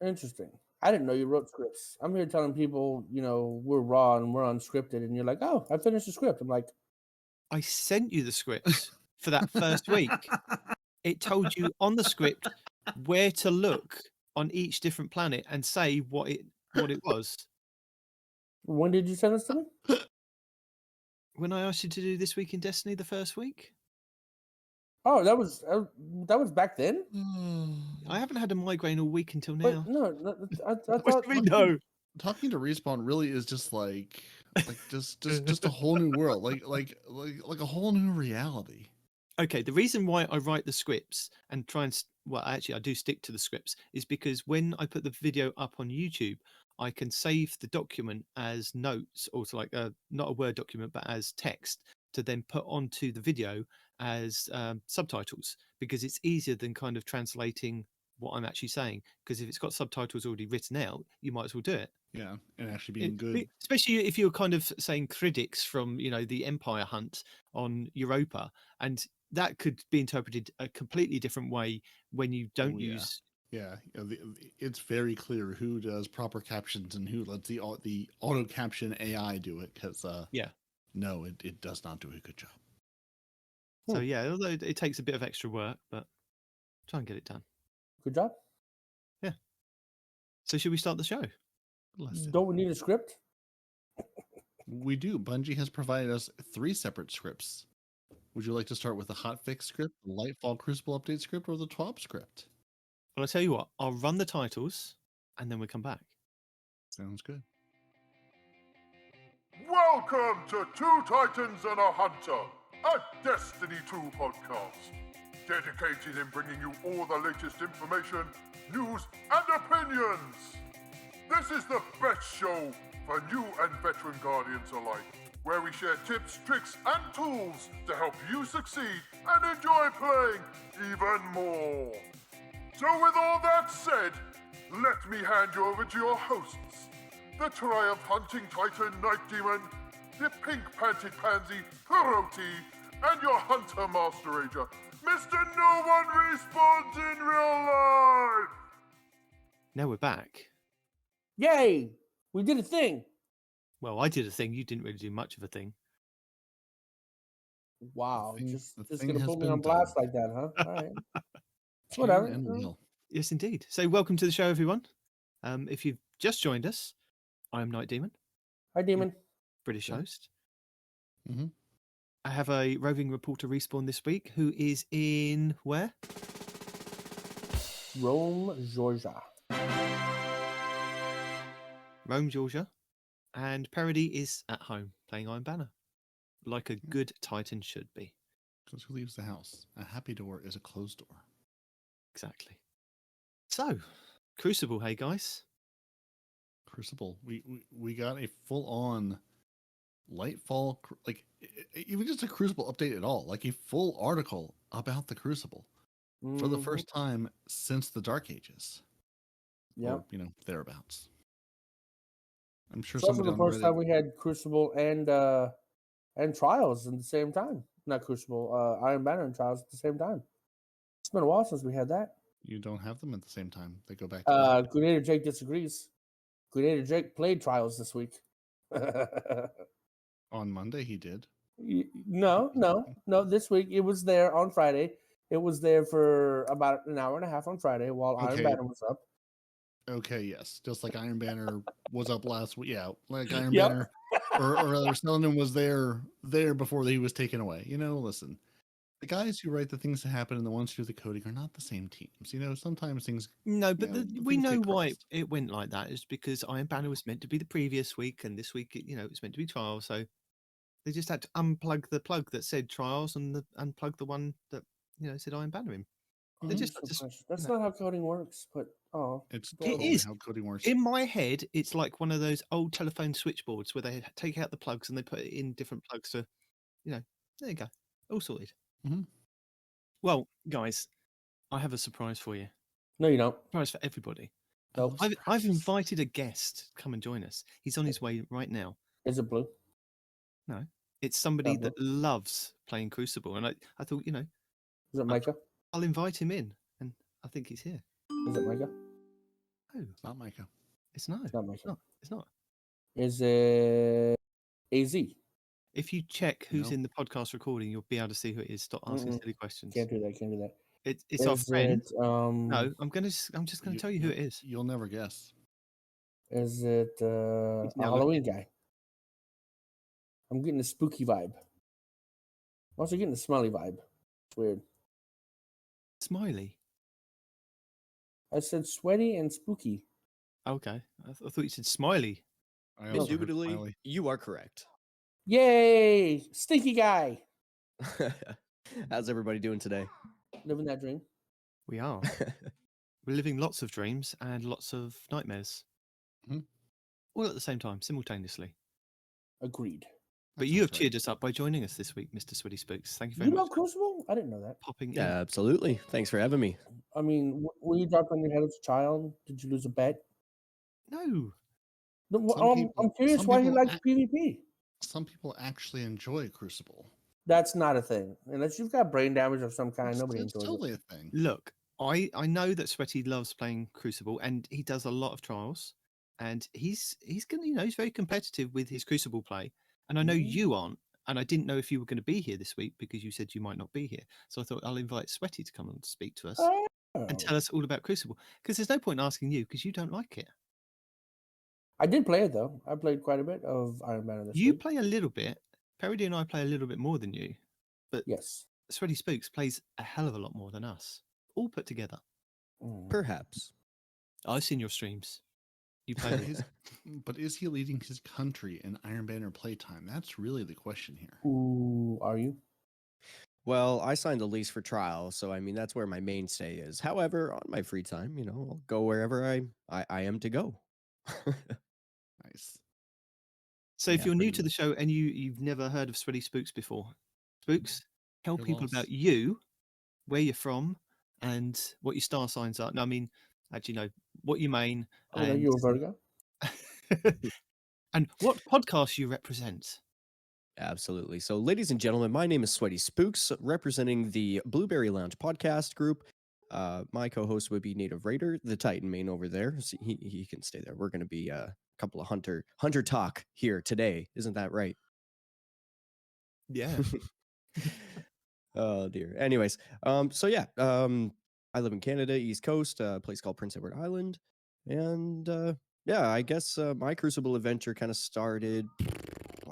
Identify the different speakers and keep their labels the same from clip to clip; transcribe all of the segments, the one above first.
Speaker 1: Interesting. I didn't know you wrote scripts. I'm here telling people, we're raw and we're unscripted, and you're like, oh, I finished the script. I'm like,
Speaker 2: I sent you the scripts for that first week. It told you on the script where to look on each different planet and say what it was.
Speaker 1: when did you send this to me?
Speaker 2: When I asked you to do This Week in Destiny the first week.
Speaker 1: Oh, that was back then.
Speaker 2: I haven't had a migraine all week until
Speaker 1: But
Speaker 2: now.
Speaker 1: no, I
Speaker 2: What
Speaker 1: thought.
Speaker 2: do we know?
Speaker 3: Talking to Respawn really is just like just a whole new world, like a whole new reality.
Speaker 2: Okay, the reason why I write the scripts and try and actually I do stick to the scripts is because when I put the video up on YouTube, I can save the document as notes, or to like not a Word document, but as text to then put onto the video as subtitles, because it's easier than kind of translating what I'm actually saying. Because if it's got subtitles already written out, you might as well do it.
Speaker 3: Yeah, and actually being good.
Speaker 2: Especially if you're kind of saying critics from, the Empire hunt on Europa, and that could be interpreted a completely different way when you don't use.
Speaker 3: Yeah, it's very clear who does proper captions and who lets the auto caption AI do it. Because no, it does not do a good job.
Speaker 2: So yeah, although it takes a bit of extra work, but try and get it done.
Speaker 1: Good job.
Speaker 2: Yeah. So should we start the show?
Speaker 1: Don't we need a script?
Speaker 3: We do. Bungie has provided us 3 separate scripts. Would you like to start with the Hotfix script, the Lightfall Crucible update script, or the TWAB script?
Speaker 2: Well, I'll tell you what. I'll run the titles, and then we'll come back.
Speaker 3: Sounds good.
Speaker 4: Welcome to Two Titans and a Hunter, a Destiny 2 podcast, dedicated in bringing you all the latest information, news, and opinions. This is the best show for new and veteran Guardians alike, where we share tips, tricks, and tools to help you succeed and enjoy playing even more. So with all that said, let me hand you over to your hosts, the Triumph Hunting Titan Nitedemon, the pink-panted pansy Peroty, and your Hunter Master Rager, Mr. No One Respawns in Real Life!
Speaker 2: Now we're back.
Speaker 1: Yay! We did a thing.
Speaker 2: Well, I did a thing. You didn't really do much of a thing.
Speaker 1: Wow, just gonna put me on blast like that, huh? All right.
Speaker 3: Whatever.
Speaker 2: Yes, indeed. So welcome to the show, everyone. If you've just joined us, I'm Nitedemon.
Speaker 1: Hi, Demon.
Speaker 2: British host.
Speaker 3: Mm-hmm.
Speaker 2: I have a roving reporter Respawn this week who is in where?
Speaker 1: Rome, Georgia.
Speaker 2: Rome, Georgia. And Peroty is at home playing Iron Banner, like a good Titan should be.
Speaker 3: Because who leaves the house? A happy door is a closed door.
Speaker 2: Exactly. So, Crucible, hey guys.
Speaker 3: Crucible. We got a full-on Lightfall, like even just a Crucible update at all, like a full article about the Crucible for the first time since the Dark Ages.
Speaker 1: Yeah,
Speaker 3: thereabouts. I'm sure
Speaker 1: it's also
Speaker 3: somebody
Speaker 1: the first time we had Crucible and Trials at the same time. Not Crucible, Iron Banner and Trials at the same time. It's been a while since we had that.
Speaker 3: You don't have them at the same time. They go back.
Speaker 1: Grenadier Jake disagrees. Grenadier Jake played Trials this week.
Speaker 3: On Monday he did.
Speaker 1: No. This week it was there on Friday. It was there for about an hour and a half on Friday while Iron Banner was up.
Speaker 3: Okay, yes. Just like Iron Banner was up last week. Yeah, like Iron Banner or rather Snowden was there before he was taken away. Listen. The guys who write the things that happen and the ones who do the coding are not the same teams. Sometimes things...
Speaker 2: No, but we know why it went like that. It's because Iron Banner was meant to be the previous week, and this week, it was meant to be Trials. So they just had to unplug the plug that said Trials and unplug the one that, said Iron Banner in. They
Speaker 1: That's not how coding works, but
Speaker 3: it is how coding works.
Speaker 2: In my head, it's like one of those old telephone switchboards where they take out the plugs and they put it in different plugs to, there you go. All sorted.
Speaker 3: Mm-hmm.
Speaker 2: Well, guys, I have a surprise for you.
Speaker 1: No, you don't.
Speaker 2: Surprise for everybody.
Speaker 1: Nope.
Speaker 2: I've invited a guest to come and join us. He's on his way right now.
Speaker 1: Is it blue?
Speaker 2: No, it's somebody that loves playing Crucible, and I thought,
Speaker 1: Is it Micah?
Speaker 2: I'll invite him in, and I think he's here.
Speaker 1: Is it Micah?
Speaker 2: No,
Speaker 3: It's not Micah.
Speaker 2: it's not.
Speaker 1: It's not Micah.
Speaker 2: It's not.
Speaker 1: Is it AZ?
Speaker 2: If you check who's
Speaker 3: No.
Speaker 2: in the podcast recording, you'll be able to see who it is. Stop asking
Speaker 1: Mm-mm.
Speaker 2: silly questions.
Speaker 1: Can't do that. Can't do that.
Speaker 2: It's our
Speaker 1: Is
Speaker 2: friend.
Speaker 1: it,
Speaker 2: No, I'm just gonna tell you who it is.
Speaker 3: You'll never guess.
Speaker 1: Is it a
Speaker 2: He's now
Speaker 1: Halloween guy? I'm getting a spooky vibe. I'm also getting a smelly vibe. It's weird.
Speaker 2: Smiley.
Speaker 1: I said sweaty and spooky.
Speaker 2: Okay, I thought you said Smiley.
Speaker 3: I also heard
Speaker 5: Indubitably,
Speaker 3: Smiley.
Speaker 5: you are correct.
Speaker 1: Yay! Stinky guy.
Speaker 5: How's everybody doing today?
Speaker 1: Living that dream.
Speaker 2: We are. We're living lots of dreams and lots of nightmares,
Speaker 3: Mhm.
Speaker 2: all at the same time, simultaneously.
Speaker 1: Agreed.
Speaker 2: But
Speaker 3: That
Speaker 2: you have
Speaker 3: sounds right.
Speaker 2: cheered us up by joining us this week, Mr. Sweaty Spookz. Thank you
Speaker 1: You
Speaker 2: very
Speaker 1: love
Speaker 2: much for
Speaker 1: Crucible? I didn't know that.
Speaker 2: popping
Speaker 5: Yeah,
Speaker 2: in.
Speaker 5: absolutely. Thanks for having me.
Speaker 1: I mean, when you dropped on your head as a child, did you lose a bet?
Speaker 2: No,
Speaker 1: I'm curious
Speaker 3: some
Speaker 1: why he
Speaker 3: people
Speaker 1: likes
Speaker 3: act-
Speaker 1: PvP.
Speaker 3: Some people actually enjoy Crucible.
Speaker 1: That's not a thing. Unless you've got brain damage of some kind, nobody
Speaker 3: It's
Speaker 1: enjoys
Speaker 3: totally
Speaker 1: it.
Speaker 3: a thing.
Speaker 2: look, I know that Sweaty loves playing Crucible, and he does a lot of trials, and he's gonna he's very competitive with his Crucible play, and I know you aren't, and I didn't know if you were going to be here this week because you said you might not be here, so I thought I'll invite Sweaty to come and speak to us and tell us all about Crucible, because there's no point in asking you because you don't like it.
Speaker 1: I did play it though. I played quite a bit of Iron Banner this
Speaker 2: You
Speaker 1: week.
Speaker 2: play a little bit. Peroty and I play a little bit more than you, but
Speaker 1: Yes.
Speaker 2: SweatySpookz plays a hell of a lot more than us, all put together.
Speaker 5: Perhaps.
Speaker 2: I've seen your streams. You play with
Speaker 3: But is he leading his country in Iron Banner playtime? That's really the question here.
Speaker 1: Ooh, are you?
Speaker 5: Well, I signed the lease for trial, so I mean that's where my mainstay is. However, on my free time, I'll go wherever I am to go.
Speaker 3: Nice.
Speaker 2: So if
Speaker 5: Yeah,
Speaker 2: you're new
Speaker 5: pretty
Speaker 2: to the
Speaker 5: much.
Speaker 2: show and you've never heard of SweatySpookz before, Spookz, tell
Speaker 3: You're
Speaker 2: people
Speaker 3: lost.
Speaker 2: about you, where you're from, and what your star signs are. No, I mean, actually, no, what you main,
Speaker 1: Oh, no,
Speaker 2: and
Speaker 1: you're a Vertigo.
Speaker 2: and what podcast you represent.
Speaker 5: Absolutely. So, ladies and gentlemen, my name is SweatySpookz, representing the Blueberry Lounge podcast group. My co-host would be Native Raider, the Titan main over there. So he can stay there. We're going to be a couple of hunter talk here today. Isn't that right?
Speaker 2: Yeah.
Speaker 5: Oh dear. Anyways, so yeah, I live in Canada, East Coast, a place called Prince Edward Island, and yeah, I guess my Crucible adventure kind of started.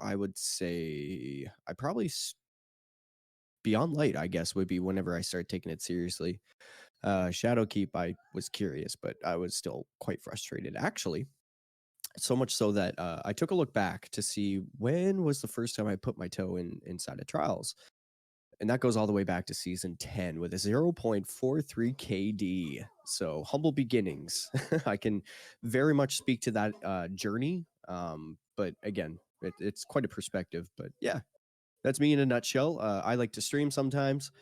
Speaker 5: I would say I probably Beyond Light, I guess, would be whenever I started taking it seriously. Shadowkeep, I was curious, but I was still quite frustrated, actually. So much so that I took a look back to see when was the first time I put my toe inside of trials. And that goes all the way back to season 10 with a 0.43 KD. So humble beginnings. I can very much speak to that journey. But again, it's quite a perspective. But yeah, that's me in a nutshell. I like to stream sometimes.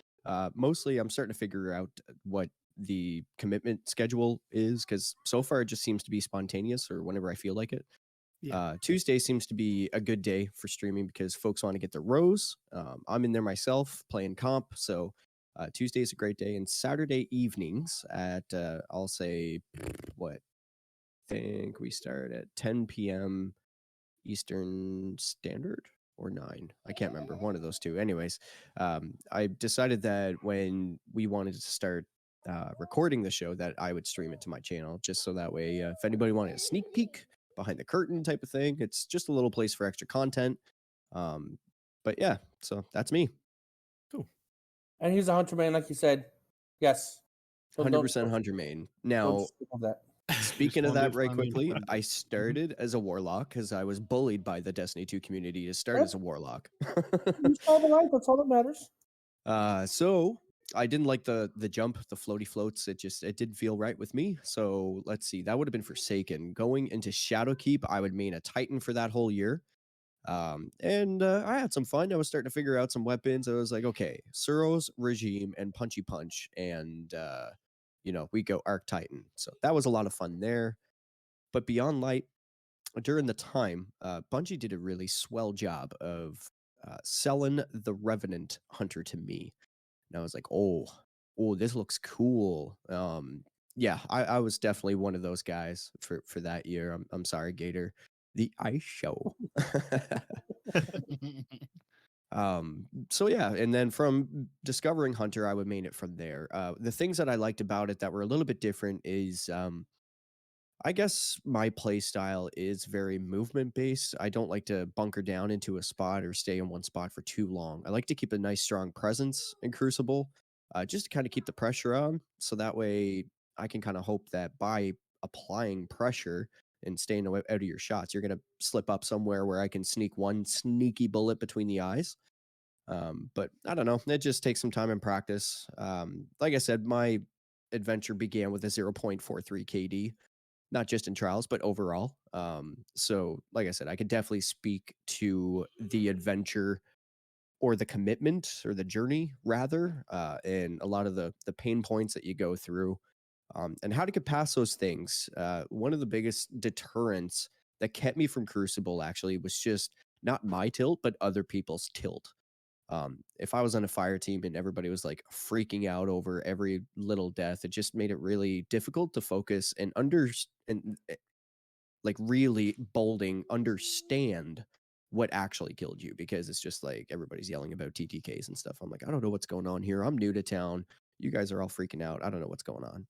Speaker 5: Mostly I'm starting to figure out what the commitment schedule is, because so far it just seems to be spontaneous or whenever I feel like it.
Speaker 2: Yeah.
Speaker 5: Tuesday seems to be a good day for streaming because folks want to get their rows. I'm in there myself playing comp, so Tuesday is a great day. And Saturday evenings at I'll say what? Think we start at 10 p.m. Eastern Standard or 9. I can't remember, one of those two. Anyways, I decided that when we wanted to start recording the show that I would stream it to my channel, just so that way if anybody wanted a sneak peek behind the curtain type of thing, it's just a little place for extra content. But yeah, so that's me.
Speaker 1: And he's a hunter man, like you said. Yes. So
Speaker 5: 100% hunter main.
Speaker 1: don't
Speaker 5: Now,
Speaker 1: skip on that.
Speaker 5: speaking
Speaker 3: Just
Speaker 5: of
Speaker 3: wanted
Speaker 5: that
Speaker 3: to
Speaker 5: right
Speaker 3: find me a
Speaker 5: quickly,
Speaker 3: friend.
Speaker 5: I started as a warlock because I was bullied by the Destiny 2 community to start as a warlock.
Speaker 1: You saw the light. That's all that matters.
Speaker 5: So I didn't like the jump, the floaty floats. It didn't feel right with me. So let's see, that would have been Forsaken. Going into Shadowkeep, I would main a Titan for that whole year. And I had some fun. I was starting to figure out some weapons. I was like, okay, Suros, Regime, and Punchy Punch, and we go Arc Titan. So that was a lot of fun there. But Beyond Light, during the time, Bungie did a really swell job of selling the Revenant Hunter to me. And I was like, oh, this looks cool. yeah, I was definitely one of those guys for that year. I'm sorry, Gator. The ice show. So yeah, and then from discovering Hunter, I would main it from there. The things that I liked about it that were a little bit different is I guess my play style is very movement based. I don't like to bunker down into a spot or stay in one spot for too long. I like to keep a nice strong presence in Crucible, just to kind of keep the pressure on. So that way I can kind of hope that by applying pressure and staying out of your shots, you're going to slip up somewhere where I can sneak one sneaky bullet between the eyes. But I don't know. It just takes some time and practice. Like I said, my adventure began with a 0.43 KD, not just in trials, but overall. So, like I said, I could definitely speak to the adventure or the commitment or the journey, rather, and a lot of the pain points that you go through, and how to get past those things. One of the biggest deterrents that kept me from Crucible actually was just not my tilt, but other people's tilt. If I was on a fire team and everybody was like freaking out over every little death, it just made it really difficult to focus and like really understand what actually killed you, because it's just like everybody's yelling about TTKs and stuff. I'm like, I don't know what's going on here. I'm new to town. You guys are all freaking out. I don't know what's going on.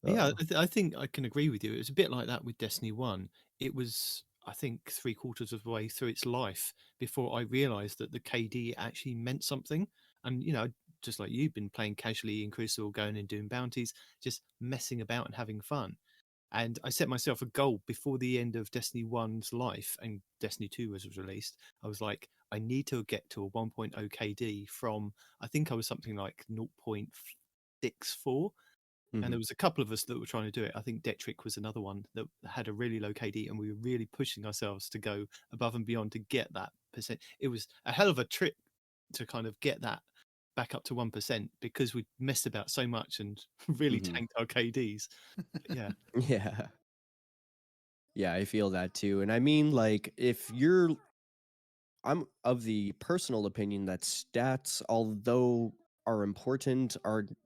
Speaker 2: Yeah, I think I can agree with you. It was a bit like that with Destiny 1. It was, I think, 3/4 of the way through its life before I realized that the KD actually meant something. And, just like you've been playing casually in Crucible, going and doing bounties, just messing about and having fun. And I set myself a goal before the end of Destiny 1's life and Destiny 2 was released. I was like, I need to get to a 1.0 KD from, I think I was something like 0.64. And there was a couple of us that were trying to do it. I think Detrick was another one that had a really low KD, and we were really pushing ourselves to go above and beyond to get that percent. It was a hell of a trip to kind of get that back up to 1% because we messed about so much and really tanked our KDs. But yeah.
Speaker 5: Yeah. Yeah, I feel that too. And I mean, like, I'm of the personal opinion that stats, although are important,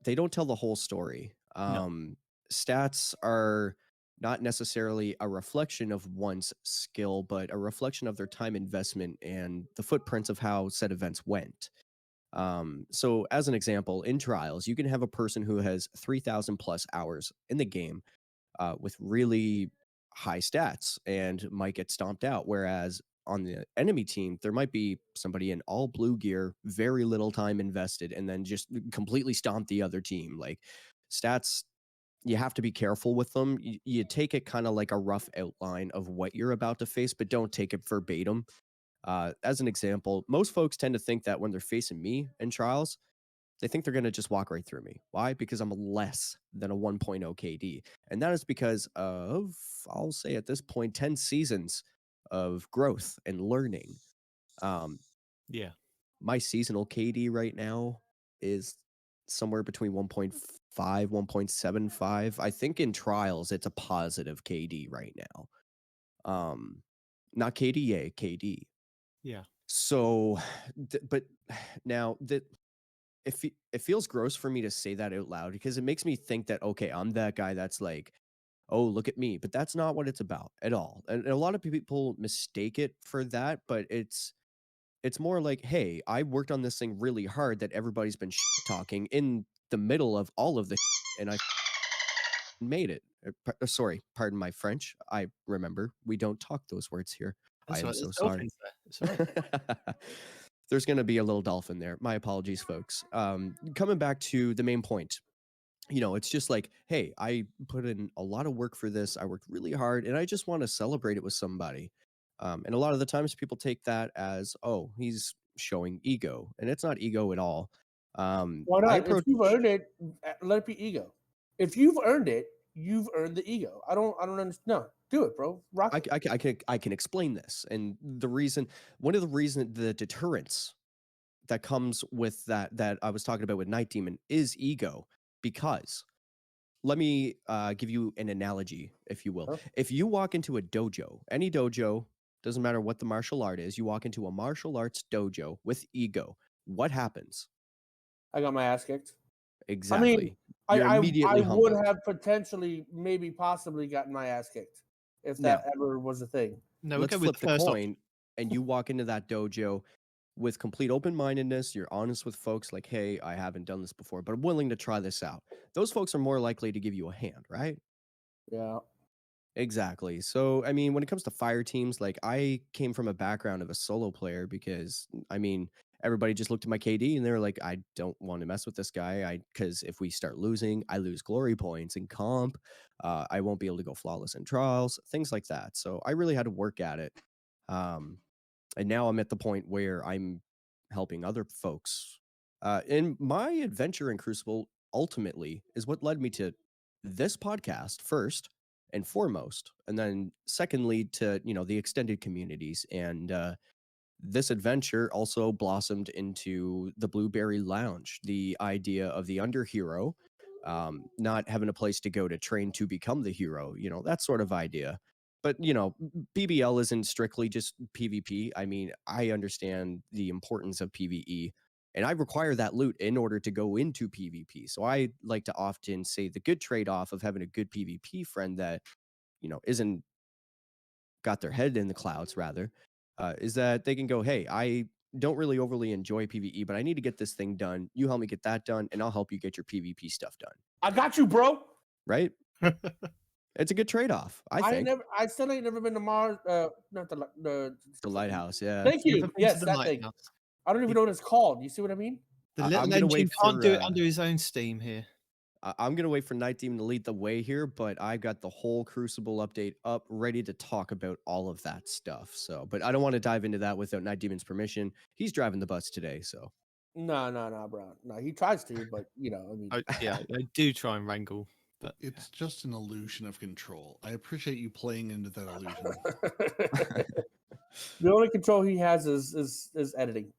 Speaker 5: they don't tell the whole story. Stats are not necessarily a reflection of one's skill, but a reflection of their time investment and the footprints of how said events went. So as an example, in trials, you can have a person who has 3,000 plus hours in the game, with really high stats and might get stomped out. Whereas on the enemy team, there might be somebody in all blue gear, very little time invested, and then just completely stomp the other team. Like, stats, you have to be careful with them. You take it kind of like a rough outline of what you're about to face, but don't take it verbatim. As an example, most folks tend to think that when they're facing me in trials, they think they're going to just walk right through me. Why? Because I'm less than a 1.0 KD. And that is because of, I'll say at this point, 10 seasons of growth and learning.
Speaker 2: Yeah.
Speaker 5: My seasonal KD right now is somewhere between 1.5, 1.75. I think in trials, it's a positive KD right now. Not KDA, KD.
Speaker 2: Yeah.
Speaker 5: So, but now that it feels gross for me to say that out loud, because it makes me think that, okay, I'm that guy that's like, oh, look at me. But that's not what it's about at all. And a lot of people mistake it for that, but it's more like, hey, I worked on this thing really hard that everybody's been talking in the middle of all of the and I made it. Sorry, pardon my French. I remember we don't talk those words here.
Speaker 2: That's
Speaker 5: I am
Speaker 2: right.
Speaker 5: so
Speaker 2: There's
Speaker 5: sorry.
Speaker 2: dolphins there. It's all right.
Speaker 5: There's going to be a little dolphin there. My apologies, folks. Coming back to the main point, it's just like, hey, I put in a lot of work for this. I worked really hard, and I just want to celebrate it with somebody. And a lot of the times people take that as, oh, he's showing ego, and it's not ego at all.
Speaker 1: Why not? If you've earned it, let it be ego. If you've earned it, you've earned the ego. I don't understand. No, do it, bro. Rock it.
Speaker 5: I can explain this, and one of the reasons, the deterrence that comes with that I was talking about with Nitedemon is ego, because let me give you an analogy, if you will.
Speaker 1: Huh?
Speaker 5: If you walk into a dojo, any dojo, doesn't matter what the martial art is, you walk into a martial arts dojo with ego, what happens?
Speaker 1: I got my ass kicked.
Speaker 5: Exactly. You're
Speaker 1: I
Speaker 5: immediately
Speaker 1: would
Speaker 5: humbled.
Speaker 1: have potentially, maybe, possibly gotten my ass kicked if
Speaker 5: Now,
Speaker 1: that ever was a thing.
Speaker 2: No, we'll
Speaker 5: let's
Speaker 2: go with
Speaker 5: flip the
Speaker 2: first
Speaker 5: coin, and you walk into that dojo with complete open-mindedness. You're honest with folks, like, hey, I haven't done this before, but I'm willing to try this out. Those folks are more likely to give you a hand, right?
Speaker 1: Yeah.
Speaker 5: Exactly. So, I mean, when it comes to fire teams, like, I came from a background of a solo player because, I mean, everybody just looked at my KD and they were like, I don't want to mess with this guy. Because if we start losing, I lose glory points in comp. I won't be able to go flawless in trials, things like that. So I really had to work at it. And now I'm at the point where I'm helping other folks. And my adventure in Crucible ultimately is what led me to this podcast first and foremost, and then secondly to, you know, the extended communities. And this adventure also blossomed into the Blueberry Lounge, the idea of the underhero, not having a place to go to train to become the hero, you know, that sort of idea. But, you know, BBL isn't strictly just PvP. I mean, I understand the importance of PvE, and I require that loot in order to go into PvP. So I like to often say the good trade-off of having a good PvP friend that, you know, isn't got their head in the clouds, rather, is that they can go, hey, I don't really overly enjoy PvE, but I need to get this thing done. You help me get that done, and I'll help you get your PvP stuff done.
Speaker 1: I got you, bro.
Speaker 5: Right? It's a good trade-off, I think.
Speaker 1: I still ain't never been to Mars. Not the
Speaker 5: Lighthouse, yeah.
Speaker 1: Thank you.
Speaker 2: Never been to
Speaker 1: Yes,
Speaker 2: the
Speaker 1: that thing.
Speaker 2: Lighthouse.
Speaker 1: I don't even know what it's called. You see what I mean?
Speaker 2: The
Speaker 5: I-
Speaker 2: little
Speaker 5: I'm gonna
Speaker 2: engine
Speaker 5: wait
Speaker 2: can't
Speaker 5: for,
Speaker 2: do it under his own steam here.
Speaker 5: I'm going to wait for Nitedemon to lead the way here, but I got the whole Crucible update up, ready to talk about all of that stuff. So, but I don't want to dive into that without Nitedemon's permission. He's driving the bus today, so.
Speaker 1: No, bro. No, he tries to, but you know, I mean,
Speaker 2: Yeah, I do try and wrangle, but
Speaker 3: It's just an illusion of control. I appreciate you playing into that illusion.
Speaker 1: the only control he has is editing.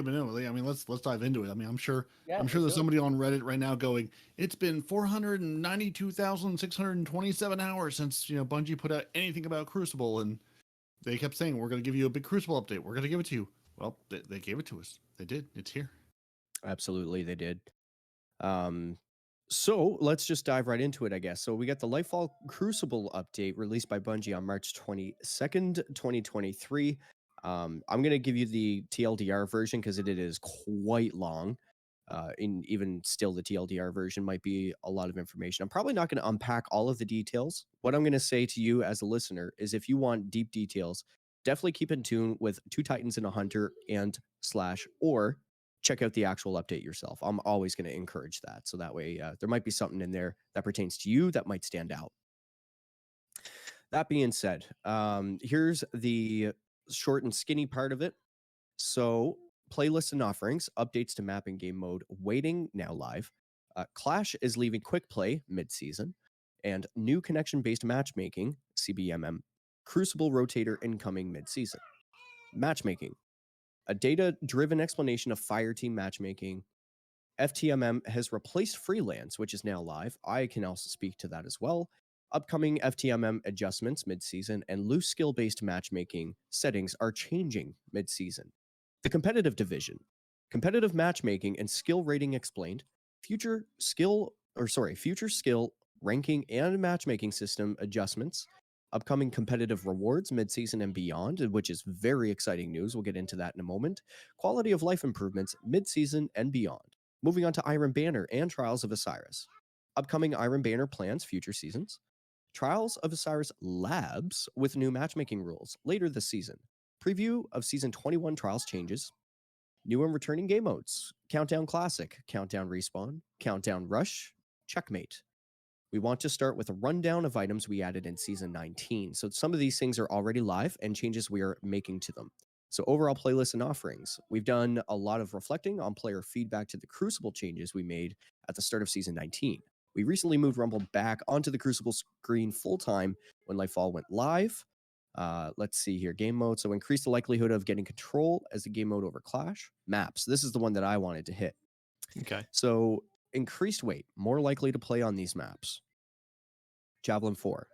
Speaker 3: I mean, let's dive into it. I mean, I'm sure
Speaker 1: Yeah,
Speaker 3: there's somebody on Reddit right now going, it's been 492,627 hours since, you know, Bungie put out anything about Crucible, and they kept saying, we're going to give you a big Crucible update. We're going to give it to you. Well, they gave it to us. They did. It's here.
Speaker 5: Absolutely, they did. So let's just dive right into it, I guess. So we got the Lightfall Crucible update released by Bungie on March 22nd, 2023. I'm going to give you the TLDR version because it is quite long. And even still, the TLDR version might be a lot of information. I'm probably not going to unpack all of the details. What I'm going to say to you as a listener is if you want deep details, definitely keep in tune with Two Titans and a Hunter and / or check out the actual update yourself. I'm always going to encourage that. So that way there might be something in there that pertains to you that might stand out. That being said, here's the short and skinny part of it. So playlists and offerings, updates to map and game mode, waiting, now live. Clash is leaving quick play mid-season, and new connection-based matchmaking, CBMM, Crucible Rotator incoming mid-season. Matchmaking, a data-driven explanation of fireteam matchmaking. FTMM has replaced Freelance, which is now live. I can also speak to that as well. Upcoming FTMM adjustments mid-season and loose skill-based matchmaking settings are changing mid-season. The competitive division, competitive matchmaking and skill rating explained. Future skill ranking and matchmaking system adjustments. Upcoming competitive rewards mid-season and beyond, which is very exciting news. We'll get into that in a moment. Quality of life improvements mid-season and beyond. Moving on to Iron Banner and Trials of Osiris. Upcoming Iron Banner plans future seasons. Trials of Osiris Labs with new matchmaking rules later this season. Preview of Season 21 Trials changes. New and returning game modes. Countdown Classic, Countdown Respawn, Countdown Rush, Checkmate. We want to start with a rundown of items we added in Season 19. So some of these things are already live and changes we are making to them. So overall playlists and offerings. We've done a lot of reflecting on player feedback to the Crucible changes we made at the start of Season 19. We recently moved Rumble back onto the Crucible screen full-time when Lightfall went live. Let's see here. Game mode. So increase the likelihood of getting control as the game mode over Clash. Maps. This is the one that I wanted to hit.
Speaker 2: okay.
Speaker 5: So increased weight. More likely to play on these maps. Javelin 4.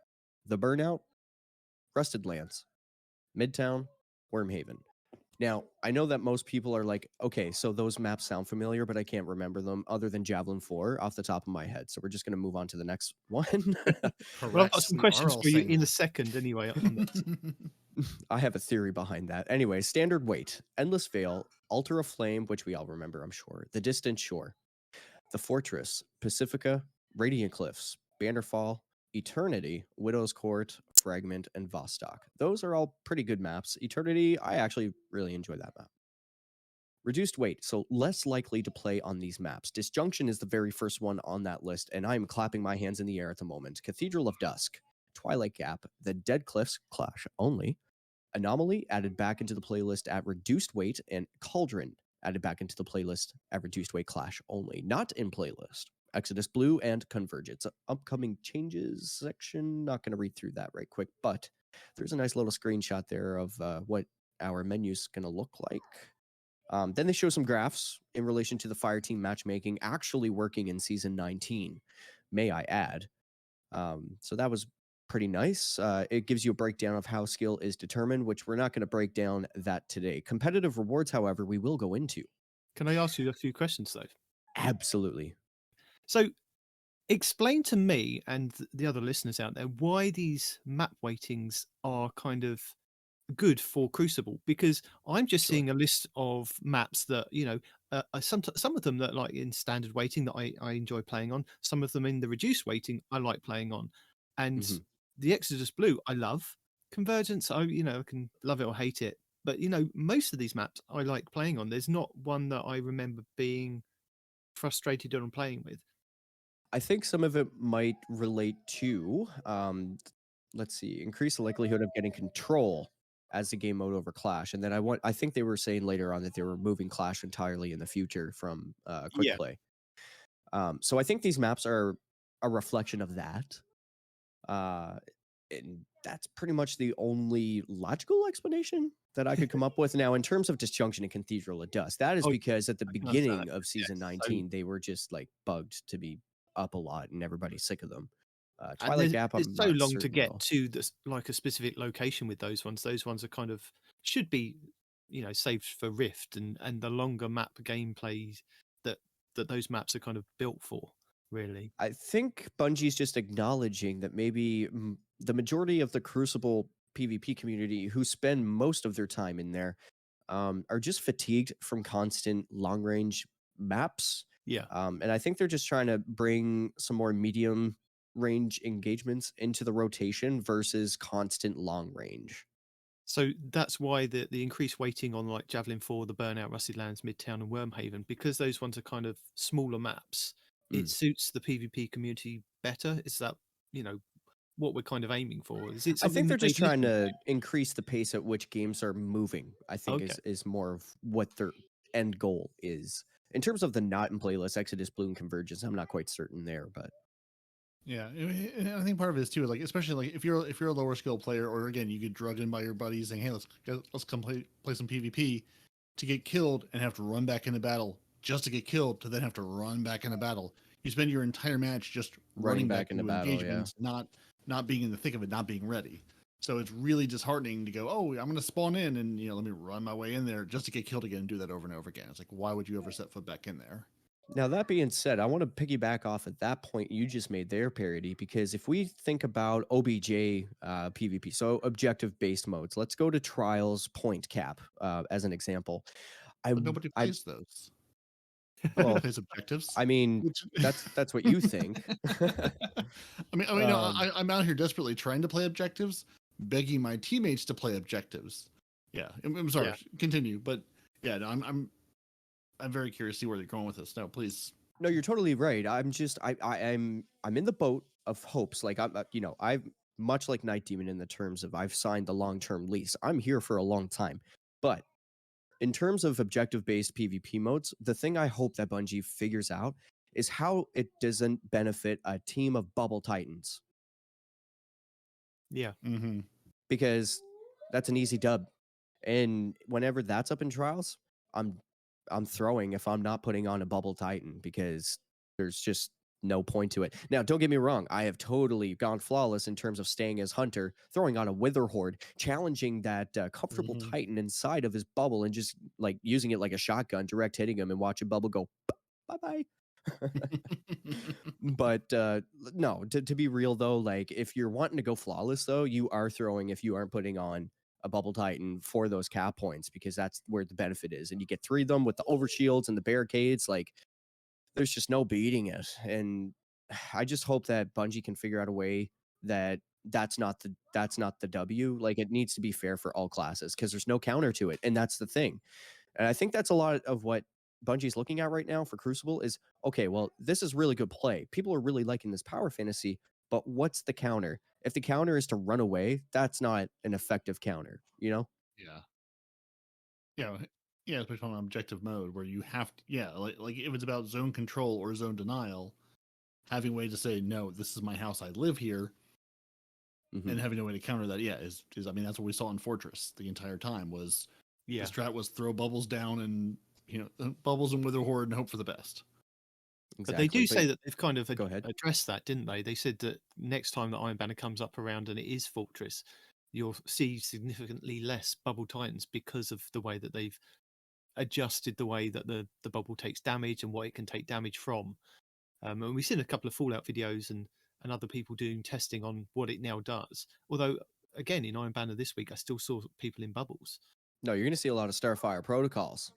Speaker 5: The Burnout. Rusted Lands. Midtown. Wormhaven. Now, I know that most people are like, okay, so those maps sound familiar, but I can't remember them other than Javelin 4 off the top of my head. So we're just going to move on to the next one.
Speaker 2: Well, I've got
Speaker 3: Correct.
Speaker 2: some
Speaker 3: We
Speaker 2: questions
Speaker 3: are all
Speaker 2: for you
Speaker 3: saying
Speaker 2: in a
Speaker 3: that.
Speaker 2: second anyway on this.
Speaker 5: I have a theory behind that. Anyway, Standard Weight, Endless Veil, Altar of Flame, which we all remember, I'm sure, The Distant Shore, The Fortress, Pacifica, Radiant Cliffs, Bannerfall, Eternity, Widow's Court, Fragment, and Vostok. Those are all pretty good maps. Eternity, I actually really enjoy that map. Reduced weight, so less likely to play on these maps. Disjunction is the very first one on that list, and I'm clapping my hands in the air at the moment. Cathedral of Dusk, Twilight Gap, The Dead Cliffs, Clash only, Anomaly added back into the playlist at reduced weight, and Cauldron added back into the playlist at reduced weight, Clash only, not in playlist. Exodus Blue and Convergence. Upcoming changes section. Not going to read through that right quick, but there's a nice little screenshot there of what our menu's going to look like. Then they show some graphs in relation to the Fireteam matchmaking actually working in Season 19, may I add. So that was pretty nice. It gives you a breakdown of how skill is determined, which we're not going to break down that today. Competitive rewards, however, we will go into.
Speaker 2: Can I ask you a few questions, though?
Speaker 5: Absolutely.
Speaker 2: So, explain to me and the other listeners out there why these map weightings are kind of good for Crucible, because I'm just
Speaker 5: Sure.
Speaker 2: seeing a list of maps that some of them that like in standard weighting that I enjoy playing on, some of them in the reduced weighting I like playing on, and
Speaker 5: Mhm.
Speaker 2: the Exodus Blue I love. Convergence, I can love it or hate it, but most of these maps I like playing on. There's not one that I remember being frustrated on playing with.
Speaker 5: I think some of it might relate to, let's see, increase the likelihood of getting control as the game mode over Clash. And then I think they were saying later on that they were moving Clash entirely in the future from quick
Speaker 2: Yeah.
Speaker 5: play. So I think these maps are a reflection of that. And that's pretty much the only logical explanation that I could come up with. Now, in terms of Disjunction and Cathedral of Dust, that is
Speaker 2: Oh,
Speaker 5: because at the
Speaker 2: I can understand
Speaker 5: beginning
Speaker 2: that.
Speaker 5: of Season
Speaker 2: Yeah,
Speaker 5: 19, they were just like bugged to be up a lot and everybody's sick of them.
Speaker 2: And
Speaker 5: Twilight Gap,
Speaker 2: it's
Speaker 5: I'm
Speaker 2: so
Speaker 5: not
Speaker 2: long to
Speaker 5: certain
Speaker 2: get
Speaker 5: though.
Speaker 2: to this, like a specific location with those ones. Those ones are kind of should be, saved for Rift and the longer map gameplay that those maps are kind of built for. Really,
Speaker 5: I think Bungie's just acknowledging that maybe the majority of the Crucible PvP community who spend most of their time in there are just fatigued from constant long range maps.
Speaker 2: yeah.
Speaker 5: And I think they're just trying to bring some more medium range engagements into the rotation versus constant long range.
Speaker 2: So that's why the increased weighting on like Javelin 4, the Burnout, Rusty Lands, Midtown, and Wormhaven, because those ones are kind of smaller maps. It suits the PvP community better. Is that what we're kind of aiming for? Is it
Speaker 5: I
Speaker 2: something
Speaker 5: think they're
Speaker 2: that they've
Speaker 5: just trying
Speaker 2: listened
Speaker 5: to increase the pace at which games are moving, I think
Speaker 2: Okay.
Speaker 5: is more of what their end goal is. In terms of the not in playlist, Exodus, Blue, and Convergence, I'm not quite certain there, but
Speaker 3: Yeah, and I think part of it is too, like especially like if you're a lower skill player, or again you get drugged in by your buddies saying, "Hey, let's come play some PvP," to get killed and have to run back into battle just to get killed to then have to run back into battle. You spend your entire match just running back
Speaker 5: into
Speaker 3: into
Speaker 5: battle,
Speaker 3: engagements, not being in the thick of it, not being ready. So it's really disheartening to go, "Oh, I'm going to spawn in and let me run my way in there just to get killed again and do that over and over again." It's like, why would you ever set foot back in there?
Speaker 5: Now, that being said, I want to piggyback off of that point you just made there, Peroty, because if we think about OBJ PvP, so objective-based modes, let's go to Trials Point Cap as an example.
Speaker 3: But nobody plays those.
Speaker 5: Well,
Speaker 3: Nobody plays objectives.
Speaker 5: I mean, that's what you think.
Speaker 3: I'm out here desperately trying to play objectives, begging my teammates to play objectives. Yeah, I'm sorry.
Speaker 2: Yeah.
Speaker 3: Continue, but yeah, no, I'm very curious to see where they're going with this. No, please.
Speaker 5: No, you're totally right. I'm just I'm in the boat of hopes. Like I've much like Nitedemon in the terms of I've signed the long-term lease. I'm here for a long time. But in terms of objective-based PvP modes, the thing I hope that Bungie figures out is how it doesn't benefit a team of bubble titans.
Speaker 2: Yeah.
Speaker 3: Mm-hmm.
Speaker 5: Because that's an easy dub. And whenever that's up in trials, I'm throwing if I'm not putting on a bubble titan because there's just no point to it. Now, don't get me wrong. I have totally gone flawless in terms of staying as Hunter, throwing on a Wither Horde, challenging that comfortable Titan inside of his bubble and just like using it like a shotgun, direct hitting him and watch a bubble go bye-bye. But no, to be real though, like if you're wanting to go flawless though, you are throwing, if you aren't putting on a bubble Titan for those cap points, because that's where the benefit is. And you get 3 of them with the overshields and the barricades, like there's just no beating it. And I just hope that Bungie can figure out a way that that's not the W. Like it needs to be fair for all classes because there's no counter to it. And that's the thing. And I think that's a lot of what Bungie's looking at right now for Crucible is, okay, well, this is really good play. People are really liking this power fantasy, but what's the counter? If the counter is to run away, that's not an effective counter, you know?
Speaker 3: Yeah, especially on objective mode where you have to, like if it's about zone control or zone denial, having a way to say, no, this is my house, I live here, and having a way to counter that, is I mean, that's what we saw in Fortress the entire time was the strat was throw bubbles down and, bubbles and Wither Horde and hope for the best.
Speaker 5: Exactly.
Speaker 2: But they do say that they've kind of addressed that, didn't they? They said that next time that Iron Banner comes up around and it is Fortress, you'll see significantly less bubble Titans because of the way that they've adjusted the way that the bubble takes damage and what it can take damage from. And we've seen a couple of Fallout videos and other people doing testing on what it now does. Although, again, in Iron Banner this week, I still saw people in bubbles.
Speaker 5: No, you're going to see a lot of Starfire protocols.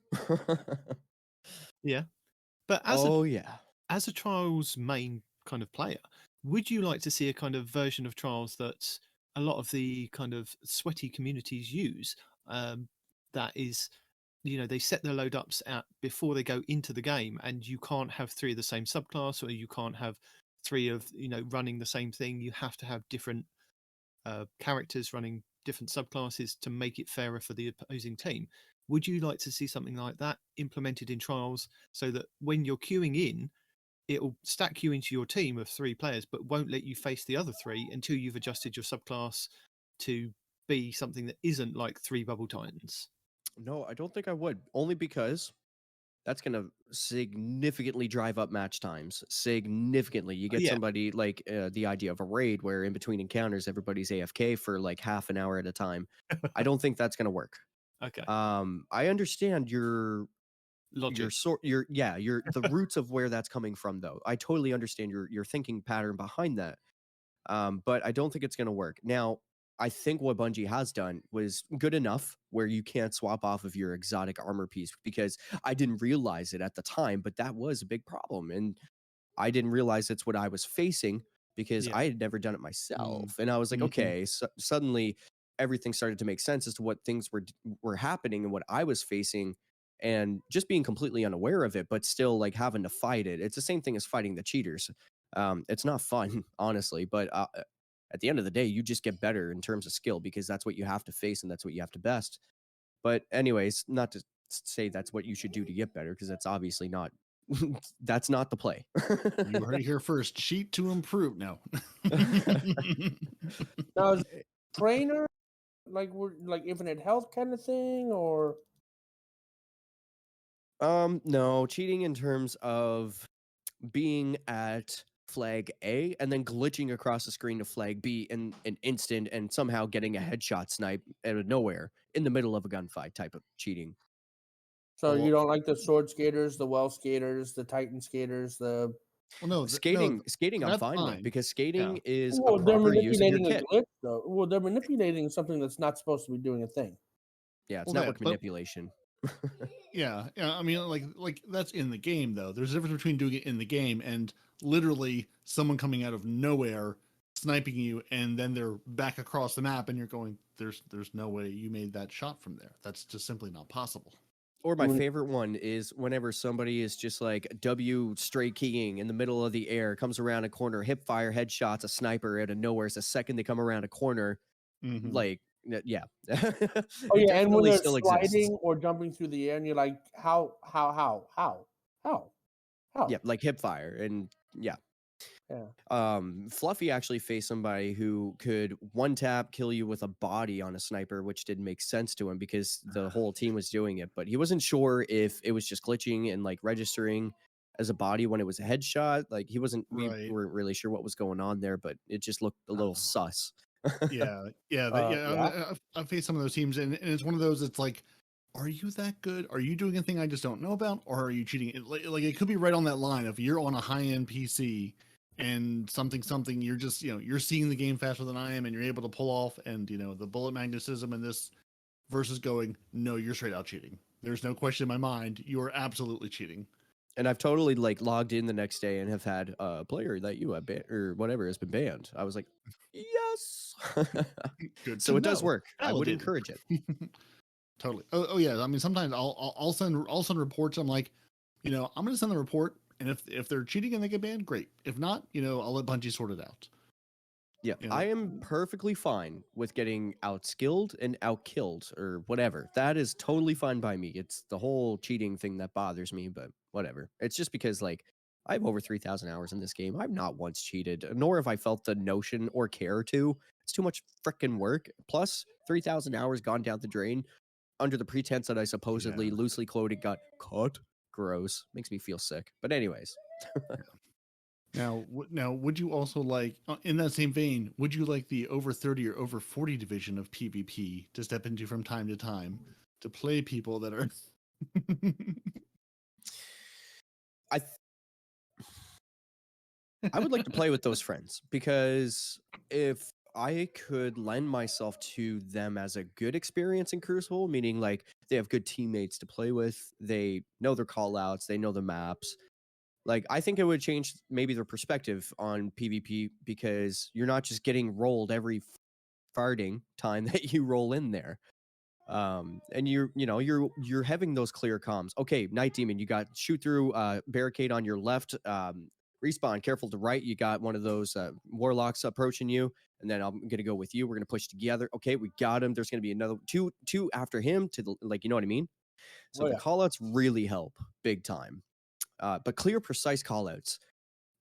Speaker 2: Yeah. But as a Trials main kind of player, would you like to see a kind of version of Trials that a lot of the kind of sweaty communities use? That is, they set their load ups out before they go into the game, and you can't have 3 of the same subclass, or you can't have 3 of running the same thing. You have to have different characters running different subclasses to make it fairer for the opposing team. Would you like to see something like that implemented in Trials so that when you're queuing in, it'll stack you into your team of 3 players, but won't let you face the other 3 until you've adjusted your subclass to be something that isn't like 3 bubble Titans?
Speaker 5: No, I don't think I would. Only because that's going to significantly drive up match times. Significantly. You get somebody like the idea of a raid where in between encounters, everybody's AFK for like half an hour at a time. I don't think that's going to work.
Speaker 2: Okay.
Speaker 5: I understand your
Speaker 2: logic.
Speaker 5: Your the roots of where that's coming from, though. I totally understand your thinking pattern behind that. But I don't think it's going to work. Now, I think what Bungie has done was good enough where you can't swap off of your exotic armor piece, because I didn't realize it at the time, but that was a big problem. And I didn't realize it's what I was facing because I had never done it myself. And I was like, okay, so suddenly everything started to make sense as to what things were happening and what I was facing, and just being completely unaware of it, but still like having to fight it. It's the same thing as fighting the cheaters. It's not fun, honestly, but at the end of the day, you just get better in terms of skill because that's what you have to face and that's what you have to best. But anyways, not to say that's what you should do to get better, because that's obviously not that's not the play.
Speaker 3: You heard it here first. Cheat to improve. No.
Speaker 1: Now, is trainer like infinite health kind of thing, or
Speaker 5: no, cheating in terms of being at flag A and then glitching across the screen to flag B in an instant and somehow getting a headshot snipe out of nowhere in the middle of a gunfight type of cheating.
Speaker 1: So you don't like the sword skaters, the well skaters, the titan skaters, the
Speaker 5: skating I'm fine with, because skating is
Speaker 1: well,
Speaker 5: a proper use of your
Speaker 1: manipulating
Speaker 5: kit.
Speaker 1: a glitch, though. Well, they're manipulating something that's not supposed to be doing a thing.
Speaker 5: Yeah, it's network manipulation.
Speaker 3: Yeah. I mean, like that's in the game, though. There's a difference between doing it in the game and literally someone coming out of nowhere, sniping you, and then they're back across the map, and you're going, "There's no way you made that shot from there. That's just simply not possible."
Speaker 5: Or my favorite one is whenever somebody is just like W straight keying in the middle of the air, comes around a corner, hip fire, headshots, a sniper out of nowhere. It's the second they come around a corner, like. Yeah.
Speaker 1: Oh yeah, and when they're sliding or jumping through the air, and you're like, how?
Speaker 5: Yeah, like hip fire, and yeah. Fluffy actually faced somebody who could one tap kill you with a body on a sniper, which didn't make sense to him because the whole team was doing it, but he wasn't sure if it was just glitching and like registering as a body when it was a headshot. Like he wasn't, we
Speaker 3: Right.
Speaker 5: weren't really sure what was going on there, but it just looked a little sus.
Speaker 3: Yeah,
Speaker 1: yeah.
Speaker 3: I've faced some of those teams, and it's one of those. It's like, are you that good? Are you doing a thing I just don't know about, or are you cheating? Like it could be right on that line. If you're on a high end PC and something, you're just you're seeing the game faster than I am, and you're able to pull off, and the bullet magnetism in this versus going, no, you're straight out cheating. There's no question in my mind. You are absolutely cheating.
Speaker 5: And I've totally like logged in the next day and have had a player that you have or whatever has been banned. I was like, yes.
Speaker 3: Good.
Speaker 5: So
Speaker 3: to
Speaker 5: it does
Speaker 3: know.
Speaker 5: work. I would
Speaker 3: Validated.
Speaker 5: encourage it.
Speaker 3: Totally. Oh yeah. I mean, sometimes I'll send reports. I'm like, I'm going to send the report, and if they're cheating and they get banned, great. If not, I'll let Bungie sort it out.
Speaker 5: Yeah, I am perfectly fine with getting outskilled and outkilled or whatever. That is totally fine by me. It's the whole cheating thing that bothers me, but whatever. It's just because like I have over 3,000 hours in this game. I've not once cheated, nor have I felt the notion or care to. It's too much frickin' work. Plus 3,000 hours gone down the drain under the pretense that I supposedly loosely quoted got caught. Gross. Makes me feel sick. But anyways.
Speaker 3: Now, would you also like, in that same vein, would you like the over 30 or over 40 division of PvP to step into from time to time to play people that are?
Speaker 5: I would like to play with those friends, because if I could lend myself to them as a good experience in Crucible, meaning like they have good teammates to play with, they know their call outs, they know the maps. Like, I think it would change maybe their perspective on PvP, because you're not just getting rolled every farting time that you roll in there. And you're having those clear comms. Okay, Nitedemon, you got shoot through barricade on your left. Respawn, careful to right. You got one of those warlocks approaching you, and then I'm gonna go with you. We're gonna push together. Okay, we got him. There's gonna be another two after him to the, like, you know what I mean? So the callouts really help big time. But clear, precise callouts.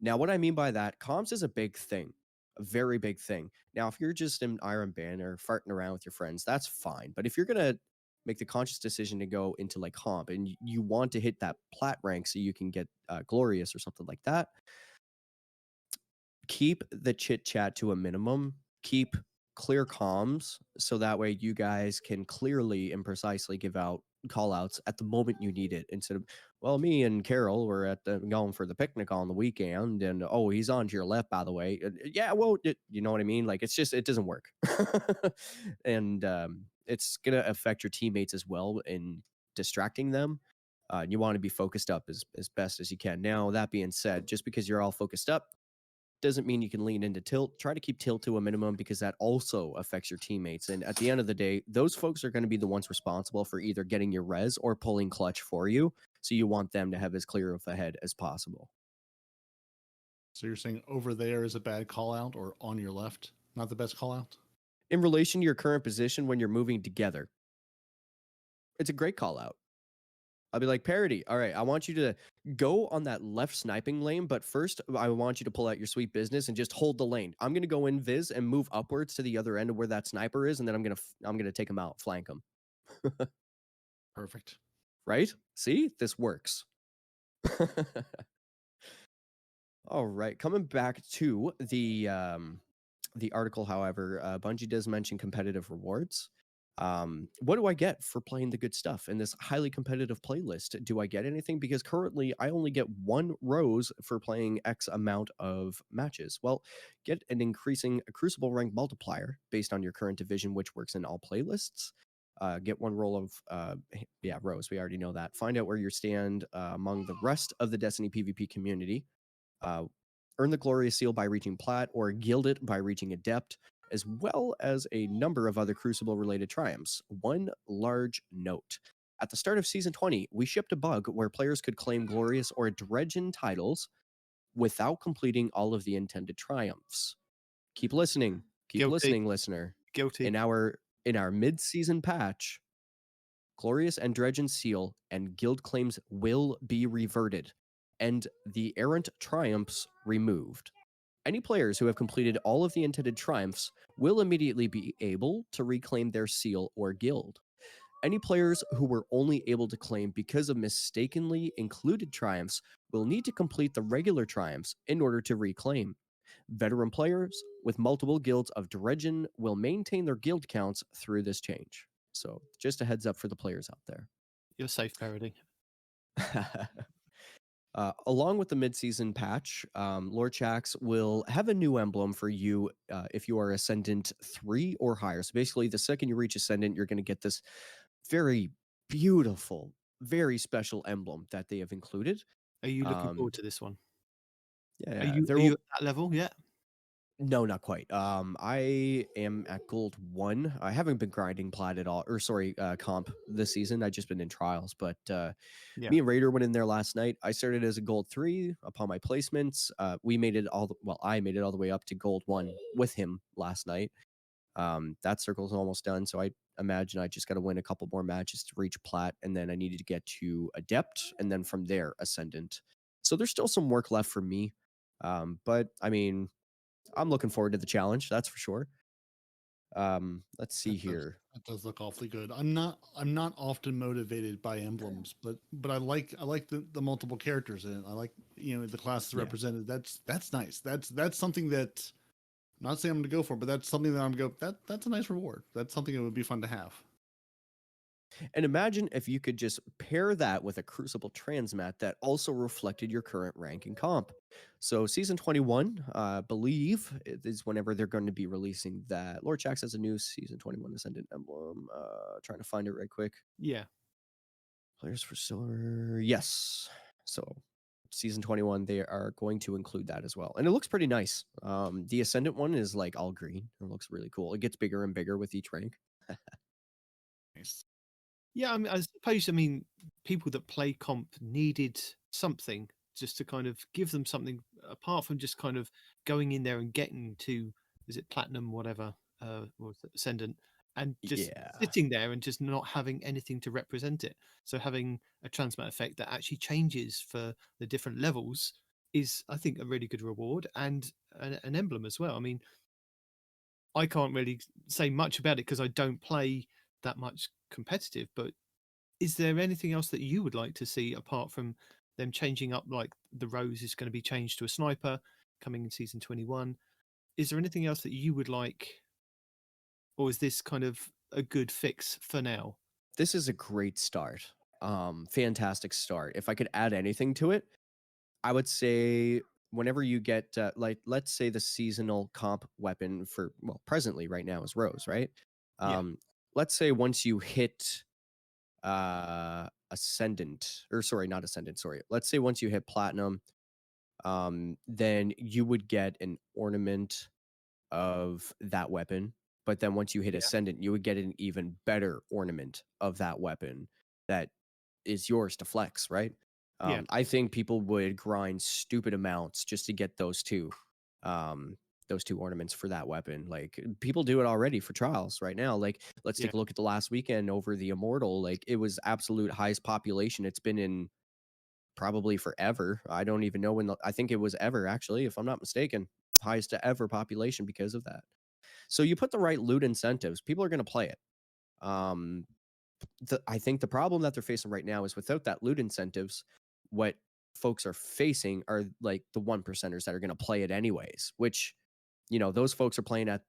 Speaker 5: Now, what I mean by that, comms is a big thing, a very big thing. Now, if you're just an Iron Banner farting around with your friends, that's fine. But if you're going to make the conscious decision to go into like comp and you want to hit that plat rank so you can get glorious or something like that, keep the chit chat to a minimum. Keep clear comms so that way you guys can clearly and precisely give out call outs at the moment you need it, instead of, well, me and Carol were at going for the picnic on the weekend, and oh, he's on to your left, by the way. Yeah, well, you know what I mean? Like, it's just, it doesn't work. And it's gonna affect your teammates as well in distracting them. You want to be focused up as best as you can. Now, that being said, just because you're all focused up doesn't mean you can lean into tilt. Try to keep tilt to a minimum, because that also affects your teammates. And at the end of the day, those folks are going to be the ones responsible for either getting your res or pulling clutch for you. So you want them to have as clear of a head as possible.
Speaker 3: So you're saying over there is a bad call out, or on your left, not the best call out?
Speaker 5: In relation to your current position when you're moving together, it's a great call out. I'll be like, Peroty, all right, I want you to go on that left sniping lane, but first I want you to pull out your sweet business and just hold the lane. I'm going to go in vis and move upwards to the other end of where that sniper is, and then I'm going to take him out, flank him.
Speaker 3: Perfect.
Speaker 5: Right? See? This works. All right, coming back to the article, however, Bungie does mention competitive rewards. What do I get for playing the good stuff in this highly competitive playlist? Do I get anything? Because currently I only get 1 rose for playing X amount of matches. Well, get an increasing Crucible rank multiplier based on your current division, which works in all playlists. Get 1 roll of, rose. We already know that. Find out where you stand among the rest of the Destiny PvP community. Earn the glorious seal by reaching plat, or gild it by reaching adept, as well as a number of other Crucible-related triumphs. One large note. At the start of Season 20, we shipped a bug where players could claim glorious or dredgen titles without completing all of the intended triumphs. Keep listening. Keep listening, listener.
Speaker 2: Guilty.
Speaker 5: In our mid-season patch, glorious and dredgen seal and guild claims will be reverted, and the errant triumphs removed. Any players who have completed all of the intended triumphs will immediately be able to reclaim their seal or guild. Any players who were only able to claim because of mistakenly included triumphs will need to complete the regular triumphs in order to reclaim. Veteran players with multiple guilds of Dredgen will maintain their guild counts through this change. So just a heads up for the players out there.
Speaker 2: You're safe, Peroty.
Speaker 5: Along with the mid-season patch, Lord Shax will have a new emblem for you if you are Ascendant 3 or higher. So basically, the second you reach Ascendant, you're going to get this very beautiful, very special emblem that they have included.
Speaker 2: Are you looking forward to this one?
Speaker 5: Yeah,
Speaker 2: Are you at that level yet?
Speaker 5: No, not quite. I am at Gold 1. I haven't been grinding plat at all, or sorry, comp this season. I've just been in trials, but me and Raider went in there last night. I started as a Gold 3 upon my placements. I made it all the way up to Gold 1 with him last night. That circle's almost done, so I imagine I just got to win a couple more matches to reach plat, and then I needed to get to Adept, and then from there, Ascendant. So there's still some work left for me, but I mean, I'm looking forward to the challenge, that's for sure. Let's see here.
Speaker 3: That does look awfully good. I'm not often motivated by emblems, but I like the multiple characters in it. I like, the classes represented. That's nice. That's something that I'm not saying I'm going to go for, but that's something that that's a nice reward. That's something that would be fun to have.
Speaker 5: And imagine if you could just pair that with a Crucible transmat that also reflected your current rank in comp. So Season 21, I believe, is whenever they're going to be releasing that. Lord Shax has a new Season 21 Ascendant emblem. Trying to find it right quick.
Speaker 2: Yeah.
Speaker 5: Players for Silver. Yes. So Season 21, they are going to include that as well. And it looks pretty nice. The Ascendant one is like all green. It looks really cool. It gets bigger and bigger with each rank.
Speaker 3: Nice.
Speaker 2: Yeah, I suppose, people that play comp needed something just to kind of give them something apart from just kind of going in there and getting to, is it platinum, whatever, or Ascendant, and just sitting there and just not having anything to represent it. So having a transmat effect that actually changes for the different levels is, I think, a really good reward, and an emblem as well. I mean, I can't really say much about it because I don't play that much competitive, but is there anything else that you would like to see apart from them changing up, like the Rose is going to be changed to a sniper coming in Season 21? Is there anything else that you would like, or is this kind of a good fix for now?
Speaker 5: This is a great start. Fantastic start. If I could add anything to it, I would say whenever you get let's say the seasonal comp weapon for, well, presently right now is Rose, right? Let's say once you hit Ascendant, or sorry, not Ascendant, sorry. Let's say once you hit Platinum, then you would get an ornament of that weapon. But then once you hit Ascendant, you would get an even better ornament of that weapon that is yours to flex, right? I think people would grind stupid amounts just to get those two ornaments for that weapon. Like, people do it already for trials right now. Like, let's take a look at the last weekend over the Immortal. Like, it was absolute highest population it's been in probably forever. I don't even know when. I think it was ever, actually, if I'm not mistaken, highest to ever population because of that. So you put the right loot incentives, people are going to play it. I think the problem that they're facing right now is without that loot incentives, what folks are facing are like the 1%ers that are going to play it anyways, which, those folks are playing at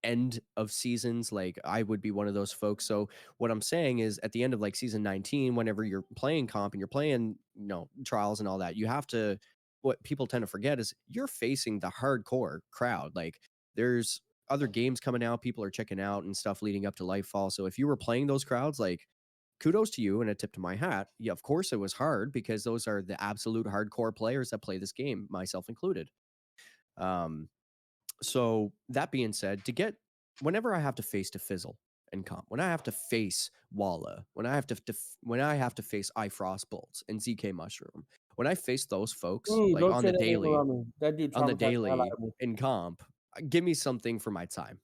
Speaker 5: end of seasons. Like, I would be one of those folks. So what I'm saying is, at the end of like Season 19, whenever you're playing comp and you're playing, trials and all that, you have to, what people tend to forget is you're facing the hardcore crowd. Like, there's other games coming out, people are checking out and stuff leading up to Lightfall. So if you were playing those crowds, like, kudos to you and a tip to my hat. Yeah, of course it was hard because those are the absolute hardcore players that play this game, myself included. So that being said, whenever I have to face Fizzle and comp, when I have to face Walla, when I have to face iFrostbolts and ZK Mushroom, when I face those folks like on the daily in comp, give me something for my time.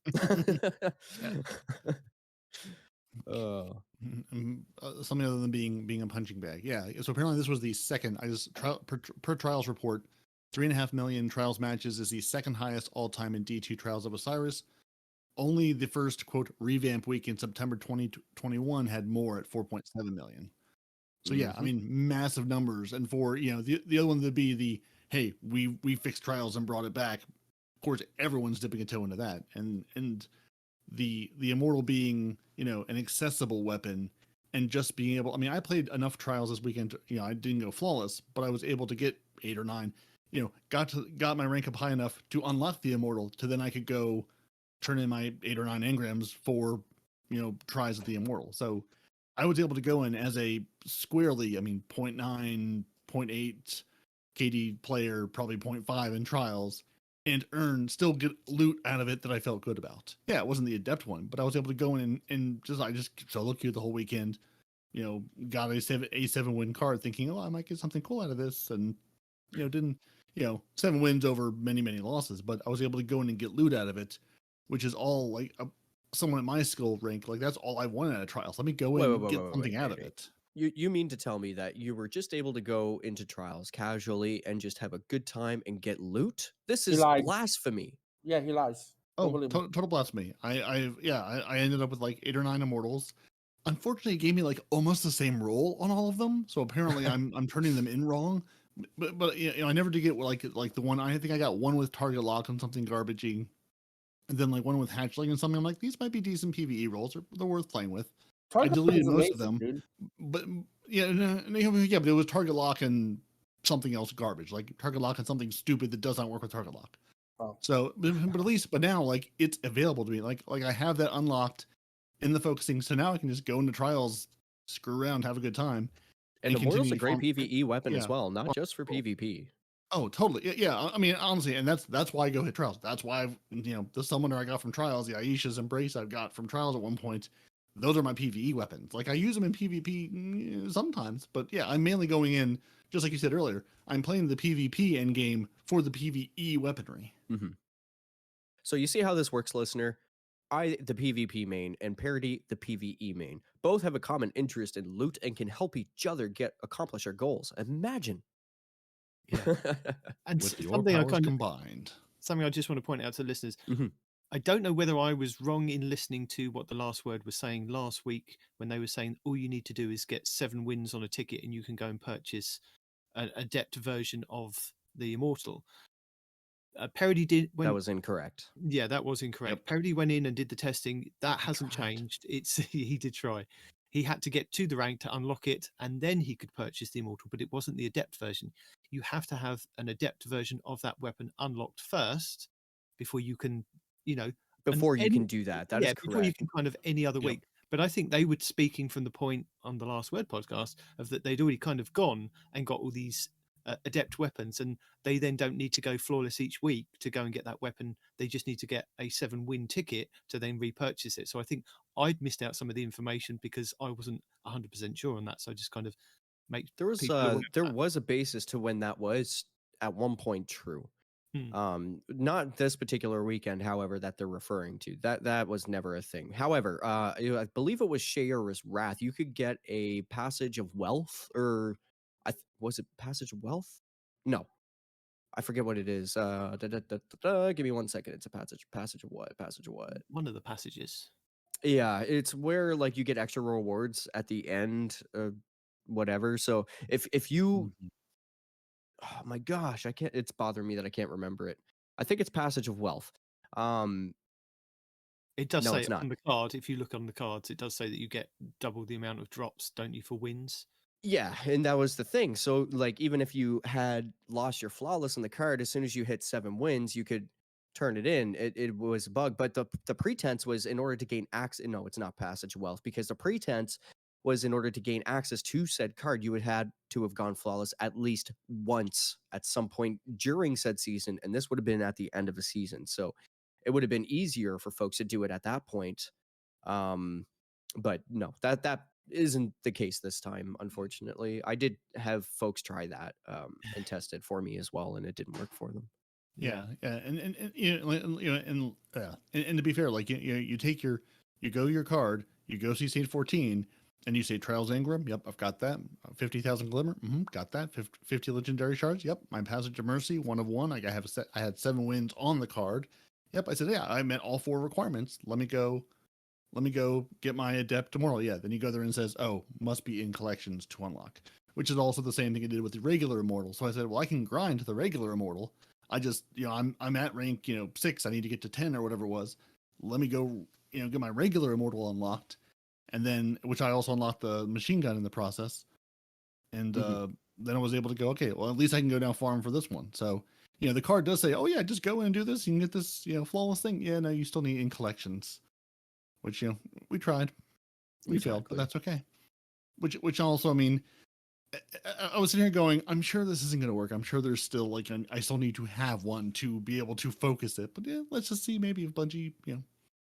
Speaker 3: Something other than being a punching bag. Yeah. So apparently this was the second. Per trials report, 3.5 million trials matches is the second highest all time in D2 Trials of Osiris. only the first quote revamp week in September 2021 had more at 4.7 million. So yeah, I mean, massive numbers. And for, you know, the other one would be the, hey, we fixed trials and brought it back. Of course, everyone's dipping a toe into that. And the Immortal being, you know, an accessible weapon and just being able, I mean, I played enough trials this weekend to, you know, I didn't go flawless, but I was able to get 8 or 9, you know, got my rank up high enough to unlock the Immortal to then I could go turn in my 8 or 9 engrams for, you know, tries of the Immortal. So I was able to go in as a squarely, I mean, 0.9, 0.8 KD player, probably 0.5 in trials, and still get loot out of it that I felt good about. Yeah, it wasn't the adept one, but I was able to go in and I just solo queued the whole weekend, you know, got a 7 win card thinking, oh, I might get something cool out of this. And, you know, didn't, you know, 7 wins over many, many losses, but I was able to go in and get loot out of it, which is all like someone at my skill rank. Like that's all I wanted out of trials. Let me go in and get something out of it.
Speaker 5: You mean to tell me that you were just able to go into trials casually and just have a good time and get loot? This is blasphemy.
Speaker 1: Yeah, he lies.
Speaker 3: Oh, total blasphemy. I ended up with like 8 or 9 immortals. Unfortunately, it gave me like almost the same roll on all of them. So apparently I'm turning them in wrong. But you know, I never did get like the one. I think I got one with target lock on something garbagey, and then like one with hatchling and something. I'm like, these might be decent PvE rolls. They're worth playing with. I deleted most of them, dude. But yeah, but it was target lock and something else garbage, like target lock and something stupid that does not work with target lock.
Speaker 1: Oh.
Speaker 3: So, but now like it's available to me. Like I have that unlocked in the focusing, so now I can just go into trials, screw around, have a good time.
Speaker 5: And Immortal's a great PvE weapon as well, not just for PvP.
Speaker 3: Oh, totally. Yeah, I mean, honestly, and that's why I go hit trials. That's why the summoner I got from trials, the Aisha's Embrace I've got from trials at one point. Those are my PvE weapons. Like I use them in PvP sometimes, but yeah, I'm mainly going in, just like you said earlier, I'm playing the PvP end game for the PvE weaponry.
Speaker 5: Mm-hmm. So you see how this works, listener? I, the PvP main, and Peroty, the PvE main, both have a common interest in loot and can help each other accomplish our goals. Imagine.
Speaker 2: Yeah. And
Speaker 3: with your
Speaker 2: something
Speaker 3: powers combined.
Speaker 2: Something I just want to point out to listeners.
Speaker 5: Mm-hmm.
Speaker 2: I don't know whether I was wrong in listening to what the last word was saying last week when they were saying all you need to do is get 7 wins on a ticket and you can go and purchase an adept version of the Immortal. Peroty did.
Speaker 5: That was incorrect.
Speaker 2: Yeah, that was incorrect.
Speaker 3: Yep.
Speaker 2: Peroty went in and did the testing. That hasn't changed. He did try. He had to get to the rank to unlock it, and then he could purchase the Immortal, but it wasn't the adept version. You have to have an adept version of that weapon unlocked first before you can,
Speaker 5: Before you can do that. That is correct.
Speaker 2: Before you can kind of any other week. But I think they were speaking from the point on the Last Word podcast of that they'd already kind of gone and got all these adept weapons, and they then don't need to go flawless each week to go and get that weapon. They just need to get a 7-win ticket to then repurchase it. So I think I'd missed out some of the information because I wasn't 100% sure on that. So I just kind of
Speaker 5: there was a basis to when that was at one point true. Not this particular weekend, however, that they're referring to. That was never a thing. However, I believe it was Shay or was Wrath. You could get a Passage of Wealth, or was it Passage of Wealth? No, I forget what it is. Give me 1 second. It's a passage of what? Passage of what?
Speaker 2: One of the passages.
Speaker 5: Yeah, it's where like you get extra rewards at the end, whatever. So if you, oh my gosh, I can't. It's bothering me that I can't remember it. I think it's Passage of Wealth.
Speaker 2: It does say on the card. If you look on the cards, it does say that you get double the amount of drops, don't you, for wins?
Speaker 5: Yeah, and that was the thing. So, like, even if you had lost your flawless on the card, as soon as you hit 7 wins, you could turn it in. It was a bug, but the pretense was in order to gain access. No, it's not Passage of Wealth, because the pretense was in order to gain access to said card, you would had to have gone flawless at least once at some point during said season, and this would have been at the end of a season. So it would have been easier for folks to do it at that point. But no, that isn't the case this time, unfortunately. I did have folks try that and test it for me as well, and it didn't work for them.
Speaker 3: Yeah, and to be fair, like you go your card, you go see Saint 14, and you say Trials Engram. Yep, I've got that. 50,000 Glimmer. Got that. 50 Legendary Shards. Yep, my Passage of Mercy, 1 of 1. I had 7 wins on the card. Yep, I said, yeah, I met all 4 requirements. Let me go get my Adept Immortal. Yeah, then you go there and it says, oh, must be in collections to unlock, which is also the same thing I did with the regular Immortal. So I said, well, I can grind to the regular Immortal. I just, I'm at rank, 6. I need to get to 10 or whatever it was. Let me go, get my regular Immortal unlocked. And then, which I also unlocked the machine gun in the process. And then I was able to go, okay, well, at least I can go down farm for this one. So, the card does say, oh yeah, just go in and do this. You can get this, flawless thing. Yeah, no, you still need in collections, which, we tried. We failed, but that's okay. Which also, I mean, I was sitting here going, I'm sure this isn't going to work. I'm sure there's still I still need to have one to be able to focus it. But yeah, let's just see maybe if Bungie,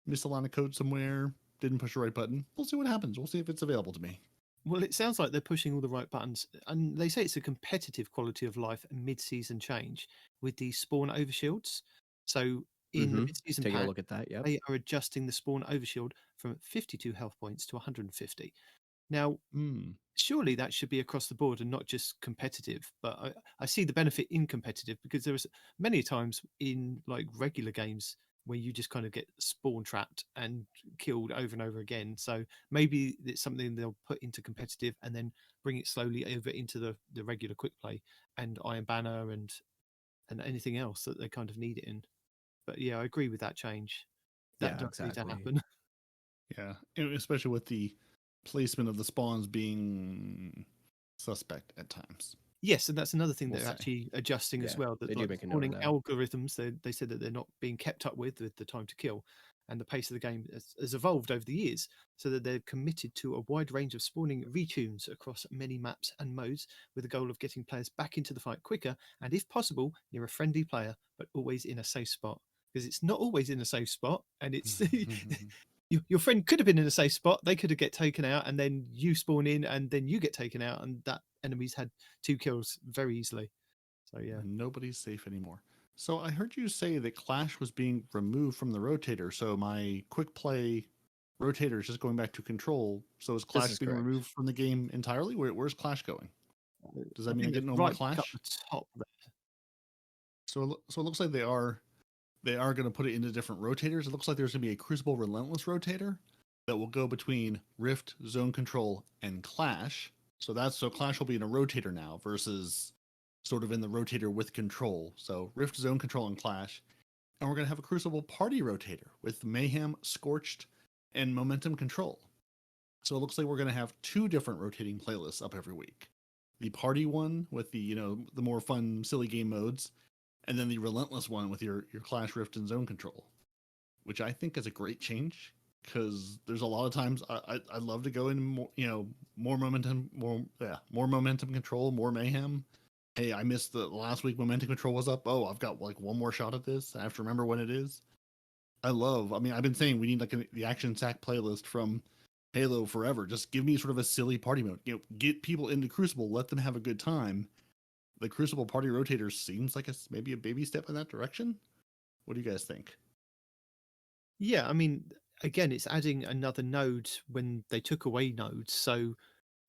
Speaker 3: missed a line of code somewhere, didn't push the right button. We'll see what happens. We'll see if it's available to me.
Speaker 2: Well, it sounds like they're pushing all the right buttons, and they say it's a competitive quality of life mid-season change with the spawn overshields. So in the mid-season
Speaker 5: taking
Speaker 2: pack,
Speaker 5: a look at that, yeah,
Speaker 2: they are adjusting the spawn overshield from 52 health points to 150. Now, surely that should be across the board and not just competitive. But I see the benefit in competitive because there's many times in like regular games where you just kind of get spawn trapped and killed over and over again. So maybe it's something they'll put into competitive and then bring it slowly over into the regular quick play and Iron Banner and anything else that they kind of need it in. But yeah, I agree with that change. That does need to happen.
Speaker 3: Yeah, especially with the placement of the spawns being suspect at times.
Speaker 2: Yes, and that's another thing they're actually adjusting as well. That
Speaker 5: they do make a note
Speaker 2: spawning
Speaker 5: of that.
Speaker 2: algorithms, they said that they're not being kept up with the time to kill, and the pace of the game has evolved over the years, so that they're committed to a wide range of spawning retunes across many maps and modes, with the goal of getting players back into the fight quicker, and if possible, near a friendly player, but always in a safe spot. Because it's not always in a safe spot, and it's your friend could have been in a safe spot. They could have get taken out, and then you spawn in, and then you get taken out, and that enemy's had 2 kills very easily. So yeah,
Speaker 3: nobody's safe anymore. So I heard you say that Clash was being removed from the rotator. So my quick play rotator is just going back to control. So is Clash being removed from the game entirely? Where's Clash going? Does that mean I get no more Clash?
Speaker 2: Up the top there.
Speaker 3: So it looks like they are going to put it into different rotators. It looks like there's going to be a Crucible Relentless rotator that will go between Rift, Zone Control, and Clash. So Clash will be in a rotator now versus sort of in the rotator with Control. So Rift, Zone Control, and Clash. And we're going to have a Crucible Party rotator with Mayhem, Scorched, and Momentum Control. So it looks like we're going to have 2 different rotating playlists up every week. The Party one with the, the more fun, silly game modes, and then the Relentless one with your Clash, Rift, and Zone Control, which I think is a great change. Because there's a lot of times I love to go in more, more momentum control, more mayhem. Hey, I missed the last week. Momentum control was up. Oh, I've got one more shot at this. I have to remember when it is. I've been saying we need the action sack playlist from Halo forever. Just give me sort of a silly party mode. Get people into Crucible, let them have a good time. The Crucible Party Rotator seems like maybe a baby step in that direction. What do you guys think?
Speaker 2: Yeah, I mean, again, it's adding another node when they took away nodes. So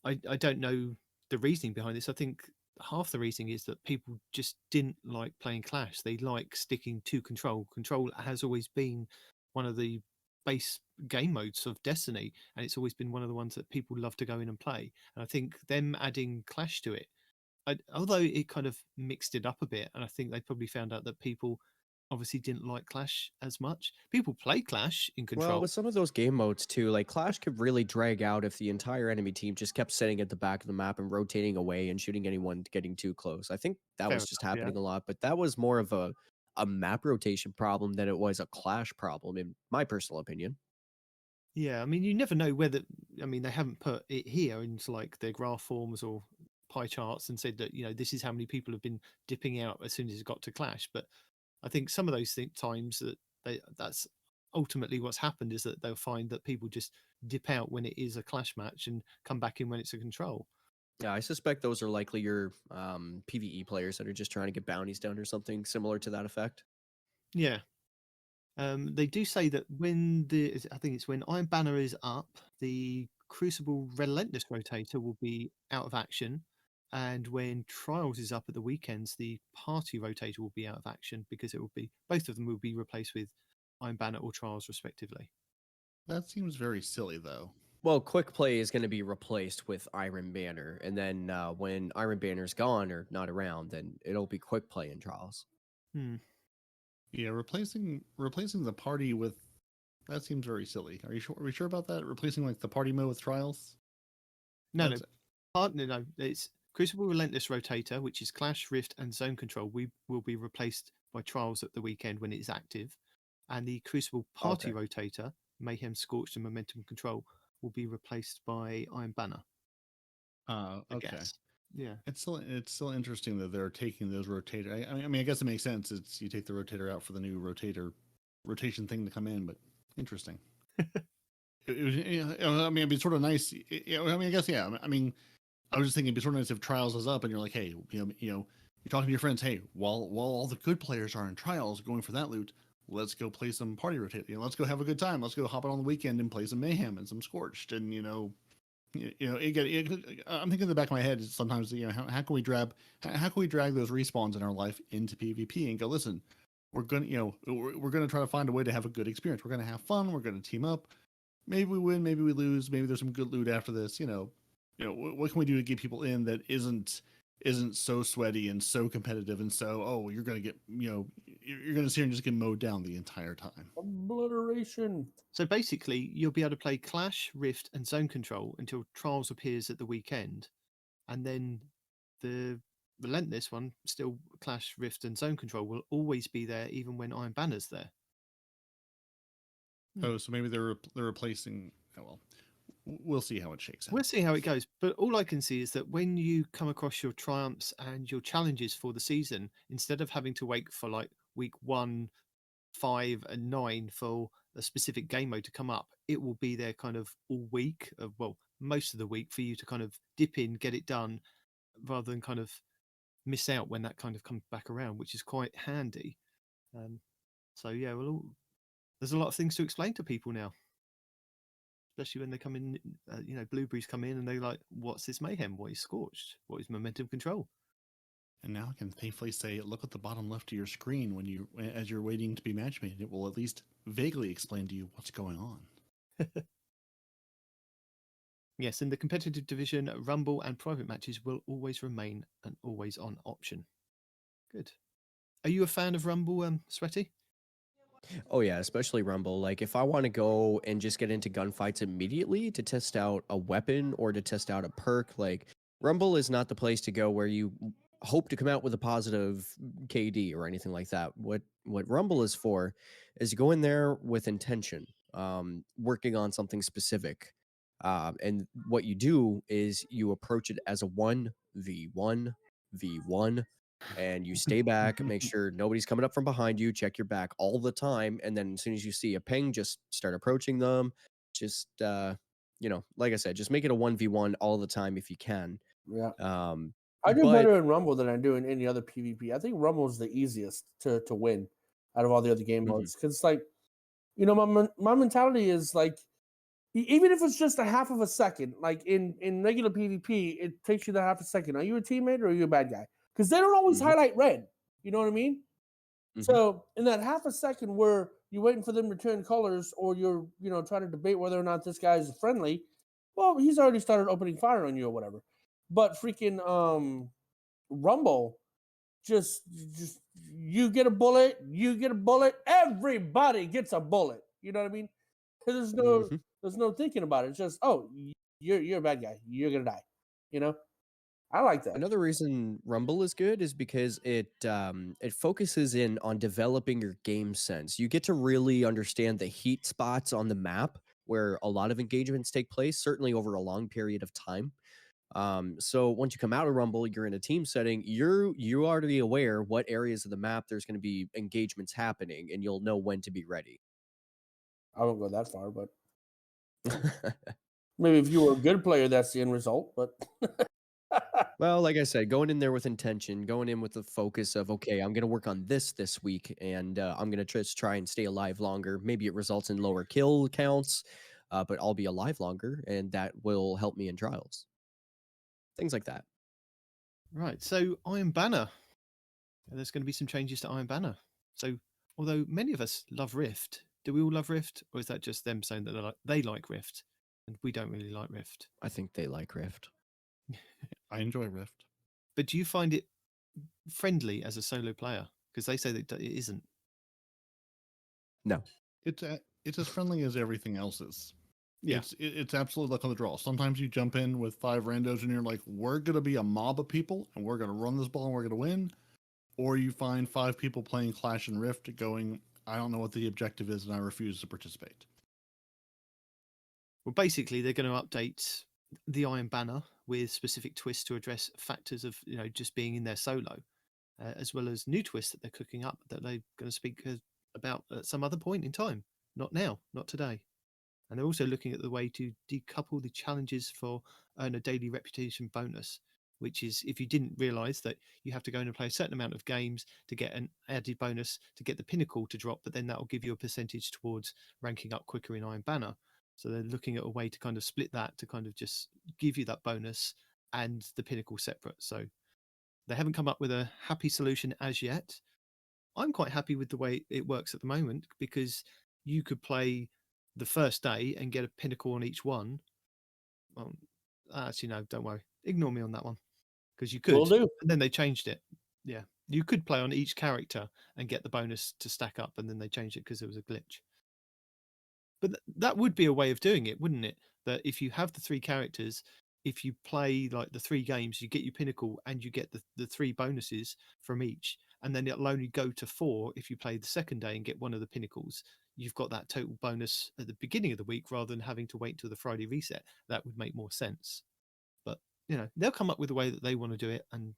Speaker 2: I don't know the reasoning behind this. I think half the reasoning is that people just didn't like playing Clash. They like sticking to Control. Control has always been one of the base game modes of Destiny, and it's always been one of the ones that people love to go in and play. And I think them adding Clash to it, although it kind of mixed it up a bit, and I think they probably found out that people obviously didn't like Clash as much. People play Clash in Control.
Speaker 5: Well, with some of those game modes too, like Clash could really drag out if the entire enemy team just kept sitting at the back of the map and rotating away and shooting anyone getting too close. I think that was just happening a lot, but that was more of a map rotation problem than it was a Clash problem, in my personal opinion.
Speaker 2: Yeah, I mean, you never know whether, they haven't put it here into like their graph forms or pie charts and said that, this is how many people have been dipping out as soon as it got to Clash. But I think some of those times that's ultimately what's happened is that they'll find that people just dip out when it is a Clash match and come back in when it's a Control.
Speaker 5: Yeah, I suspect those are likely your PvE players that are just trying to get bounties done or something similar to that effect.
Speaker 2: Yeah. They do say that when Iron Banner is up, the Crucible Relentless Rotator will be out of action. And when Trials is up at the weekends, the party rotator will be out of action because it will be both of them will be replaced with Iron Banner or Trials respectively.
Speaker 3: That seems very silly, though.
Speaker 5: Well, quick play is going to be replaced with Iron Banner, and then when Iron Banner's gone or not around, then it'll be quick play in Trials.
Speaker 3: Yeah, replacing the party with that seems very silly. Are we sure about that? Replacing like the party mode with Trials?
Speaker 2: No, it's Crucible Relentless Rotator, which is Clash, Rift, and Zone Control. We will be replaced by Trials at the weekend when it is active, and the Crucible Party Rotator, Mayhem, Scorched, and Momentum Control will be replaced by Iron Banner.
Speaker 3: Okay.
Speaker 2: Yeah.
Speaker 3: It's still interesting that they're taking those rotator. I mean, I guess it makes sense. It's you take the rotator out for the new rotation thing to come in, but interesting. It was, I mean, it'd be sort of nice. I mean, I guess, yeah. I mean, I was just thinking it'd be sort of nice if Trials is up and you're like, hey, you're talking to your friends. Hey, while all the good players are in Trials going for that loot, let's go play some party rotate. Let's go have a good time. Let's go hop out on the weekend and play some Mayhem and some Scorched. And I'm thinking in the back of my head is sometimes, how can we drag those respawns in our life into PvP and go, listen, we're gonna try to find a way to have a good experience. We're gonna have fun. We're gonna team up. Maybe we win. Maybe we lose. Maybe there's some good loot after this. What can we do to get people in that isn't so sweaty and so competitive and so you're gonna get you're gonna sit here and just get mowed down the entire time.
Speaker 1: Obliteration.
Speaker 2: So basically, you'll be able to play Clash, Rift, and Zone Control until Trials appears at the weekend, and then the Relentless one, still Clash, Rift, and Zone Control, will always be there even when Iron Banner's there.
Speaker 3: Oh, so maybe they're replacing. Oh well, we'll see how it shakes out.
Speaker 2: We'll see how it goes. But all I can see is that when you come across your triumphs and your challenges for the season, instead of having to wait for like week 1, 5, and 9 for a specific game mode to come up, it will be there kind of all week, most of the week, for you to kind of dip in, get it done, rather than kind of miss out when that kind of comes back around, which is quite handy. So yeah, there's a lot of things to explain to people now, especially when they come in. Blueberries come in and they're like, "What's this Mayhem? What is Scorched? What is Momentum Control?"
Speaker 3: And now I can safely say, look at the bottom left of your screen as you're waiting to be matchmade. It will at least vaguely explain to you what's going on.
Speaker 2: Yes, in the competitive division, Rumble and private matches will always remain an always-on option. Good. Are you a fan of Rumble, Sweaty?
Speaker 5: Oh yeah, especially Rumble. Like if I want to go and just get into gunfights immediately to test out a weapon or to test out a perk, like Rumble is not the place to go where you hope to come out with a positive KD or anything like that. What Rumble is for is you go in there with intention, working on something specific. And what you do is you approach it as a 1v1v1, and you stay back, make sure nobody's coming up from behind you, check your back all the time, and then as soon as you see a ping, just start approaching them. Just like I said, just make it a 1v1 all the time if you can.
Speaker 1: Yeah. I do better in Rumble than I do in any other PvP. I think Rumble is the easiest to win out of all the other game modes, because it's like, my mentality is like, even if it's just a half of a second, like in regular PvP, it takes you the half a second. Are you a teammate or are you a bad guy? Because they don't always highlight red. You know what I mean? So in that half a second where you're waiting for them to turn colors, or you're trying to debate whether or not this guy is friendly, well, he's already started opening fire on you or whatever. But freaking Rumble, just you get a bullet, everybody gets a bullet. You know what I mean? There's no thinking about it. It's just, you're a bad guy. You're gonna die. I like that.
Speaker 5: Another reason Rumble is good is because it focuses in on developing your game sense. You get to really understand the heat spots on the map where a lot of engagements take place, certainly over a long period of time. So once you come out of Rumble, you're in a team setting, you're already aware what areas of the map there's going to be engagements happening, and you'll know when to be ready.
Speaker 1: I won't go that far, but maybe if you were a good player, that's the end result. But
Speaker 5: well, like I said, going in there with intention, going in with the focus of, okay, I'm going to work on this week, and I'm going to just try and stay alive longer. Maybe it results in lower kill counts, but I'll be alive longer, and that will help me in trials. Things like that.
Speaker 2: Right. So Iron Banner. There's going to be some changes to Iron Banner. So although many of us love Rift, do we all love Rift, or is that just them saying that they like Rift and we don't really like Rift?
Speaker 5: I think they like Rift.
Speaker 3: I enjoy Rift.
Speaker 2: But do you find it friendly as a solo player? Because they say that it isn't.
Speaker 5: No.
Speaker 3: It's as friendly as everything else is.
Speaker 2: Yeah.
Speaker 3: It's absolutely luck on the draw. Sometimes you jump in with 5 randos and you're like, we're going to be a mob of people and we're going to run this ball and we're going to win. Or you find 5 people playing Clash and Rift going, I don't know what the objective is and I refuse to participate.
Speaker 2: Well, basically, they're going to update the Iron Banner with specific twists to address factors of just being in their solo, as well as new twists that they're cooking up that they're going to speak about at some other point in time. Not now, not today. And they're also looking at the way to decouple the challenges for earn a daily reputation bonus, which is if you didn't realise that you have to go in and play a certain amount of games to get an added bonus to get the pinnacle to drop, but then that will give you a percentage towards ranking up quicker in Iron Banner. So they're looking at a way to kind of split that to kind of just give you that bonus and the pinnacle separate. So they haven't come up with a happy solution as yet. I'm quite happy with the way it works at the moment because you could play the first day and get a pinnacle on each one. Well, actually, no, don't worry. Ignore me on that one because you could.
Speaker 1: Will do.
Speaker 2: And then they changed it. Yeah. You could play on each character and get the bonus to stack up, and then they changed it because there was a glitch. But that would be a way of doing it, wouldn't it? That if you have the 3 characters, if you play like the 3 games, you get your pinnacle and you get the 3 bonuses from each. And then it'll only go to 4 if you play the second day and get one of the pinnacles. You've got that total bonus at the beginning of the week rather than having to wait till the Friday reset. That would make more sense. But, they'll come up with a way that they want to do it and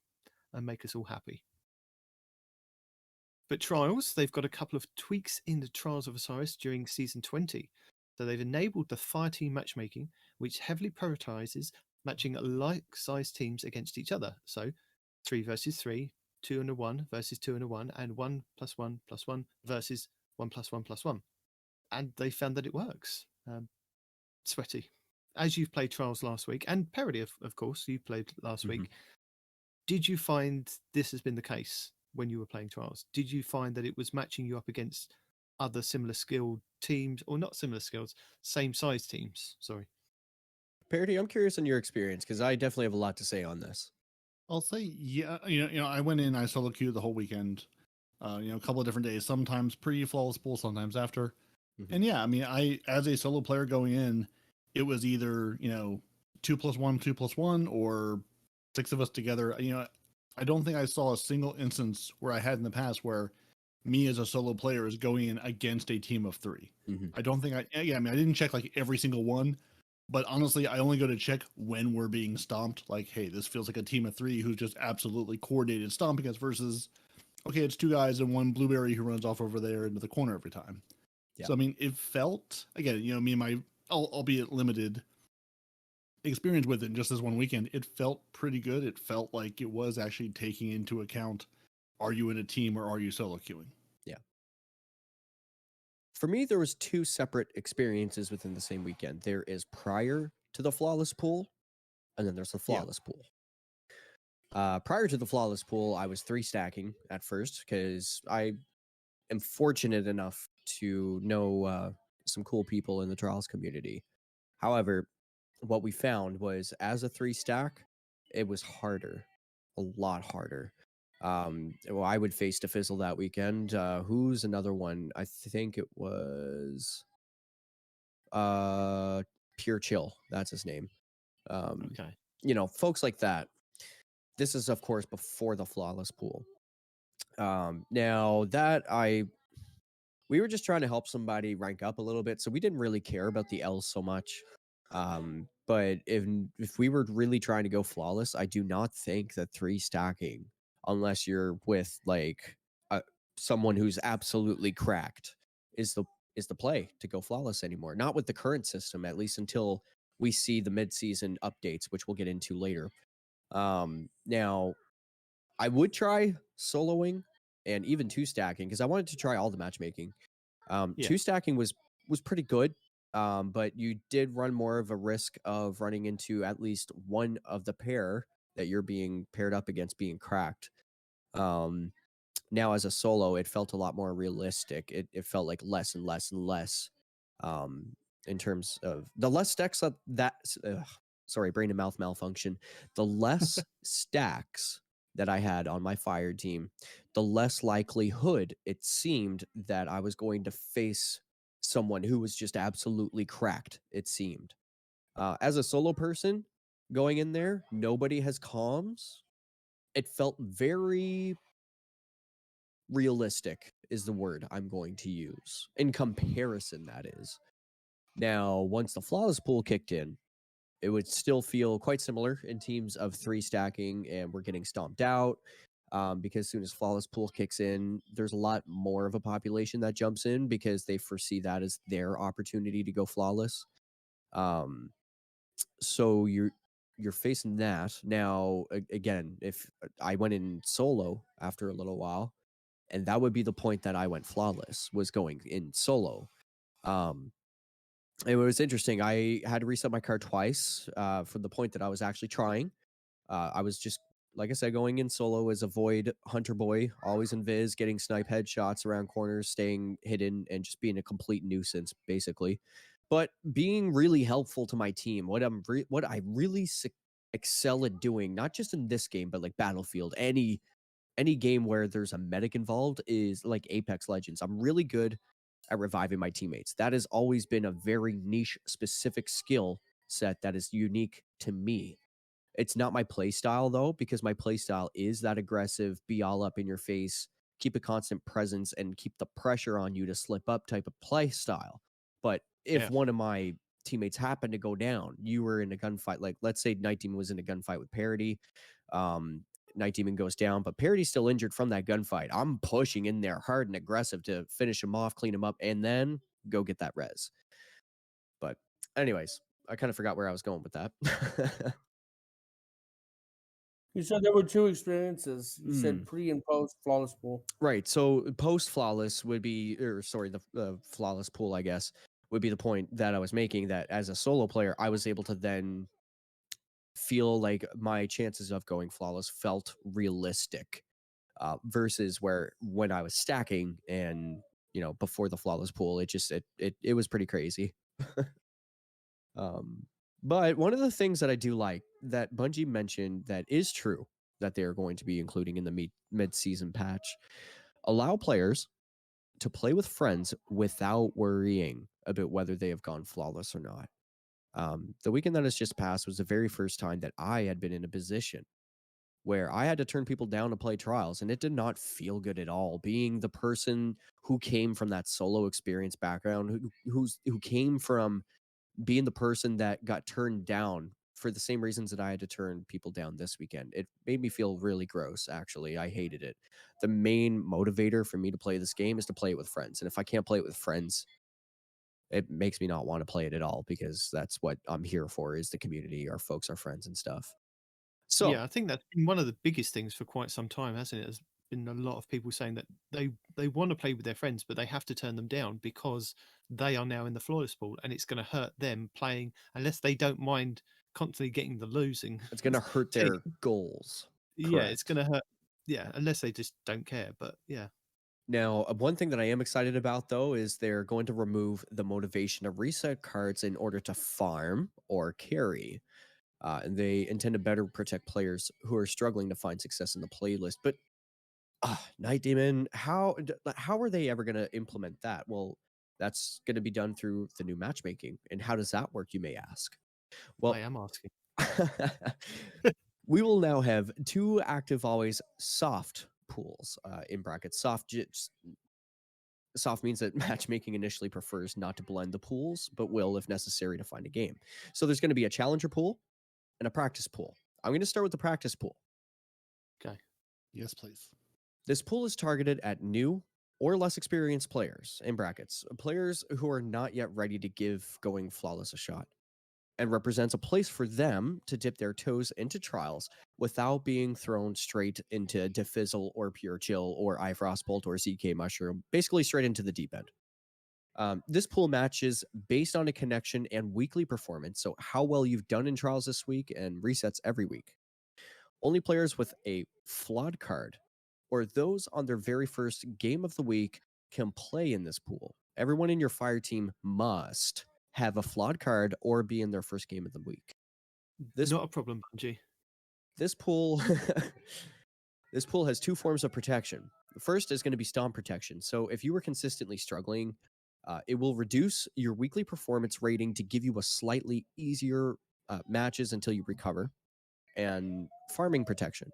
Speaker 2: make us all happy. But Trials, they've got a couple of tweaks in the Trials of Osiris during Season 20. So they've enabled the Fireteam matchmaking, which heavily prioritizes matching like-sized teams against each other. So 3 versus 3, 2 and a 1 versus 2 and a 1, and 1 + 1 + 1 versus 1 + 1 + 1. And they found that it works. Sweaty, as you've played Trials last week, and Peroty, of course, you played last week, did you find this has been the case when you were playing Trials? Did you find that it was matching you up against other similar skilled teams, or not similar skills, same size teams? Sorry.
Speaker 5: Peroty, I'm curious on your experience because I definitely have a lot to say on this.
Speaker 3: I'll say, yeah, I went in, I solo queued the whole weekend, a couple of different days, sometimes pre-flawless pool, sometimes after. And yeah, I mean, as a solo player going in, it was either, 2 + 1, 2 + 1, or 6 of us together. I don't think I saw a single instance where I had in the past where me as a solo player is going in against a team of 3. I don't think I didn't check like every single one, but honestly, I only go to check when we're being stomped. Like, hey, this feels like a team of 3 who's just absolutely coordinated stomping us versus, okay, it's 2 guys and 1 blueberry who runs off over there into the corner every time. Yeah. So, I mean, it felt, again, me and my, albeit limited experience with it just this one weekend, it felt pretty good. It felt like it was actually taking into account, are you in a team or are you solo queuing?
Speaker 5: Yeah. For me, there was 2 separate experiences within the same weekend. There is prior to the flawless pool, and then there's the flawless pool. Prior to the flawless pool, I was 3 stacking at first because I am fortunate enough to know some cool people in the Trials community. However, what we found was as a 3 stack, it was harder, a lot harder. Well, I would face Defizzle that weekend. Who's another one? I think it was Pure Chill. That's his name.
Speaker 2: Okay.
Speaker 5: Folks like that. This is, of course, before the flawless pool. Now that we were just trying to help somebody rank up a little bit, so we didn't really care about the L's so much. But if we were really trying to go flawless, I do not think that 3 stacking, unless you're with like someone who's absolutely cracked, is the play to go flawless anymore. Not with the current system, at least until we see the mid-season updates, which we'll get into later. Now, I would try soloing and even 2 stacking because I wanted to try all the matchmaking. 2 stacking was pretty good. But you did run more of a risk of running into at least one of the pair that you're being paired up against being cracked. Now as a solo, it felt a lot more realistic. It felt like less and less and less, in terms of the less stacks up that, sorry, brain and mouth malfunction. The less stacks that I had on my fire team, the less likelihood it seemed that I was going to face someone who was just absolutely cracked, it seemed. As a solo person going in there, nobody has comms. It felt very realistic is the word I'm going to use. In comparison, that is. Now, once the flawless pool kicked in, it would still feel quite similar in teams of 3 stacking, and we're getting stomped out. Because as soon as flawless pool kicks in, there's a lot more of a population that jumps in because they foresee that as their opportunity to go flawless. So you're facing that. Now, again, if I went in solo after a little while, and that would be the point that I went flawless, was going in solo. It was interesting. I had to reset my card twice from the point that I was actually trying. I was just, like I said, going in solo as a void hunter boy, always in Viz, getting snipe headshots around corners, staying hidden, and just being a complete nuisance, basically. But being really helpful to my team. What I really excel at doing, not just in this game, but like Battlefield, any game where there's a medic involved, is like Apex Legends. I'm really good at reviving my teammates. That has always been a very niche, specific skill set that is unique to me. It's not my play style, though, because my play style is that aggressive, be all up in your face, keep a constant presence, and keep the pressure on you to slip up type of play style. But if one of my teammates happened to go down, you were in a gunfight, like let's say Nitedemon was in a gunfight with Peroty, Nitedemon goes down, but Peroty's still injured from that gunfight. I'm pushing in there hard and aggressive to finish him off, clean him up, and then go get that res. But anyways, I kind of forgot where I was going with that.
Speaker 1: You said there were 2 experiences. You said pre and post flawless pool.
Speaker 5: Right. So post flawless would be, or sorry, the flawless pool, I guess, would be the point that I was making, that as a solo player, I was able to then feel like my chances of going flawless felt realistic, versus where when I was stacking and, you know, before the flawless pool, it was pretty crazy. But one of the things that I do like that Bungie mentioned that is true that they are going to be including in the mid-season patch, allow players to play with friends without worrying about whether they have gone flawless or not. The weekend that has just passed was the very first time that I had been in a position where I had to turn people down to play trials, and it did not feel good at all. Being the person who came from that solo experience background, who came from being the person that got turned down for the same reasons that I had to turn people down this weekend. It made me feel really gross, actually. I hated it. The main motivator for me to play this game is to play it with friends. And if I can't play it with friends, it makes me not want to play it at all, because that's what I'm here for, is the community, our folks, our friends and stuff. So
Speaker 2: yeah, I think that's been one of the biggest things for quite some time, hasn't it? There's been a lot of people saying that they want to play with their friends, but they have to turn them down because they are now in the flawless pool, and it's going to hurt them playing, unless they don't mind constantly getting the losing.
Speaker 5: It's going to hurt their goals.
Speaker 2: Yeah, it's going to hurt. Yeah, unless they just don't care. But yeah.
Speaker 5: Now, one thing that I am excited about, though, is they're going to remove the motivation to reset cards in order to farm or carry. And they intend to better protect players who are struggling to find success in the playlist. But Nitedemon, how are they ever going to implement that? Well, that's going to be done through the new matchmaking. And how does that work, you may ask? Well,
Speaker 2: I am asking.
Speaker 5: We will now have 2 active always soft pools, in brackets. Soft means that matchmaking initially prefers not to blend the pools, but will if necessary to find a game. So there's going to be a challenger pool and a practice pool. I'm going to start with the practice pool.
Speaker 2: Okay.
Speaker 3: Yes, please.
Speaker 5: This pool is targeted at new or less experienced players, in brackets, players who are not yet ready to give going flawless a shot, and represents a place for them to dip their toes into trials without being thrown straight into Defizzle or Pure Chill or iFrostbolt or ZK Mushroom, basically straight into the deep end. This pool matches based on a connection and weekly performance, so how well you've done in trials this week, and resets every week. Only players with a flawed card or those on their very first game of the week can play in this pool. Everyone in your fire team must have a flawed card or be in their first game of the week.
Speaker 2: Not a problem, Bungie.
Speaker 5: This pool this pool has 2 forms of protection. The first is going to be stomp protection. So if you were consistently struggling, it will reduce your weekly performance rating to give you a slightly easier matches until you recover, and farming protection.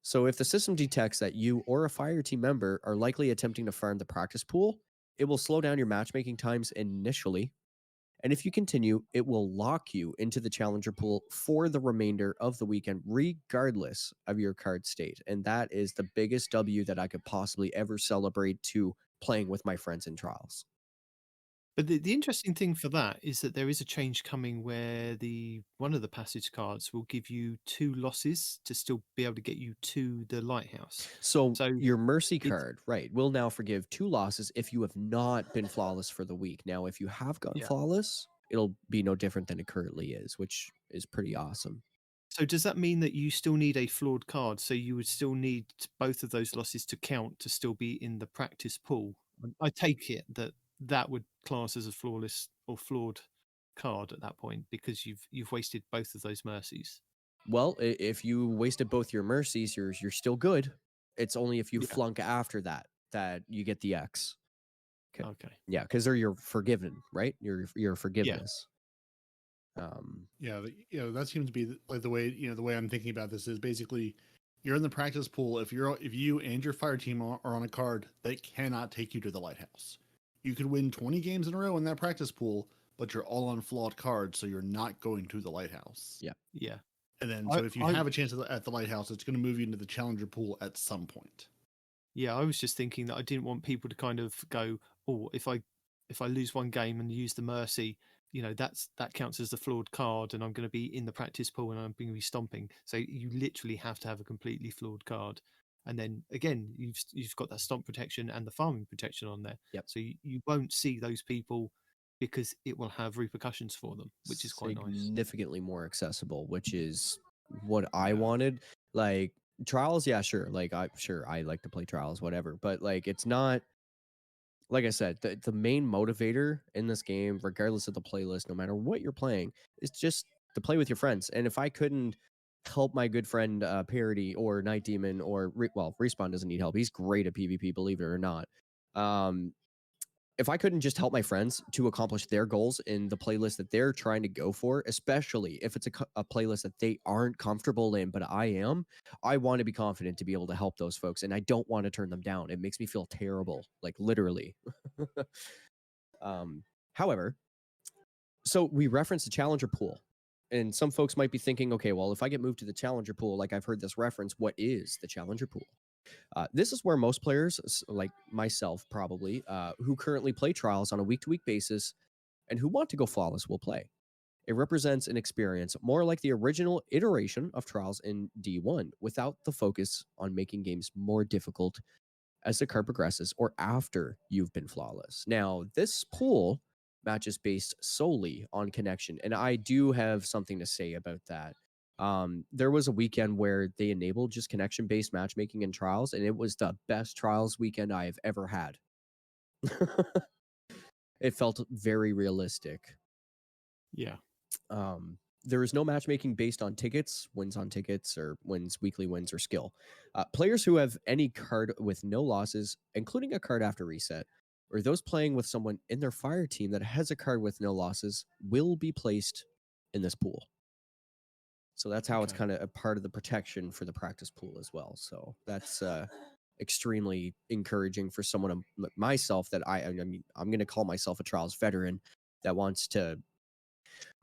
Speaker 5: So if the system detects that you or a fire team member are likely attempting to farm the practice pool, it will slow down your matchmaking times initially. And if you continue, it will lock you into the challenger pool for the remainder of the weekend, regardless of your card state. And that is the biggest W that I could possibly ever celebrate to playing with my friends in trials.
Speaker 2: But the interesting thing for that is that there is a change coming where one of the passage cards will give you 2 losses to still be able to get you to the lighthouse.
Speaker 5: So your mercy card, right, will now forgive 2 losses if you have not been flawless for the week. Now, if you have gone flawless, it'll be no different than it currently is, which is pretty awesome.
Speaker 2: So does that mean that you still need a flawed card? So you would still need both of those losses to count to still be in the practice pool? I take it that would class as a flawless or flawed card at that point because you've wasted both of those mercies.
Speaker 5: Well, if you wasted both your mercies, you're still good. It's only if you flunk after that you get the X.
Speaker 2: Okay.
Speaker 5: Yeah, because they're your forgiven, right? Your forgiveness.
Speaker 3: That seems to be like the way I'm thinking about this is basically you're in the practice pool. If you and your fire team are on a card that cannot take you to the lighthouse, you could win 20 games in a row in that practice pool, but you're all on flawed cards, so you're not going to the lighthouse.
Speaker 2: Yeah.
Speaker 3: And then, so if you have a chance at the lighthouse, it's going to move you into the challenger pool at some point.
Speaker 2: Yeah, I was just thinking that I didn't want people to kind of go, oh, if I lose one game and use the mercy, that counts as the flawed card, and I'm going to be in the practice pool and I'm going to be stomping. So you literally have to have a completely flawed card. And then again, you've got that stomp protection and the farming protection on there.
Speaker 5: Yep.
Speaker 2: So you won't see those people because it will have repercussions for them, which is quite nice.
Speaker 5: Significantly more accessible, which is what I wanted. Like trials, yeah, sure. Like I like to play trials, whatever. But like it's not, like I said, the main motivator in this game, regardless of the playlist, no matter what you're playing, is just to play with your friends. And if I couldn't help my good friend Peroty or Nitedemon or Respawn doesn't need help. He's great at PvP, believe it or not. If I couldn't just help my friends to accomplish their goals in the playlist that they're trying to go for, especially if it's a playlist that they aren't comfortable in, but I am, I want to be confident to be able to help those folks, and I don't want to turn them down. It makes me feel terrible, like literally. However, so we referenced the challenger pool. And some folks might be thinking, okay, well, if I get moved to the challenger pool, like I've heard this reference, what is the challenger pool? This is where most players, like myself probably, who currently play trials on a week-to-week basis and who want to go flawless will play. It represents an experience more like the original iteration of trials in D1 without the focus on making games more difficult as the card progresses or after you've been flawless. Now, this pool matches based solely on connection, and I do have something to say about that. There was a weekend where they enabled just connection based matchmaking in trials, and it was the best trials weekend I have ever had. It felt very realistic.
Speaker 2: Yeah.
Speaker 5: There is no matchmaking based on tickets, wins on tickets, or wins, weekly wins, or skill. Players who have any card with no losses, including a card after reset, or those playing with someone in their fire team that has a card with no losses will be placed in this pool. So that's how it's kind of a part of the protection for the practice pool as well. So that's extremely encouraging for someone like myself that I mean, I'm going to call myself a trials veteran that wants to.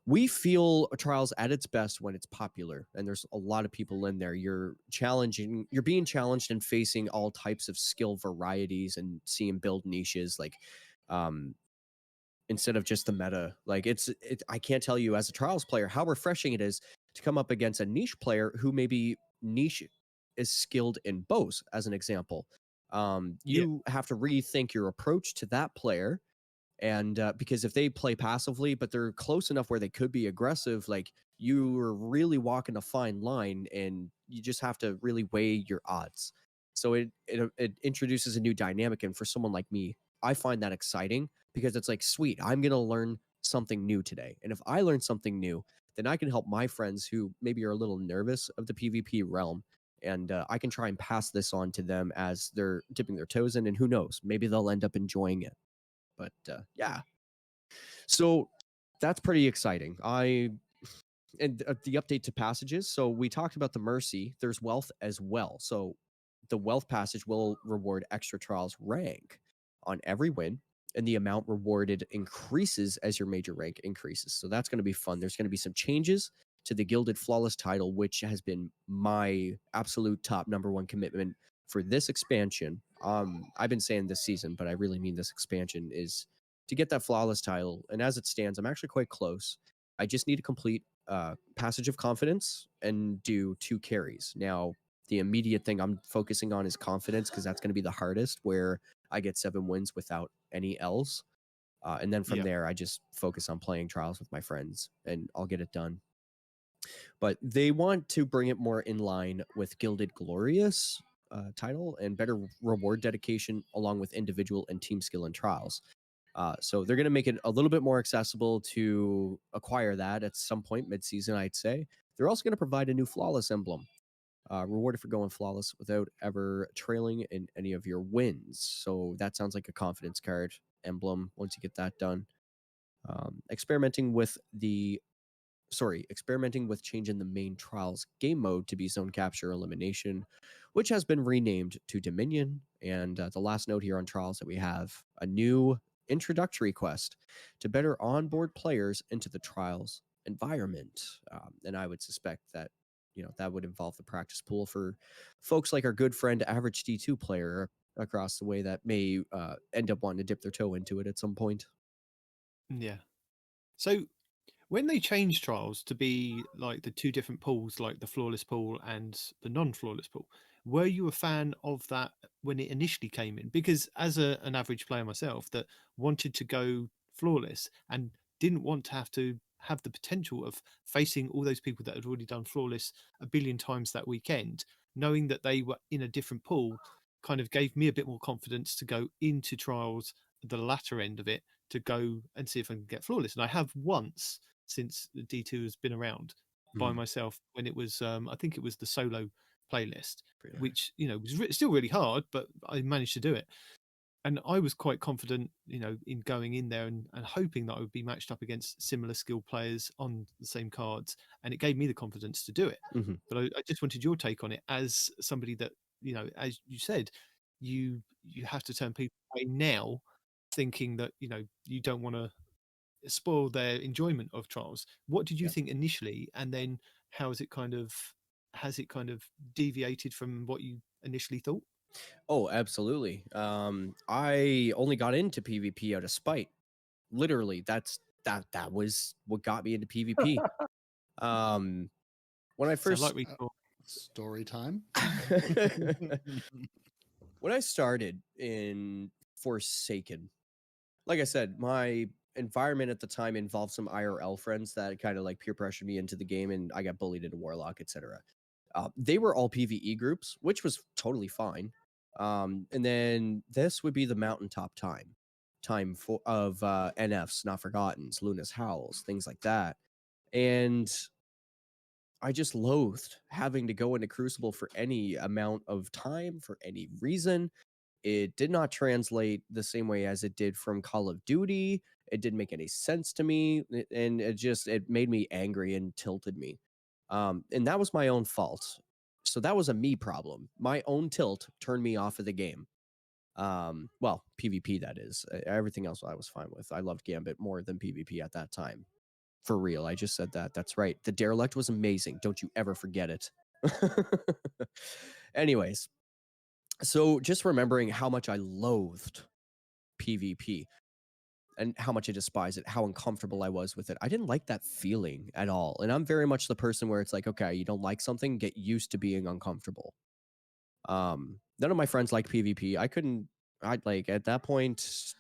Speaker 5: We feel trials at its best when it's popular, and there's a lot of people in there. You're being challenged and facing all types of skill varieties and seeing build niches, like instead of just the meta. Like I can't tell you as a trials player how refreshing it is to come up against a niche player who maybe niche is skilled in bows, as an example. You have to rethink your approach to that player. And because if they play passively, but they're close enough where they could be aggressive, like you are really walking a fine line, and you just have to really weigh your odds. So it introduces a new dynamic, and for someone like me, I find that exciting because it's like, sweet, I'm gonna learn something new today, and if I learn something new, then I can help my friends who maybe are a little nervous of the PvP realm, and I can try and pass this on to them as they're dipping their toes in, and who knows, maybe they'll end up enjoying it. But yeah, so that's pretty exciting. And the update to passages. So we talked about the Mercy. There's wealth as well. So the wealth passage will reward extra trials rank on every win, and the amount rewarded increases as your major rank increases. So that's going to be fun. There's going to be some changes to the Gilded Flawless title, which has been my absolute top #1 commitment for this expansion. I've been saying this season, but I really mean this expansion, is to get that Flawless title. And as it stands, I'm actually quite close. I just need to complete Passage of Confidence and do 2 carries. Now, the immediate thing I'm focusing on is Confidence, because that's going to be the hardest, where I get 7 wins without any L's. And then from there, I just focus on playing Trials with my friends, and I'll get it done. But they want to bring it more in line with Gilded Glorious title and better reward dedication, along with individual and team skill and trials. So they're going to make it a little bit more accessible to acquire that at some point mid-season, I'd say. They're also going to provide a new Flawless emblem, rewarded for going flawless without ever trailing in any of your wins. So that sounds like a confidence card emblem once you get that done. Experimenting with changing the main trials game mode to be zone capture elimination, which has been renamed to Dominion. And the last note here on trials that we have a new introductory quest to better onboard players into the trials environment. And I would suspect that, that would involve the practice pool for folks like our good friend average D2 player across the way that may end up wanting to dip their toe into it at some point.
Speaker 2: Yeah. So when they changed trials to be like the 2 different pools, like the flawless pool and the non-flawless pool, were you a fan of that when it initially came in? Because as an average player myself that wanted to go flawless and didn't want to have the potential of facing all those people that had already done flawless a billion times that weekend, knowing that they were in a different pool kind of gave me a bit more confidence to go into trials, the latter end of it, to go and see if I can get flawless. And I have once since the D2 has been around by myself, when it was, I think it was the solo playlist, which, was still really hard, but I managed to do it. And I was quite confident, in going in there and hoping that I would be matched up against similar skilled players on the same cards. And it gave me the confidence to do it. But I just wanted your take on it as somebody that, as you said, you have to turn people away now, thinking that, you don't want to spoil their enjoyment of trials. What did you think initially, and then has it kind of deviated from what you initially thought?
Speaker 5: Oh, absolutely. I only got into PvP out of spite. Literally, that was what got me into PvP. When I first
Speaker 3: story time.
Speaker 5: When I started in Forsaken, like I said, my environment at the time involved some IRL friends that kind of like peer pressured me into the game, and I got bullied into Warlock, etc. They were all PvE groups, which was totally fine. And then this would be the mountaintop time of NFs, Not Forgottens, Luna's Howls, things like that. And I just loathed having to go into Crucible for any amount of time, for any reason. It did not translate the same way as it did from Call of Duty. It didn't make any sense to me, and it made me angry and tilted me. And that was my own fault. So that was a me problem. My own tilt turned me off of the game. Well, PvP, that is. Everything else I was fine with. I loved Gambit more than PvP at that time. For real, I just said that. That's right. The Derelict was amazing. Don't you ever forget it. Anyways, so just remembering how much I loathed PvP and how much I despise it, how uncomfortable I was with it. I didn't like that feeling at all. And I'm very much the person where it's like, okay, you don't like something, get used to being uncomfortable. None of my friends liked PvP. I'd like at that point,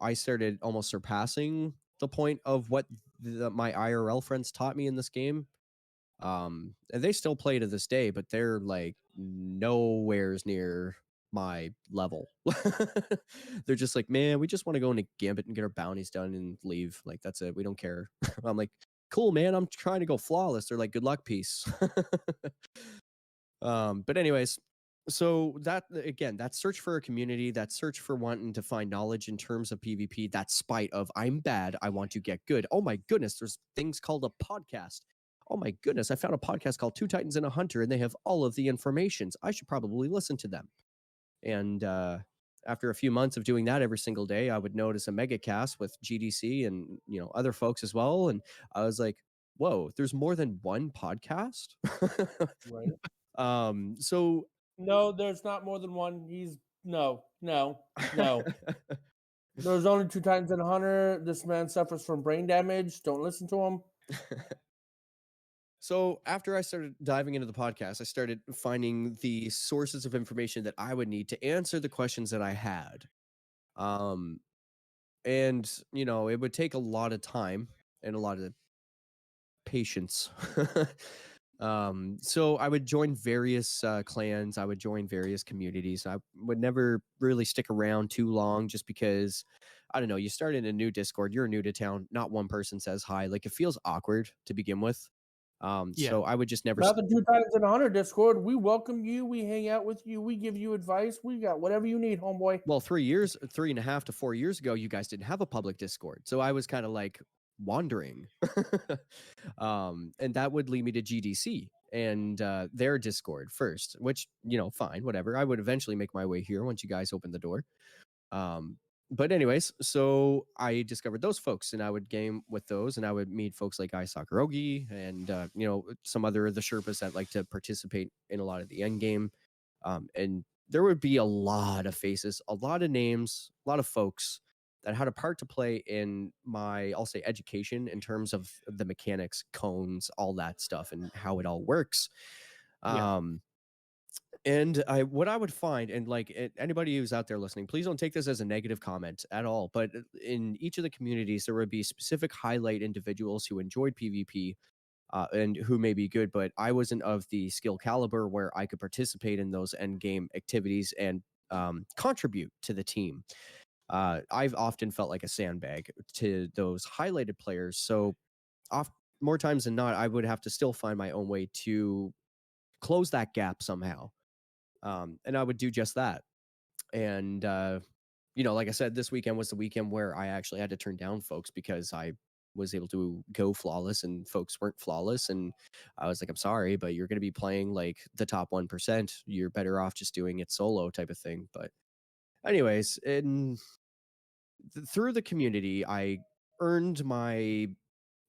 Speaker 5: I started almost surpassing the point of what my IRL friends taught me in this game. And they still play to this day, but they're like nowhere's near my level. They're just like, man, we just want to go into Gambit and get our bounties done and leave. Like, that's it. We don't care. I'm like, cool, man. I'm trying to go flawless. They're like, good luck, peace. But anyways, so that again, that search for a community, that search for wanting to find knowledge in terms of PvP, that spite of I'm bad, I want to get good. Oh my goodness, there's things called a podcast. Oh my goodness, I found a podcast called Two Titans and a Hunter, and they have all of the informations. I should probably listen to them. And after a few months of doing that every single day, I would notice a mega cast with GDC and other folks as well. And I was like, whoa, there's more than one podcast.
Speaker 1: Right.
Speaker 5: So
Speaker 1: no, there's not more than one. No. There's only 2 Titans and a Hunter. This man suffers from brain damage. Don't listen to him.
Speaker 5: So after I started diving into the podcast, I started finding the sources of information that I would need to answer the questions that I had. And it would take a lot of time and a lot of patience. So I would join various clans. I would join various communities. I would never really stick around too long just because, I don't know, you start in a new Discord, you're new to town, not one person says hi. Like, it feels awkward to begin with. So I would just never.
Speaker 1: Not the 2 Titans and a Hunter Discord. We welcome you. We hang out with you. We give you advice. We got whatever you need, homeboy.
Speaker 5: Well, 3.5 to 4 years ago, you guys didn't have a public Discord. So I was kind of like wandering. And that would lead me to GDC and their Discord first, which, fine, whatever. I would eventually make my way here once you guys open the door. But anyways, so I discovered those folks and I would game with those and I would meet folks like Isakurogi and, some other of the Sherpas that like to participate in a lot of the end game. And there would be a lot of faces, a lot of names, a lot of folks that had a part to play in my, I'll say, education in terms of the mechanics, cones, all that stuff and how it all works. And what I would find, and like anybody who's out there listening, please don't take this as a negative comment at all. But in each of the communities, there would be specific highlight individuals who enjoyed PvP and who may be good, but I wasn't of the skill caliber where I could participate in those end game activities and contribute to the team. I've often felt like a sandbag to those highlighted players. So more times than not, I would have to still find my own way to close that gap somehow. And I would do just that. And, like I said, this weekend was the weekend where I actually had to turn down folks because I was able to go flawless and folks weren't flawless. And I was like, I'm sorry, but you're going to be playing like the top 1%. You're better off just doing it solo type of thing. But anyways, through the community, I earned my,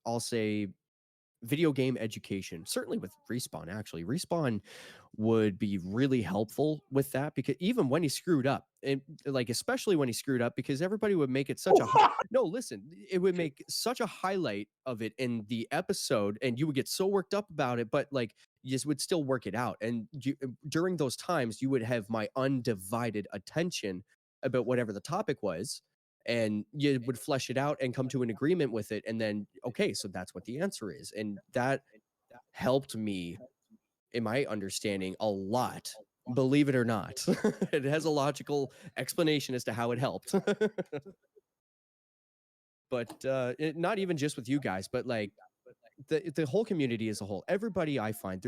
Speaker 5: I'll say, video game education, certainly with Respawn. Actually, Respawn would be really helpful with that because even when he screwed up, and like especially when he screwed up, because everybody would make it such it would make such a highlight of it in the episode, and you would get so worked up about it, but like you just would still work it out. And during those times, you would have my undivided attention about whatever the topic was. And you would flesh it out and come to an agreement with it. And then, okay, so that's what the answer is. And that helped me in my understanding a lot, believe it or not. It has a logical explanation as to how it helped. But not even just with you guys, but like the whole community as a whole. Everybody I find,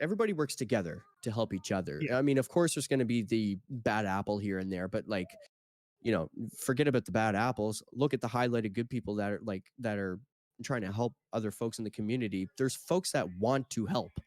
Speaker 5: everybody works together to help each other. Yeah. I mean, of course, there's going to be the bad apple here and there, but like, forget about the bad apples. Look at the highlighted good people that are trying to help other folks in the community. There's folks that want to help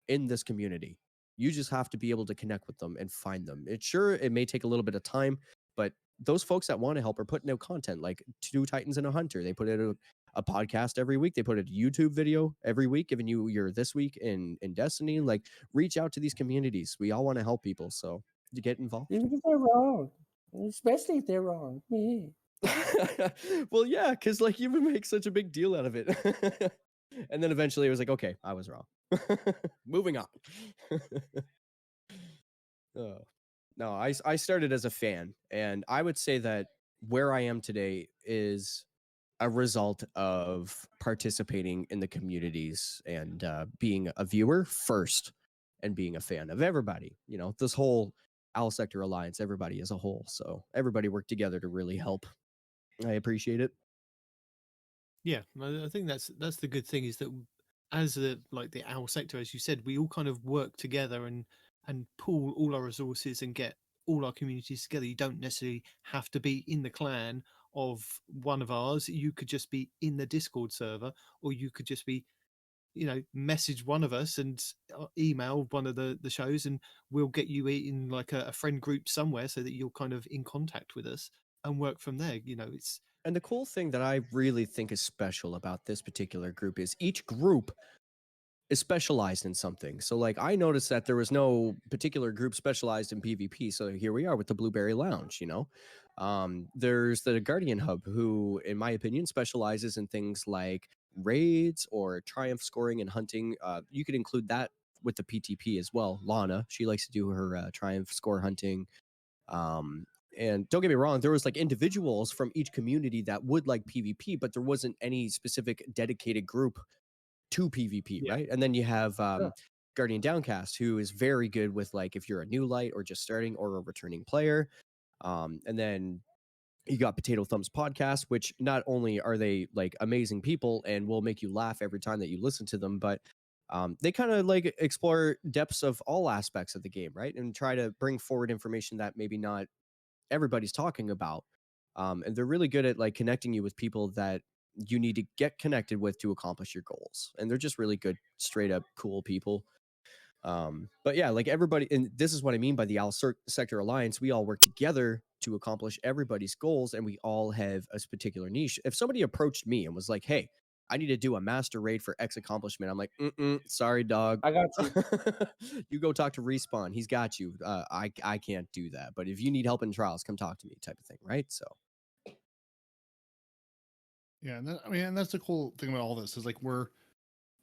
Speaker 5: in this community. You just have to be able to connect with them and find them. It may take a little bit of time, but those folks that want to help are putting out content like Two Titans and a Hunter. They put out a podcast every week. They put out a YouTube video every week, giving you your this week in Destiny. Like, reach out to these communities. We all want to help people. So you get involved.
Speaker 1: Even if they're wrong. Especially if they're wrong.
Speaker 5: Well, yeah, because like you would make such a big deal out of it. And then eventually it was like, okay, I was wrong. Moving on. No, I started as a fan, and I would say that where I am today is a result of participating in the communities and being a viewer first and being a fan of everybody. You know, this whole Owl Sector Alliance, everybody as a whole. So everybody worked together to really help. I appreciate it.
Speaker 2: Yeah, I think that's the good thing is that as the Owl Sector, as you said, we all kind of work together and pool all our resources and get all our communities together. You don't necessarily have to be in the clan of one of ours. You could just be in the Discord server, or you could just be, message one of us and email one of the shows, and we'll get you in like a friend group somewhere so that you're kind of in contact with us and work from there. It's.
Speaker 5: And the cool thing that I really think is special about this particular group is each group is specialized in something. So like I noticed that there was no particular group specialized in PvP. So here we are with the Blueberry Lounge, there's the Guardian Hub, who, in my opinion, specializes in things like raids or triumph scoring and hunting. You could include that with the PTP as well. Lana, she likes to do her triumph score hunting. And don't get me wrong, there was like individuals from each community that would like PvP, but there wasn't any specific dedicated group to PvP, right? And then you have Guardian Downcast, who is very good with like if you're a new light or just starting or a returning player. And then you got Potato Thumbs Podcast, which not only are they like amazing people and will make you laugh every time that you listen to them, but they kind of like explore depths of all aspects of the game, right? And try to bring forward information that maybe not everybody's talking about. And they're really good at like connecting you with people that you need to get connected with to accomplish your goals. And they're just really good, straight up cool people. But yeah, like everybody, and this is what I mean by the Owl Sector Alliance. We all work together to accomplish everybody's goals, and we all have a particular niche. If somebody approached me and was like, hey, I need to do a master raid for X accomplishment, I'm like, sorry, dog.
Speaker 1: I got you.
Speaker 5: You go talk to Respawn. He's got you. I can't do that. But if you need help in trials, come talk to me, type of thing, right? So.
Speaker 3: Yeah, and that's the cool thing about all this is like we're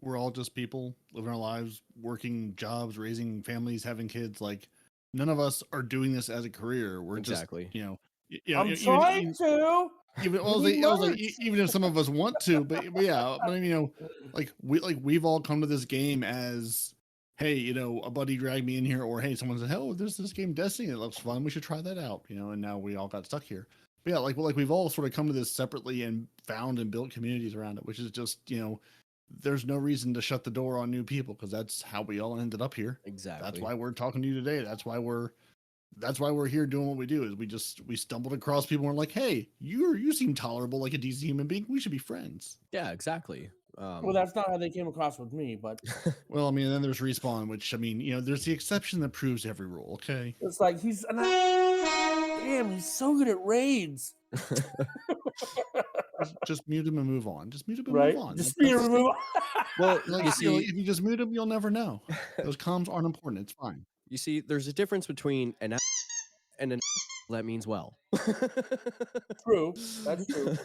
Speaker 3: all just people living our lives, working jobs, raising families, having kids. Like none of us are doing this as a career. We're
Speaker 5: exactly.
Speaker 3: just,
Speaker 1: I'm trying to.
Speaker 3: Even even if some of us want to, but yeah, but like we've all come to this game as, hey, a buddy dragged me in here, or hey, someone said, oh, there's this game Destiny that looks fun, we should try that out, and now we all got stuck here. But yeah, like we've all sort of come to this separately and found and built communities around it, which is just there's no reason to shut the door on new people because that's how we all ended up here.
Speaker 5: Exactly.
Speaker 3: That's why we're talking to you today. That's why we're here doing what we do. Is we stumbled across people and we're like, hey, you seem tolerable, like a decent human being. We should be friends.
Speaker 5: Yeah, exactly.
Speaker 1: Well, that's not how they came across with me, but
Speaker 3: well, I mean, then there's Respawn, which there's the exception that proves every rule. Okay,
Speaker 1: it's like damn, he's so good at raids.
Speaker 3: just mute him and move on. Just mute him and
Speaker 1: move
Speaker 3: on.
Speaker 1: Just mute him and move on.
Speaker 5: Well, you see,
Speaker 3: if you just mute him, you'll never know. Those comms aren't important. It's fine.
Speaker 5: You see, there's a difference between an and an that means well.
Speaker 1: True, that's true.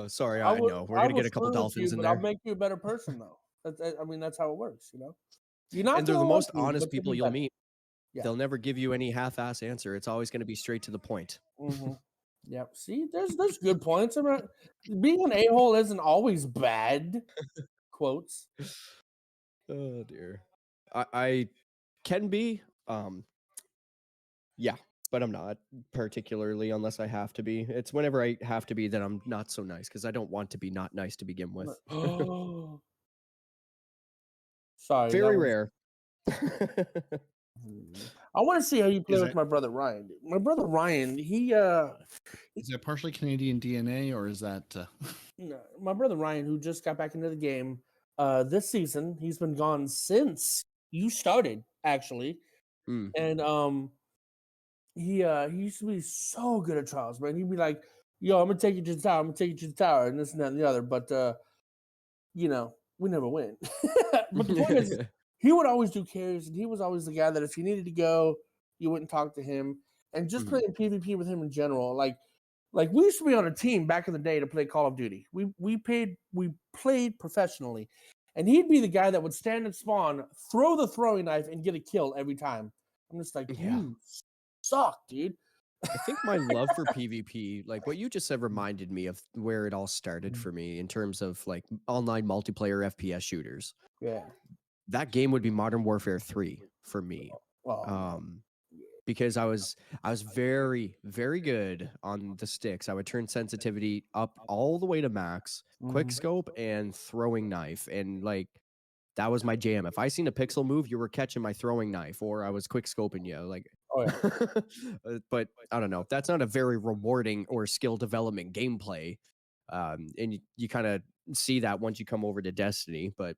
Speaker 5: Sorry, I know we're gonna get a couple dolphins in there.
Speaker 1: I'll make you a better person, though. That's how it works, You're not.
Speaker 5: And they're the most honest people you'll meet.
Speaker 1: Yeah.
Speaker 5: They'll never give you any half-ass answer. It's always going to be straight to the point.
Speaker 1: Mm-hmm. Yeah. See, there's good points. Being an a-hole isn't always bad. Quotes.
Speaker 5: Oh dear. I can be. Yeah, but I'm not particularly unless I have to be. It's whenever I have to be that I'm not so nice because I don't want to be not nice to begin with.
Speaker 1: Sorry.
Speaker 5: Very rare.
Speaker 1: I want to see how you play with my brother Ryan. My brother Ryan, he
Speaker 3: is that partially Canadian DNA or is that
Speaker 1: no, my brother Ryan, who just got back into the game this season. He's been gone since you started, actually. And he used to be so good at trials, man. He'd be like, yo, I'm gonna take you to the tower, and this and that and the other, but we never win. But the point is, he would always do carries, and he was always the guy that if you needed to go, you went and talked to him. And just playing PvP with him in general, like we used to be on a team back in the day to play Call of Duty. We played professionally, and he'd be the guy that would stand at spawn, throw the throwing knife, and get a kill every time. I'm just like, you suck, dude.
Speaker 5: I think my love for PvP, like what you just said, reminded me of where it all started for me in terms of like online multiplayer FPS shooters.
Speaker 1: Yeah.
Speaker 5: That game would be Modern Warfare 3 for me.
Speaker 1: Oh,
Speaker 5: Because I was very, very good on the sticks. I would turn sensitivity up all the way to max, quick scope, and throwing knife. And like that was my jam. If I seen a pixel move, you were catching my throwing knife, or I was quick scoping you. Like,
Speaker 1: oh yeah.
Speaker 5: but I don't know. That's not a very rewarding or skill development gameplay. And you kind of see that once you come over to Destiny. But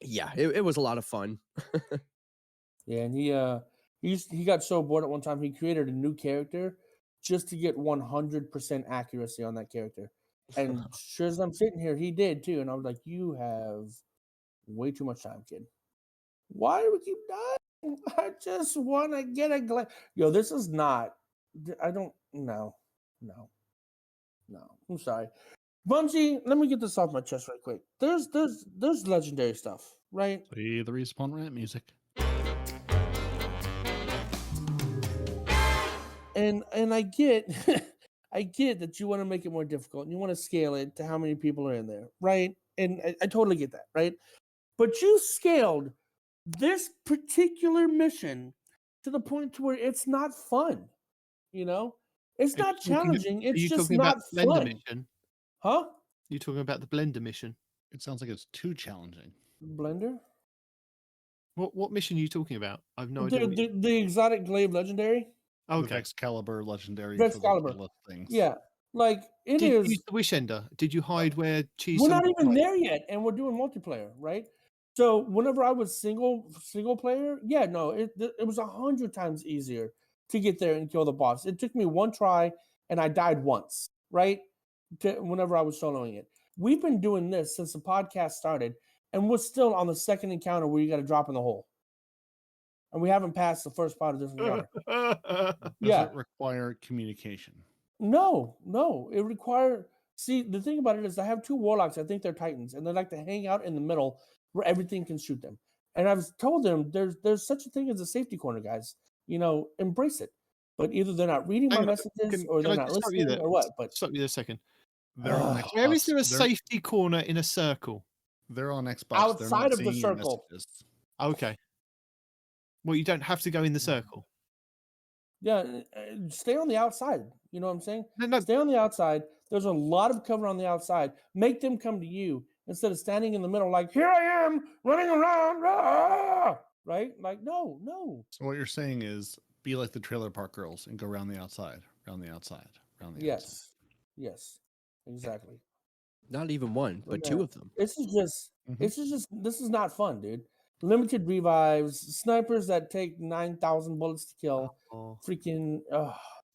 Speaker 5: yeah, it was a lot of fun.
Speaker 1: Yeah, and he got so bored at one time he created a new character just to get 100% accuracy on that character. And sure as I'm sitting here, he did too. And I was like, "You have way too much time, kid. Why do we keep dying? I just want to get a glance." Yo, this is not. I don't. No. I'm sorry, Bungie. Let me get this off my chest right quick. There's legendary stuff, right?
Speaker 3: Play the Respawn rant music.
Speaker 1: And I get I get that you want to make it more difficult and you want to scale it to how many people are in there, right? And I totally get that, right? But you scaled this particular mission to the point to where it's not fun. You know, it's not challenging. It's just not fun.
Speaker 2: Mission?
Speaker 1: Huh?
Speaker 2: You talking about the Blender mission?
Speaker 3: It sounds like it's too challenging.
Speaker 1: Blender?
Speaker 2: What mission are you talking about? I've no idea.
Speaker 1: The exotic glaive legendary.
Speaker 2: Okay.
Speaker 3: Excalibur legendary.
Speaker 1: Excalibur.
Speaker 3: Things.
Speaker 1: Yeah, like
Speaker 2: Did you use the Wish Ender? Did you hide where cheese?
Speaker 1: We're not even there yet, and we're doing multiplayer, right? So whenever I was single player, yeah, no, it was 100 times easier to get there and kill the boss. It took me one try, and I died once, right? Whenever I was soloing it, we've been doing this since the podcast started, and we're still on the second encounter where you got to drop in the hole, and we haven't passed the first part of this encounter.
Speaker 3: Does it require communication?
Speaker 1: No, it requires. See, the thing about it is I have two warlocks. I think they're Titans, and they like to hang out in the middle where everything can shoot them. And I've told them there's such a thing as a safety corner, guys. You know, embrace it. But either they're not reading my messages or they're not listening or what. But
Speaker 2: stop you there a second.
Speaker 3: Where
Speaker 2: is there a safety corner in a circle?
Speaker 3: They're on Xbox.
Speaker 1: Outside of the circle.
Speaker 2: Okay. Well, you don't have to go in the circle.
Speaker 1: Yeah, stay on the outside. You know what I'm saying?
Speaker 2: No.
Speaker 1: Stay on the outside. There's a lot of cover on the outside. Make them come to you instead of standing in the middle like, here I am, running around. Ah! Right? Like, no.
Speaker 3: So what you're saying is be like the Trailer Park Girls and go around the outside, around the outside, around the outside.
Speaker 1: Yes, exactly.
Speaker 5: Not even one, but two of them.
Speaker 1: This is not fun, dude. Limited revives, snipers that take 9,000 bullets to kill. Freaking.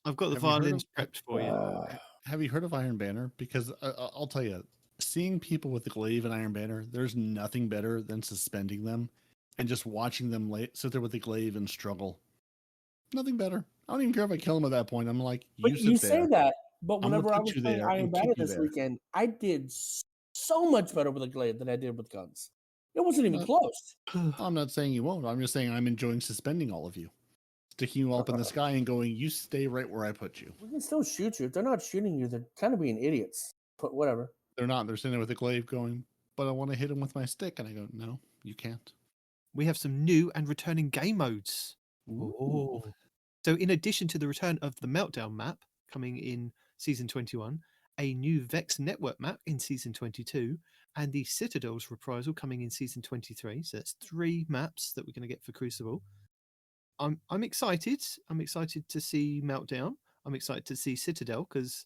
Speaker 2: I've got the violins prepped for you.
Speaker 3: Have you heard of Iron Banner? Because I'll tell you, seeing people with the glaive and Iron Banner, there's nothing better than suspending them and just watching them sit there with the glaive and struggle. Nothing better. I don't even care if I kill them at that point. I'm like,
Speaker 1: you say that, but whenever I was playing Iron Banner this weekend, I did so much better with the glaive than I did with guns. It wasn't even close.
Speaker 3: I'm not saying you won't. I'm just saying I'm enjoying suspending all of you. Sticking you up in the sky and going, you stay right where I put you.
Speaker 1: We can still shoot you. If they're not shooting you, they're kind of being idiots. But whatever.
Speaker 3: They're not. They're sitting there with a glaive going, but I want to hit him with my stick. And I go, no, you can't.
Speaker 2: We have some new and returning game modes.
Speaker 1: Ooh.
Speaker 2: So in addition to the return of the Meltdown map coming in Season 21, a new Vex Network map in Season 22, and the Citadel's Reprisal coming in Season 23. So that's 3 maps that we're going to get for Crucible. I'm excited. I'm excited to see Meltdown. I'm excited to see Citadel because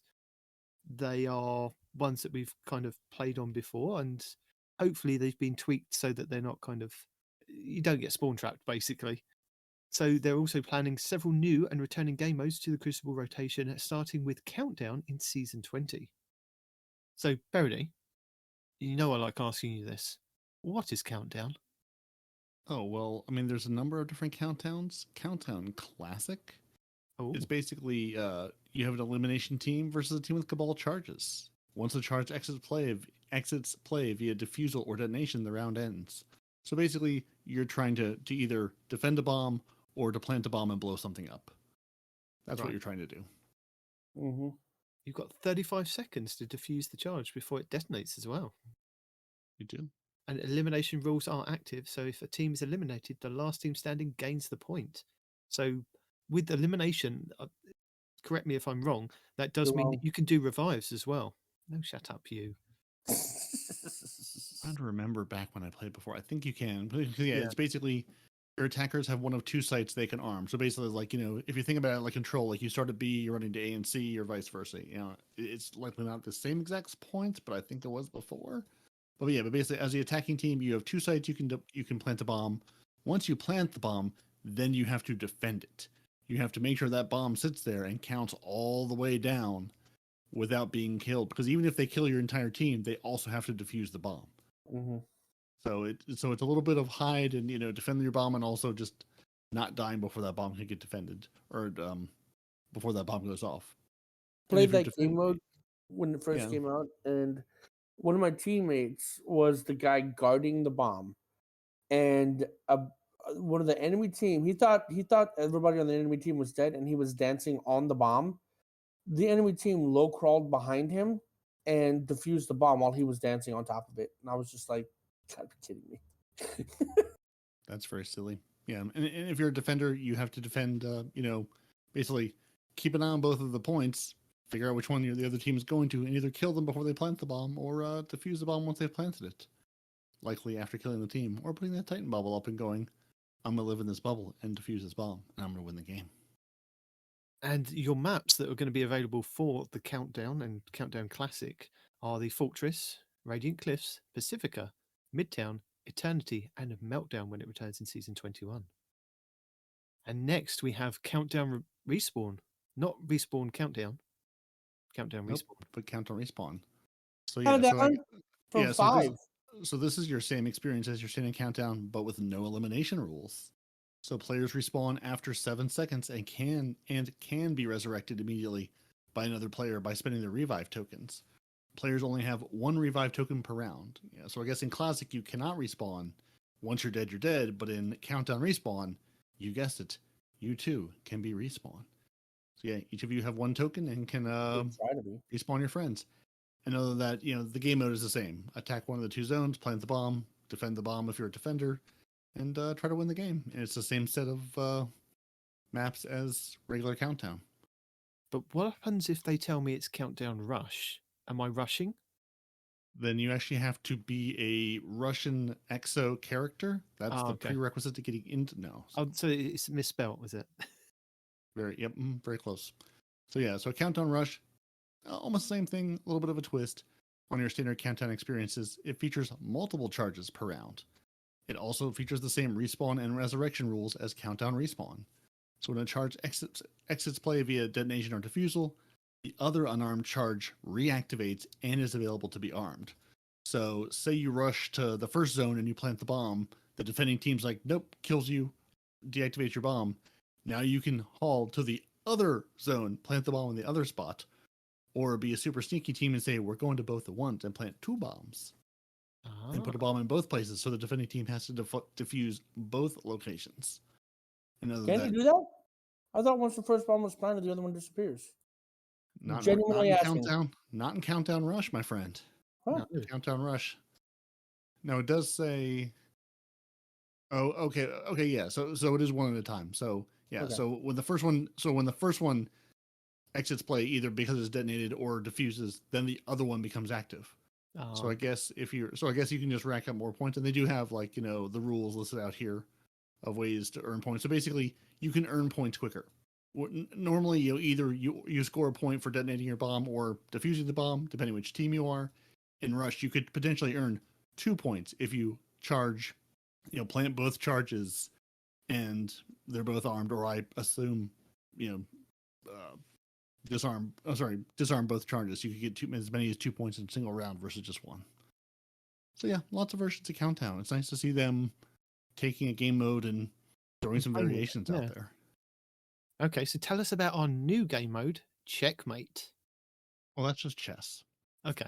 Speaker 2: they are ones that we've kind of played on before, and hopefully they've been tweaked so that they're not kind of, you don't get spawn trapped basically. So they're also planning several new and returning game modes to the Crucible rotation, starting with Countdown in Season 20. So Peroty, you know I like asking you this. What is Countdown?
Speaker 3: Oh, well, I mean, there's a number of different countdowns. Countdown Classic.
Speaker 2: Oh.
Speaker 3: It's basically you have an elimination team versus a team with Cabal charges. Once the charge exits play via defusal or detonation, the round ends. So basically, you're trying to either defend a bomb or to plant a bomb and blow something up. That's what you're trying to do.
Speaker 1: Mm-hmm.
Speaker 2: You've got 35 seconds to defuse the charge before it detonates as well.
Speaker 3: You do.
Speaker 2: And elimination rules are active, so if a team is eliminated, the last team standing gains the point. So with elimination, correct me if I'm wrong, that does mean that you can do revives as well. No, shut up, you.
Speaker 3: I'm trying to remember back when I played before. I think you can. Yeah, it's basically your attackers have one of two sites they can arm. So basically, like, if you think about it like Control, like you start at B, you're running to A and C, or vice versa. It's likely not the same exact points, but I think it was before. But basically, as the attacking team, you have two sites you can plant a bomb. Once you plant the bomb, then you have to defend it. You have to make sure that bomb sits there and counts all the way down without being killed. Because even if they kill your entire team, they also have to defuse the bomb.
Speaker 1: Mm-hmm.
Speaker 3: So it's a little bit of hide and defend your bomb, and also just not dying before that bomb can get defended, or before that bomb goes off.
Speaker 1: Played that game mode when it first came out, and one of my teammates was the guy guarding the bomb, and one of the enemy team, he thought everybody on the enemy team was dead, and he was dancing on the bomb. The enemy team low crawled behind him and defused the bomb while he was dancing on top of it, and I was just like, "You gotta be kidding me."
Speaker 3: That's very silly. Yeah, and if you're a defender, you have to defend. Basically keep an eye on both of the points. Figure out which one the other team is going to, and either kill them before they plant the bomb, or defuse the bomb once they've planted it. Likely after killing the team, or putting that Titan bubble up and going, I'm going to live in this bubble and defuse this bomb, and I'm going to win the game.
Speaker 2: And your maps that are going to be available for the Countdown and Countdown Classic are the Fortress, Radiant Cliffs, Pacifica, Midtown, Eternity, and Meltdown when it returns in Season 21. And next we have Countdown Respawn. Not Respawn Countdown. Countdown Respawn.
Speaker 3: But Countdown Respawn. So
Speaker 1: From 5.
Speaker 3: So this is your same experience as your standing countdown, but with no elimination rules. So players respawn after 7 seconds and can be resurrected immediately by another player by spending their revive tokens. Players only have 1 revive token per round. So I guess in Classic you cannot respawn. Once you're dead, but in Countdown Respawn, you guessed it, you too can be respawned. So each of you have 1 token and can respawn your friends. And other than that, the game mode is the same. Attack one of the 2 zones, plant the bomb, defend the bomb if you're a defender, and try to win the game. And it's the same set of maps as regular Countdown.
Speaker 2: But what happens if they tell me it's Countdown Rush? Am I rushing?
Speaker 3: Then you actually have to be a Russian EXO character. That's the prerequisite to getting into. No.
Speaker 2: Oh, so it's misspelled, was it?
Speaker 3: Very close. So Countdown Rush, almost the same thing, a little bit of a twist on your standard Countdown experiences. It features multiple charges per round. It also features the same respawn and resurrection rules as Countdown Respawn. So when a charge exits play via detonation or defusal, the other unarmed charge reactivates and is available to be armed. So say you rush to the first zone and you plant the bomb, the defending team's like, nope, kills you, deactivates your bomb. Now you can haul to the other zone, plant the bomb in the other spot, or be a super sneaky team and say, we're going to both at once and plant 2 bombs. And put a bomb in both places, so the defending team has to defuse both locations.
Speaker 1: Can you do that? I thought once the first bomb was planted, the other one disappears.
Speaker 3: Not in Countdown. Not in Countdown Rush, my friend.
Speaker 1: Huh.
Speaker 3: Not in Countdown Rush. No, it does say. Oh, okay, yeah. So it is 1 at a time. So yeah. Okay. So when the first one exits play, either because it's detonated or diffuses, then the other one becomes active. Oh. So I guess you can just rack up more points, and they do have the rules listed out here of ways to earn points. So basically, you can earn points quicker. Normally, either you score a point for detonating your bomb or defusing the bomb, depending which team you are. In Rush, you could potentially earn 2 points if you charge, plant both charges, and they're both armed, or I assume, disarm both charges. You could get as many as 2 points in a single round versus just 1. So yeah, lots of versions of Countdown. It's nice to see them taking a game mode and throwing some variations out there.
Speaker 2: Okay, so tell us about our new game mode, Checkmate.
Speaker 3: Well, that's just chess.
Speaker 2: Okay.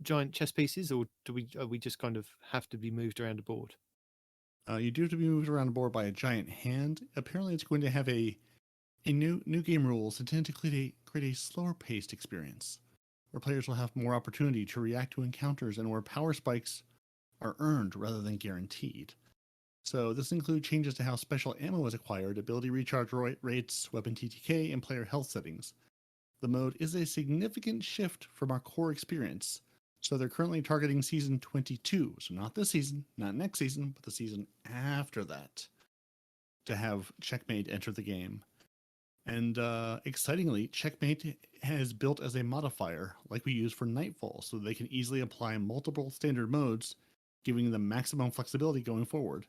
Speaker 2: Giant chess pieces, or are we just kind of have to be moved around a board?
Speaker 3: You do have to be moved around a board by a giant hand. Apparently, it's going to have a In new game rules intend to create a slower paced experience, where players will have more opportunity to react to encounters and where power spikes are earned rather than guaranteed. So this includes changes to how special ammo is acquired, ability recharge rates, weapon TTK, and player health settings. The mode is a significant shift from our core experience. So they're currently targeting season 22. So not this season, not next season, but the season after that, to have Checkmate enter the game. And excitingly, Checkmate has built as a modifier like we use for Nightfall, so they can easily apply multiple standard modes, giving them maximum flexibility going forward.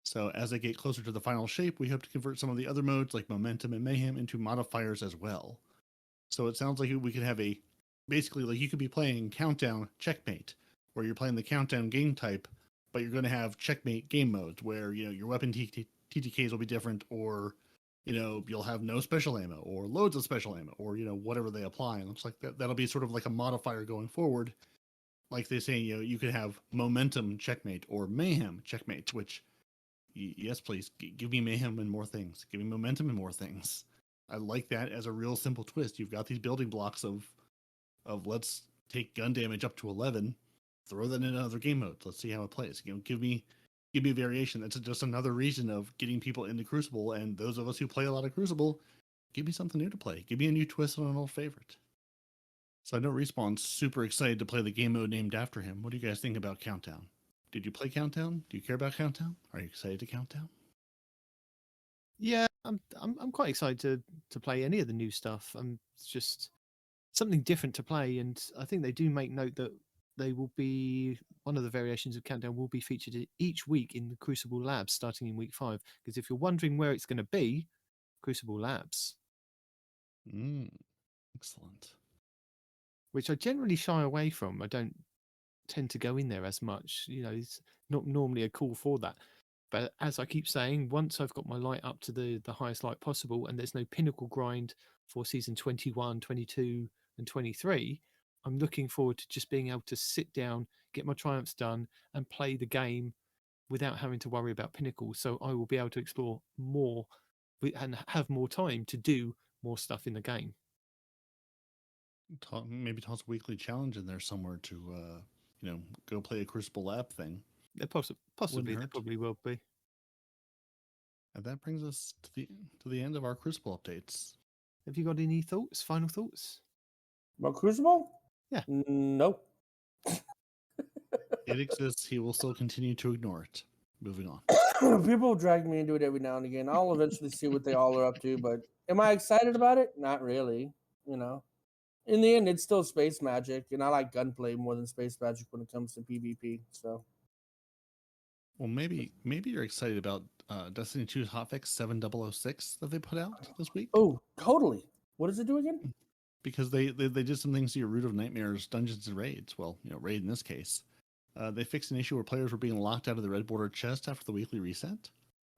Speaker 3: So as they get closer to the final shape, we hope to convert some of the other modes like Momentum and Mayhem into modifiers as well. So it sounds like we could have basically like you could be playing Countdown Checkmate, where you're playing the Countdown game type, but you're going to have Checkmate game modes where, your weapon TTKs will be different, or you'll have no special ammo or loads of special ammo, or whatever they apply. And it looks like that'll be sort of like a modifier going forward. Like they say, you could have Momentum Checkmate or Mayhem Checkmate, which yes, please give me Mayhem and more things. Give me Momentum and more things. I like that as a real simple twist. You've got these building blocks of let's take gun damage up to 11, throw that in another game mode. Let's see how it plays. Give me a variation. That's just another reason of getting people into Crucible. And those of us who play a lot of Crucible, give me something new to play. Give me a new twist on an old favorite. So I know Respawn's super excited to play the game mode named after him. What do you guys think about Countdown? Did you play Countdown? Do you care about Countdown? Are you excited to Countdown?
Speaker 2: Yeah, I'm quite excited to play any of the new stuff. It's just something different to play, and I think they do make note that they will be one of the variations of Countdown will be featured each week in the Crucible Labs starting in week 5. Because if you're wondering where it's going to be, Crucible Labs.
Speaker 3: Excellent.
Speaker 2: Which I generally shy away from. I don't tend to go in there as much. It's not normally a call for that. But as I keep saying, once I've got my light up to the highest light possible and there's no pinnacle grind for season 21, 22 and 23, I'm looking forward to just being able to sit down, get my triumphs done and play the game without having to worry about pinnacle. So I will be able to explore more and have more time to do more stuff in the game.
Speaker 3: Maybe toss a weekly challenge in there somewhere to, go play a Crucible Lab thing.
Speaker 2: Possibly, there probably will be.
Speaker 3: And that brings us to the end of our Crucible updates.
Speaker 2: Have you got any thoughts? Final thoughts?
Speaker 1: About Crucible?
Speaker 2: Yeah.
Speaker 1: Nope.
Speaker 3: It exists. He will still continue to ignore it. Moving on.
Speaker 1: People drag me into it every now and again. I'll eventually see what they all are up to, but am I excited about it? Not really. In the end, it's still space magic, and I like gunplay more than space magic when it comes to PvP. So,
Speaker 3: well, maybe you're excited about Destiny 2's Hotfix 7006 that they put out this week.
Speaker 1: Oh, totally. What does it do again?
Speaker 3: Because they did some things to your Root of Nightmares dungeons and raids. Well, raid in this case. They fixed an issue where players were being locked out of the red border chest after the weekly reset.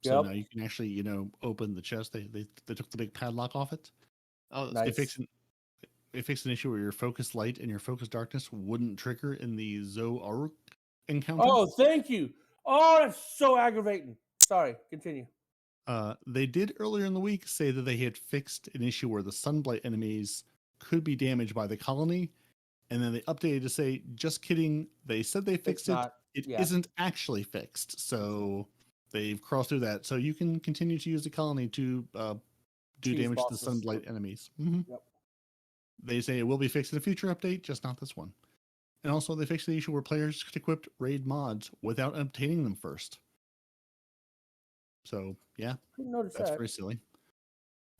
Speaker 3: So now you can actually, open the chest. They took the big padlock off it.
Speaker 2: Oh,
Speaker 1: nice.
Speaker 3: They fixed an issue where your focus light and your focus darkness wouldn't trigger in the Zoark encounter.
Speaker 1: Oh, thank you. Oh, that's so aggravating. Sorry, continue.
Speaker 3: They did earlier in the week say that they had fixed an issue where the Sunblight enemies could be damaged by the colony. And then they updated to say, just kidding. They said they fixed it. It isn't actually fixed. So they've crossed through that. So you can continue to use the colony to do damage to the Sunblight enemies. Mm-hmm. Yep. They say it will be fixed in a future update, just not this one. And also they fixed the issue where players could equip raid mods without obtaining them first. So yeah, that's very silly.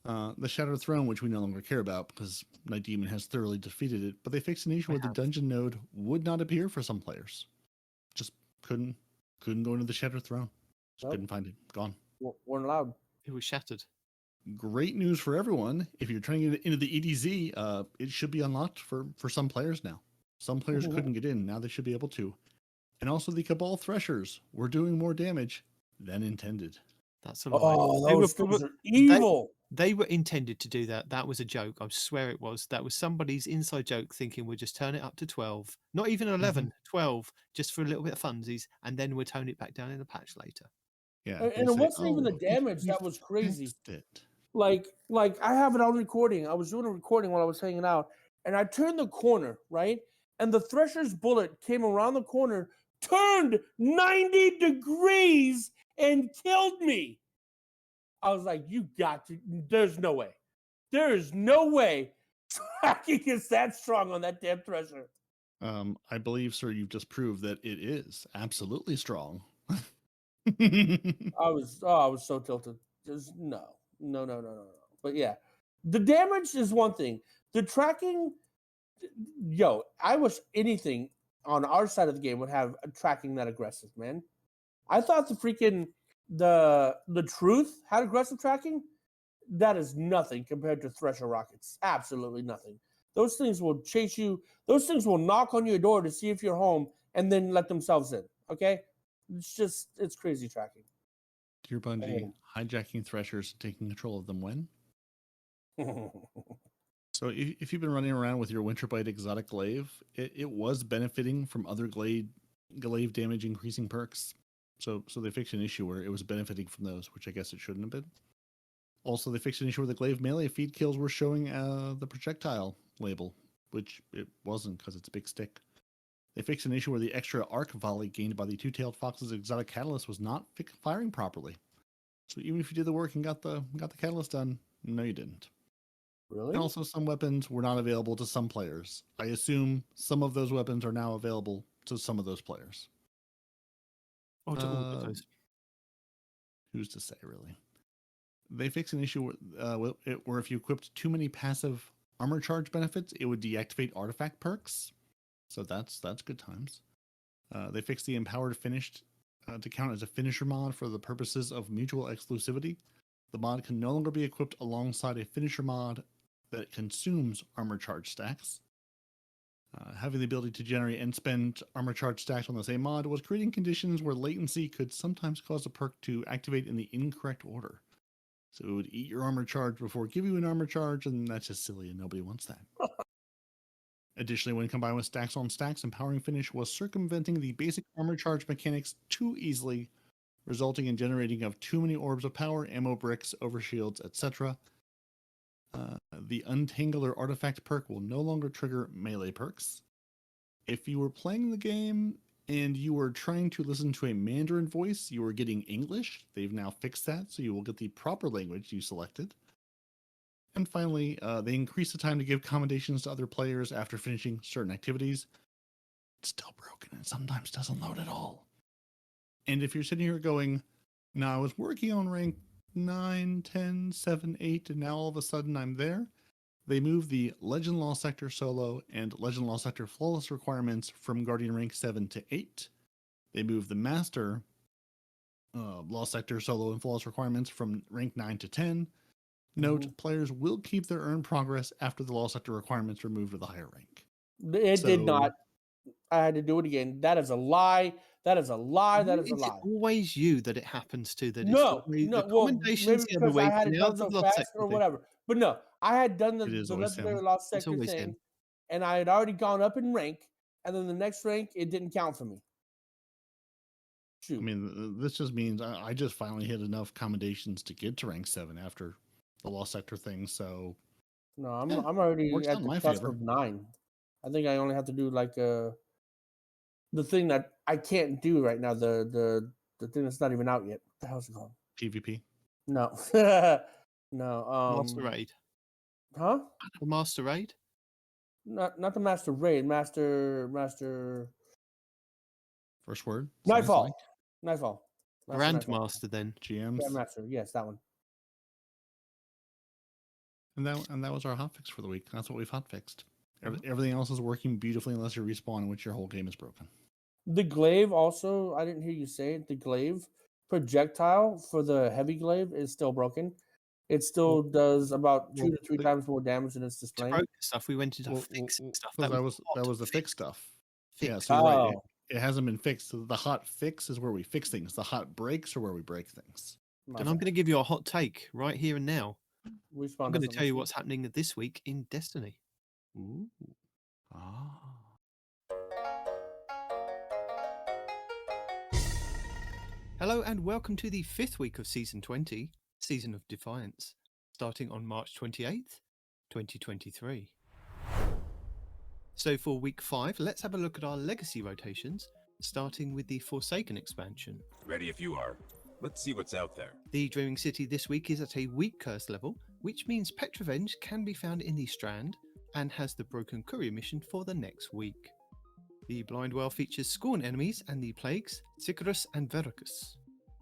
Speaker 3: The Shattered Throne, which we no longer care about because Nitedemon has thoroughly defeated it, but they fixed an issue where the dungeon node would not appear for some players. Just couldn't go into the Shattered Throne. Just couldn't find it. Gone.
Speaker 1: Weren't allowed.
Speaker 2: It was shattered.
Speaker 3: Great news for everyone. If you're trying to get into the EDZ, it should be unlocked for some players now. Some players couldn't get in. Now they should be able to. And also the Cabal Threshers were doing more damage than intended.
Speaker 2: That's a lie.
Speaker 1: Oh, those things are evil.
Speaker 2: They were intended to do that. That was a joke. I swear it was. That was somebody's inside joke thinking we'll just turn it up to 12. Not even 11, 12, just for a little bit of funsies. And then we'll tone it back down in a patch later.
Speaker 3: Yeah.
Speaker 1: And it wasn't even the damage that was crazy. Like I have it on recording. I was doing a recording while I was hanging out, and I turned the corner, right? And the Thresher's bullet came around the corner, turned 90 degrees, and killed me. I was like, you got to, there's no way. There is no way tracking is that strong on that damn Thresher.
Speaker 3: I believe, sir, you've just proved that it is absolutely strong.
Speaker 1: I was so tilted. Just no. But yeah, the damage is one thing. The tracking, yo, I wish anything on our side of the game would have a tracking that aggressive, man. I thought the freaking the Truth had aggressive tracking. That is nothing compared to Thresher rockets. Absolutely nothing. Those things will chase you. Those things will knock on your door to see if you're home and then let themselves in. Okay? It's crazy tracking.
Speaker 3: Dear Bungie, hijacking Threshers and taking control of them when? So if you've been running around with your Winterbite exotic glaive, it was benefiting from other glaive damage increasing perks. So they fixed an issue where it was benefiting from those, which I guess it shouldn't have been. Also, they fixed an issue where the glaive melee feed kills were showing the projectile label, which it wasn't because it's a big stick. They fixed an issue where the extra arc volley gained by the two-tailed fox's exotic catalyst was not firing properly. So even if you did the work and got the catalyst done, no, you didn't.
Speaker 1: Really?
Speaker 3: And also, some weapons were not available to some players. I assume some of those weapons are now available to some of those players.
Speaker 2: Oh, to all of those.
Speaker 3: Who's to say, really? They fixed an issue where if you equipped too many passive armor charge benefits, it would deactivate artifact perks. So that's good times. They fixed the empowered finished to count as a finisher mod for the purposes of mutual exclusivity. The mod can no longer be equipped alongside a finisher mod that consumes armor charge stacks. Having the ability to generate and spend armor charge stacks on the same mod was creating conditions where latency could sometimes cause a perk to activate in the incorrect order. So it would eat your armor charge before giving you an armor charge, and that's just silly, and nobody wants that. Additionally, when combined with stacks on stacks, empowering finish was circumventing the basic armor charge mechanics too easily, resulting in generating of too many orbs of power, ammo bricks, overshields, etc. The Untangler artifact perk will no longer trigger melee perks. If you were playing the game and you were trying to listen to a Mandarin voice, you were getting English. They've now fixed that, so you will get the proper language you selected. And finally, they increased the time to give commendations to other players after finishing certain activities. It's still broken and sometimes doesn't load at all. And if you're sitting here going, now I was working on rank 9, 10, 7, 8, and now all of a sudden I'm there, they moved the Legend Law Sector Solo and Legend Law Sector Flawless requirements from Guardian rank 7 to 8. They moved the Master Law Sector Solo and Flawless requirements from rank 9 to 10. Note, players will keep their earned progress after the Law Sector requirements are moved to the higher rank.
Speaker 1: It did not. I had to do it again. That is a lie. That is a lie. That is a lie.
Speaker 2: It's always you that it happens to. That
Speaker 1: no.
Speaker 2: The
Speaker 1: Well,
Speaker 2: commendations
Speaker 1: maybe
Speaker 2: the other
Speaker 1: because
Speaker 2: way.
Speaker 1: I had it
Speaker 2: now
Speaker 1: done so
Speaker 2: the
Speaker 1: fast
Speaker 2: sector
Speaker 1: or
Speaker 2: thing.
Speaker 1: whatever. But no, I had done the
Speaker 3: always
Speaker 1: legendary
Speaker 3: him.
Speaker 1: Lost
Speaker 2: It's
Speaker 1: Sector
Speaker 2: always
Speaker 1: thing,
Speaker 2: him.
Speaker 1: and I had already gone up in rank, and then the next rank it didn't count for me. Shoot.
Speaker 3: I mean, this just means I just finally hit enough commendations to get to rank 7 after the Lost Sector thing. So
Speaker 1: no, I'm already
Speaker 3: works
Speaker 1: at
Speaker 3: out in
Speaker 1: the
Speaker 3: my
Speaker 1: cusp
Speaker 3: favor.
Speaker 1: of 9. I think I only have to do like the thing that I can't do right now. The thing that's not even out yet. What the hell's it called?
Speaker 3: PvP.
Speaker 1: No, no.
Speaker 2: Master Raid.
Speaker 1: Huh?
Speaker 2: The Master Raid.
Speaker 1: Not the Master Raid. Master.
Speaker 3: First word.
Speaker 1: Nightfall. Nightfall.
Speaker 2: Grandmaster then.
Speaker 3: GMs.
Speaker 1: Grandmaster. Yes, that one.
Speaker 3: And that was our hotfix for the week. That's what we've hotfixed. Everything else is working beautifully unless you respawn, in which your whole game is broken.
Speaker 1: The glaive also, I didn't hear you say it. The glaive projectile for the heavy glaive is still broken. It still does about 2 to 3 times more damage than it's displaying.
Speaker 2: Broken stuff. We went into fixing stuff.
Speaker 3: That was the fixed stuff.
Speaker 2: Fix.
Speaker 3: Yeah, so you're right. It hasn't been fixed. So the hot fix is where we fix things. The hot breaks are where we break things.
Speaker 2: And I'm going to give you a hot take right here and now.
Speaker 1: I'm
Speaker 2: going to tell you what's happening this week in Destiny.
Speaker 3: Ooh.
Speaker 2: Hello and welcome to the 5th week of Season 20, Season of Defiance. starting on March 28th, 2023. So for week 5, let's have a look at our legacy rotations, starting with the Forsaken expansion.
Speaker 6: Ready if you are. Let's see what's out there.
Speaker 2: The Dreaming City this week is at a weak curse level, which means Petrovenge can be found in the Strand and has the Broken Courier mission for the next week. The Blind Well features Scorn enemies and the Plagues, Sicarus and Veracruz.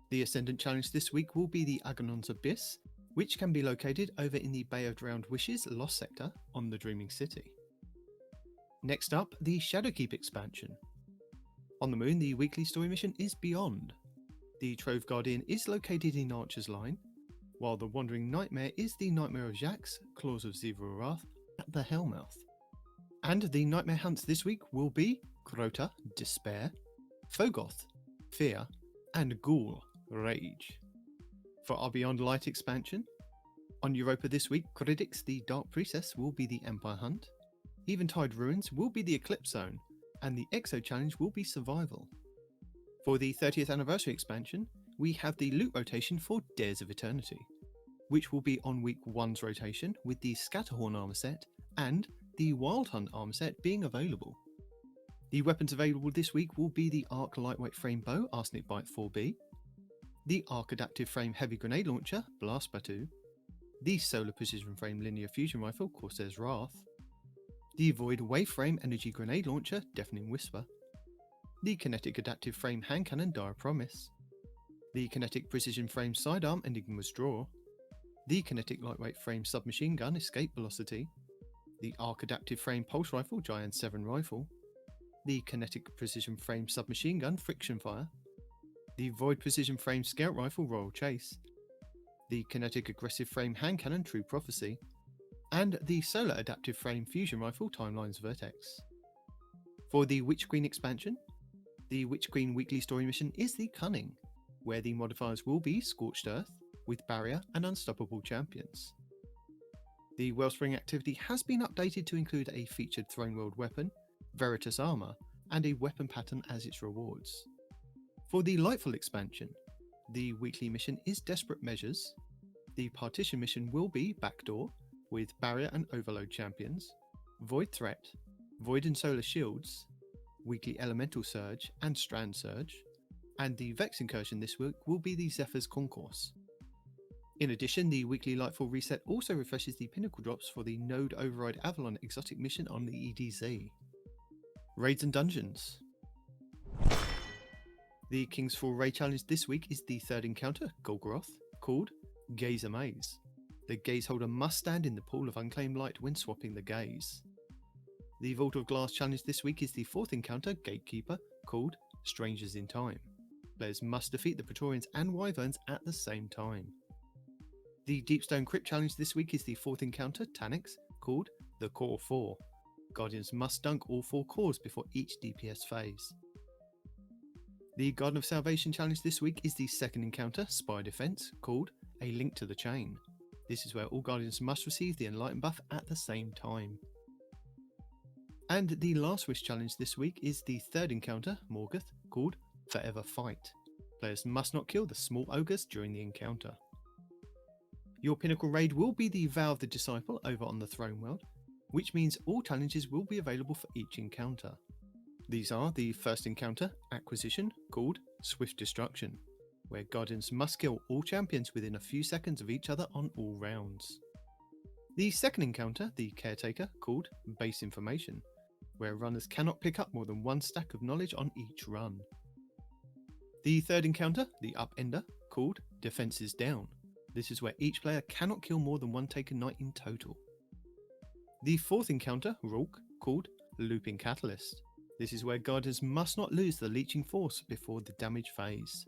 Speaker 2: The Ascendant challenge this week will be the Agonon's Abyss, which can be located over in the Bay of Drowned Wishes Lost Sector on the Dreaming City. Next up, the Shadowkeep expansion. On the Moon, the weekly story mission is Beyond. The Trove Guardian is located in Archer's Line, while the Wandering Nightmare is the Nightmare of Jax, Claws of Zevra Wrath, at the Hellmouth. And the Nightmare hunts this week will be Crota, Despair, Fogoth, Fear, and Ghoul, Rage. For our Beyond Light expansion, on Europa this week, Credix, the Dark Priestess, will be the Empire Hunt, Eventide Ruins will be the Eclipse Zone, and the Exo Challenge will be Survival. For the 30th anniversary expansion, we have the loot rotation for Dares of Eternity, which will be on week 1's rotation with the Scatterhorn armor set and the Wild Hunt armor set being available. The weapons available this week will be the Arc Lightweight Frame Bow Arsenic Bite 4B, the Arc Adaptive Frame Heavy Grenade Launcher Blast Batu, the Solar Precision Frame Linear Fusion Rifle Corsair's Wrath, the Void Waveframe Energy Grenade Launcher Deafening Whisper, the Kinetic Adaptive Frame Hand Cannon Dire Promise, the Kinetic Precision Frame Sidearm Enigma's Draw, the Kinetic Lightweight Frame Submachine Gun Escape Velocity, the Arc Adaptive Frame Pulse Rifle Giant 7 Rifle, the Kinetic Precision Frame Submachine Gun Friction Fire, the Void Precision Frame Scout Rifle Royal Chase, the Kinetic Aggressive Frame Hand Cannon True Prophecy, and the Solar Adaptive Frame Fusion Rifle Timeline's Vertex. For the Witch Queen expansion, the Witch Queen weekly story mission is the Cunning, where the modifiers will be Scorched Earth, with Barrier and Unstoppable champions. The Wellspring activity has been updated to include a featured Throne World weapon, Veritas armor, and a weapon pattern as its rewards. For the Lightfall expansion, the weekly mission is Desperate Measures, the Partition mission will be Backdoor, with Barrier and Overload champions, Void Threat, Void and Solar Shields, weekly Elemental Surge and Strand Surge, and the Vex incursion this week will be the Zephyr's Concourse. In addition, the weekly Lightfall reset also refreshes the pinnacle drops for the Node Override Avalon exotic mission on the EDZ. Raids and Dungeons. The King's Fall Raid challenge this week is the 3rd encounter, Golgoroth, called Gaze Amaze. The Gaze holder must stand in the pool of unclaimed light when swapping the gaze. The Vault of Glass challenge this week is the 4th encounter, Gatekeeper, called Strangers in Time. Players must defeat the Praetorians and Wyverns at the same time. The Deepstone Crypt challenge this week is the 4th encounter, Tanix, called the Core 4. Guardians must dunk all 4 cores before each DPS phase. The Garden of Salvation challenge this week is the 2nd encounter, Spy Defense, called A Link to the Chain. This is where all Guardians must receive the Enlighten buff at the same time. And the Last Wish challenge this week is the 3rd encounter, Morgoth, called Forever Fight. Players must not kill the small ogres during the encounter. Your pinnacle raid will be the Vow of the Disciple over on the Throne World, which means all challenges will be available for each encounter. These are the 1st encounter, Acquisition, called Swift Destruction, where Guardians must kill all champions within a few seconds of each other on all rounds. The 2nd encounter, the Caretaker, called Base Information, where runners cannot pick up more than 1 stack of knowledge on each run. The 3rd encounter, the Upender, called Defenses Down. This is where each player cannot kill more than 1 Taken Knight in total. The 4th encounter, Rulk, called Looping Catalyst. This is where Guardians must not lose the Leeching Force before the damage phase.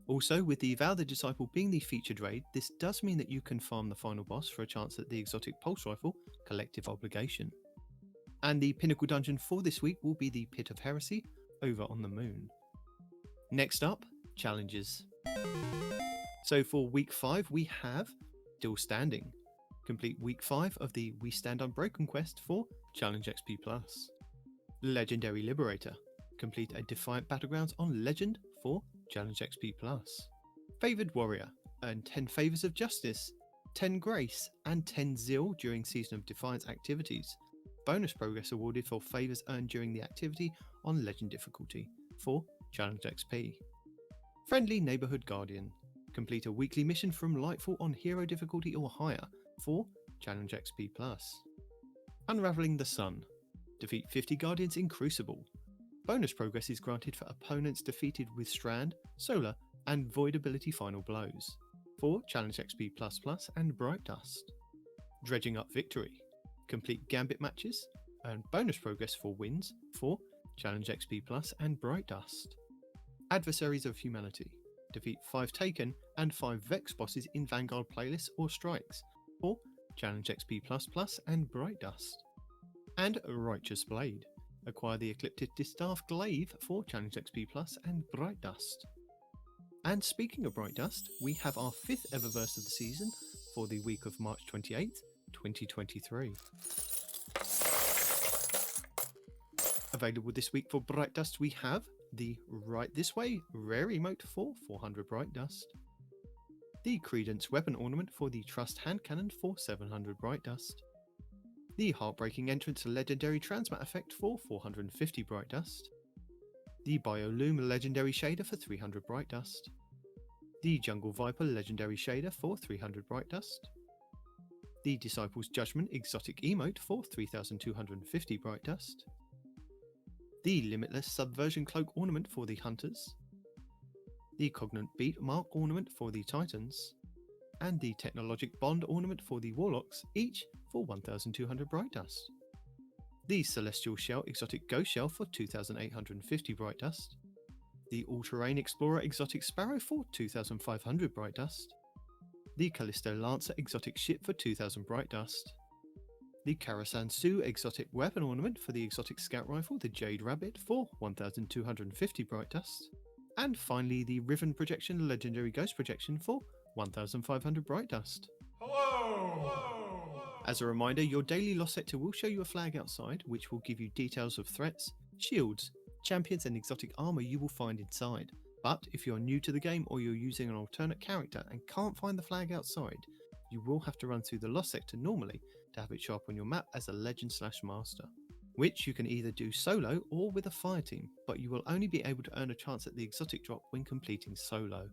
Speaker 2: Also, with the Vow of the Disciple being the featured raid, this does mean that you can farm the final boss for a chance at the exotic Pulse Rifle, Collective Obligation. And the pinnacle dungeon for this week will be the Pit of Heresy over on the Moon. Next up, challenges. So for week 5 we have Still Standing. Complete week 5 of the We Stand Unbroken quest for Challenge XP+. Legendary Liberator. Complete a Defiant Battlegrounds on Legend for Challenge XP+. Favoured Warrior. Earn 10 Favours of Justice. 10 Grace, and 10 Zil during Season of Defiance activities. Bonus progress awarded for favours earned during the activity on Legend difficulty. 4 Challenge XP. Friendly Neighbourhood Guardian. Complete a weekly mission from Lightfall on Hero difficulty or higher. 4 Challenge XP+. Unravelling the Sun. Defeat 50 Guardians in Crucible. Bonus progress is granted for opponents defeated with Strand, Solar, and Void ability final blows. 4 Challenge XP++ and Bright Dust. Dredging up Victory. Complete Gambit matches. Earn bonus progress for wins. 4 Challenge XP+ and Bright Dust. Adversaries of Humanity. Defeat 5 Taken and 5 Vex bosses in Vanguard playlists or strikes. 4 Challenge XP++ and Bright Dust. And Righteous Blade. Acquire the Ecliptic Distaff Glaive for Challenge XP+ and Bright Dust. And speaking of Bright Dust, we have our 5th ever verse of the season for the week of March 28th, 2023. Available this week for Bright Dust, we have the Right This Way rare emote for 400 Bright Dust, the Credence weapon ornament for the Trust hand cannon for 700 Bright Dust, the Heartbreaking Entrance legendary transmat effect for 450 Bright Dust, the Biolume legendary shader for 300 Bright Dust, the Jungle Viper legendary shader for 300 Bright Dust, the Disciples Judgment exotic emote for 3250 Bright Dust, the Limitless Subversion Cloak ornament for the Hunters, the Cognate Beat Mark ornament for the Titans, and the Technologic Bond ornament for the Warlocks, each for 1200 Bright Dust. The Celestial Shell exotic Ghost Shell for 2850 Bright Dust, the All-Terrain Explorer exotic Sparrow for 2500 Bright Dust, the Callisto Lancer exotic ship for 2000 Bright Dust, the Karasan Su exotic weapon ornament for the exotic scout rifle, the Jade Rabbit, for 1250 Bright Dust, and finally the Riven Projection legendary Ghost Projection for 1500 Bright Dust.
Speaker 4: Hello!
Speaker 2: As a reminder, your daily lost sector will show you a flag outside, which will give you details of threats, shields, champions and exotic armour you will find inside. But if you're new to the game or you're using an alternate character and can't find the flag outside, you will have to run through the lost sector normally to have it show up on your map as a legend/master, which you can either do solo or with a fire team, but you will only be able to earn a chance at the exotic drop when completing solo.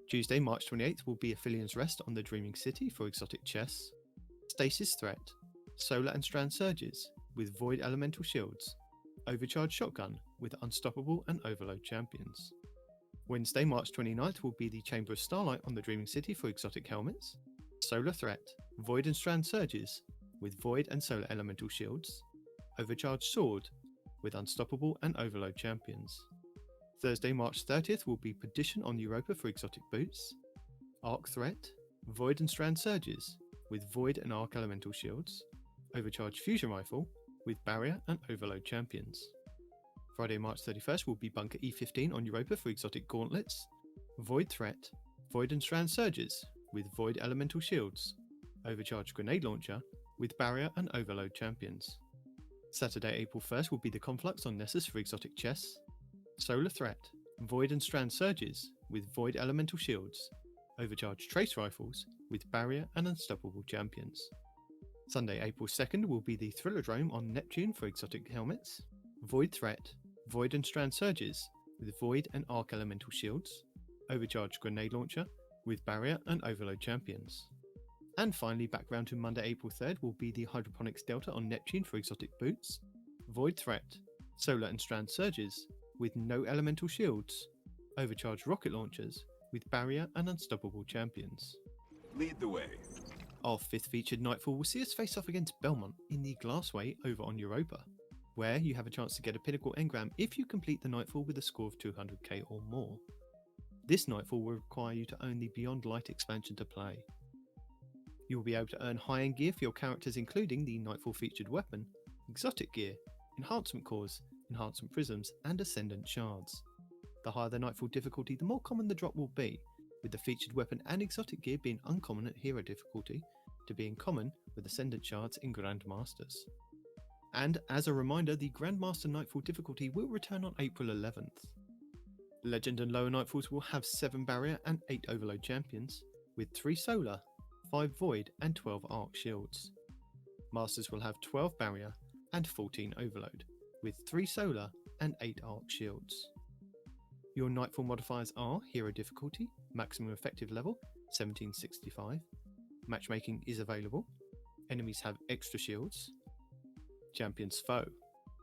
Speaker 2: Tuesday, March 28th will be Aphelios Rest on the Dreaming City for exotic chests, Stasis Threat, Solar and Strand Surges with Void Elemental Shields, Overcharge Shotgun with Unstoppable and Overload Champions. Wednesday, March 29th will be the Chamber of Starlight on the Dreaming City for exotic helmets, Solar Threat, Void and Strand Surges with Void and Solar Elemental Shields, Overcharged Sword with Unstoppable and Overload Champions. Thursday, March 30th will be Perdition on Europa for exotic boots, Arc Threat, Void and Strand Surges with Void and Arc Elemental Shields, Overcharged Fusion Rifle with Barrier and Overload Champions. Friday, March 31st will be Bunker E15 on Europa for exotic gauntlets, Void Threat, Void and Strand Surges with Void Elemental Shields, Overcharged Grenade Launcher with Barrier and Overload Champions. Saturday, April 1st will be the Conflux on Nessus for exotic chests, Solar Threat, Void and Strand Surges with Void Elemental Shields, Overcharged Trace Rifles with Barrier and Unstoppable Champions. Sunday, April 2nd will be the Thrillerdrome on Neptune for exotic helmets, Void Threat, Void and Strand Surges with Void and Arc Elemental Shields, Overcharged Grenade Launcher with Barrier and Overload Champions. And finally, back round to Monday, April 3rd will be the Hydroponics Delta on Neptune for exotic boots, Void Threat, Solar and Strand Surges with no Elemental Shields, Overcharged Rocket Launchers with Barrier and Unstoppable Champions.
Speaker 6: Lead the way.
Speaker 2: Our 5th featured Nightfall will see us face off against Belmont in the Glassway over on Europa, where you have a chance to get a Pinnacle Engram if you complete the Nightfall with a score of 200k or more. This Nightfall will require you to own the Beyond Light expansion to play. You will be able to earn high-end gear for your characters, including the Nightfall featured weapon, exotic gear, enhancement cores, enhancement prisms, and ascendant shards. The higher the Nightfall difficulty, the more common the drop will be, with the featured weapon and exotic gear being uncommon at hero difficulty to being common with ascendant shards in Grandmasters. And as a reminder, the Grandmaster Nightfall difficulty will return on April 11th. Legend and lower Nightfalls will have 7 Barrier and 8 Overload Champions, with 3 Solar, 5 Void and 12 Arc shields. Masters will have 12 Barrier and 14 Overload, with 3 Solar and 8 Arc shields. Your Nightfall modifiers are Hero Difficulty, Maximum Effective Level, 1765. Matchmaking is available. Enemies have extra shields. Champion's Foe.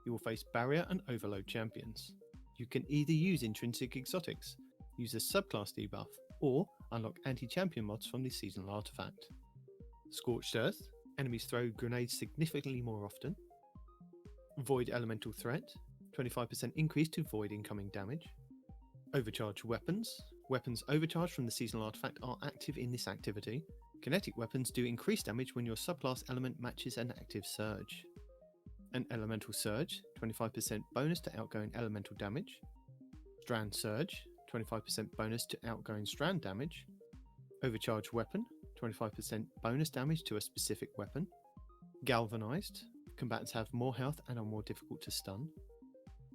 Speaker 2: You will face Barrier and Overload champions. You can either use Intrinsic Exotics, use a subclass debuff, or unlock anti-champion mods from the seasonal artifact. Scorched Earth. Enemies throw grenades significantly more often. Void Elemental Threat. 25% increase to Void incoming damage. Overcharged Weapons. Weapons overcharged from the seasonal artifact are active in this activity. Kinetic weapons do increased damage when your subclass element matches an active surge. An Elemental Surge, 25% bonus to outgoing elemental damage. Strand Surge, 25% bonus to outgoing strand damage. Overcharged Weapon, 25% bonus damage to a specific weapon. Galvanized, combatants have more health and are more difficult to stun.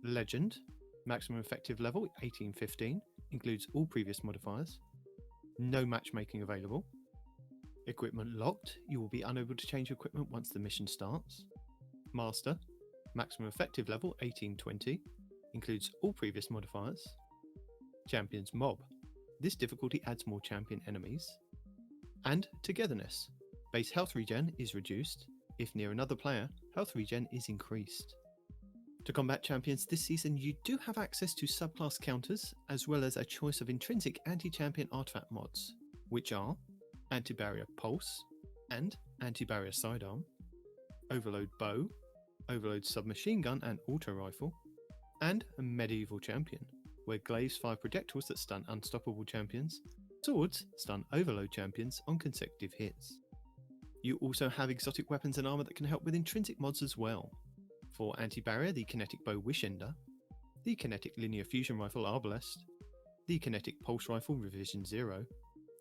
Speaker 2: Legend, maximum effective level 1815, includes all previous modifiers. No matchmaking available. Equipment locked, you will be unable to change equipment once the mission starts. Master, maximum effective level 1820, includes all previous modifiers. Champion's Mob, this difficulty adds more champion enemies. And Togetherness, base health regen is reduced. If near another player, health regen is increased. To combat champions this season, you do have access to subclass counters, as well as a choice of intrinsic anti-champion artifact mods, which are Anti-Barrier Pulse and Anti-Barrier Sidearm, Overload Bow, Overload Submachine Gun and Auto Rifle, and a Medieval Champion, where glaives fire projectiles that stun unstoppable champions, swords stun Overload champions on consecutive hits. You also have exotic weapons and armor that can help with intrinsic mods as well. For Anti-Barrier, the Kinetic Bow Wishender, the Kinetic Linear Fusion Rifle Arbalest, the Kinetic Pulse Rifle Revision 0,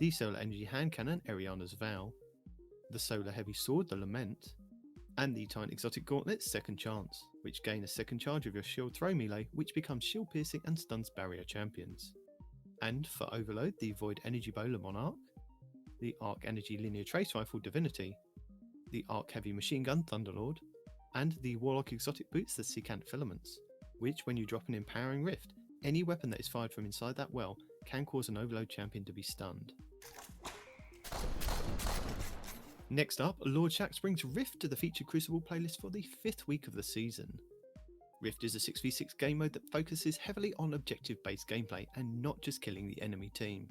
Speaker 2: the Solar Energy Hand Cannon Eriana's Vow, the Solar Heavy Sword The Lament, and the Titan Exotic Gauntlet Second Chance, which gain a second charge of your shield throw melee, which becomes shield piercing and stuns barrier champions. And for Overload, the Void Energy Bow Le Monarch, the Arc Energy Linear Trace Rifle Divinity, the Arc Heavy Machine Gun Thunderlord, and the Warlock Exotic Boots The Secant Filaments, which when you drop an Empowering Rift, any weapon that is fired from inside that well can cause an Overload champion to be stunned. Next up, Lord Shaxx brings Rift to the featured Crucible playlist for the 5th week of the season. Rift is a 6v6 game mode that focuses heavily on objective-based gameplay and not just killing the enemy team.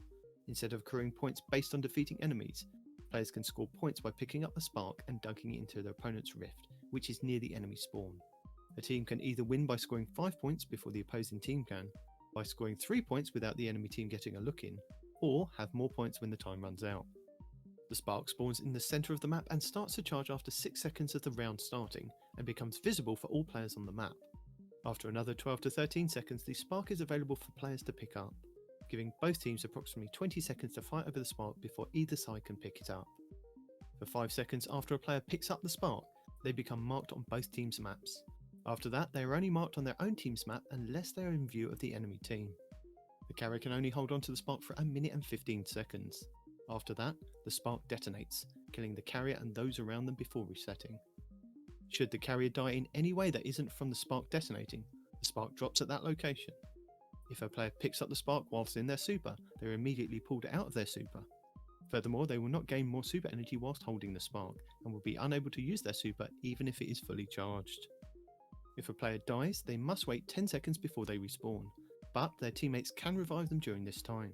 Speaker 2: Instead of accruing points based on defeating enemies, players can score points by picking up a spark and dunking it into their opponent's rift, which is near the enemy spawn. A team can either win by scoring 5 points before the opposing team can, by scoring 3 points without the enemy team getting a look in, or have more points when the time runs out. The spark spawns in the centre of the map and starts to charge after 6 seconds of the round starting, and becomes visible for all players on the map. After another 12 to 13 seconds, the spark is available for players to pick up, giving both teams approximately 20 seconds to fight over the spark before either side can pick it up. For 5 seconds after a player picks up the spark, they become marked on both teams' maps. After that, they are only marked on their own team's map unless they are in view of the enemy team. The carrier can only hold on to the spark for 1 minute and 15 seconds. After that, the spark detonates, killing the carrier and those around them before resetting. Should the carrier die in any way that isn't from the spark detonating, the spark drops at that location. If a player picks up the spark whilst in their super, they are immediately pulled out of their super. Furthermore, they will not gain more super energy whilst holding the spark, and will be unable to use their super even if it is fully charged. If a player dies, they must wait 10 seconds before they respawn, but their teammates can revive them during this time.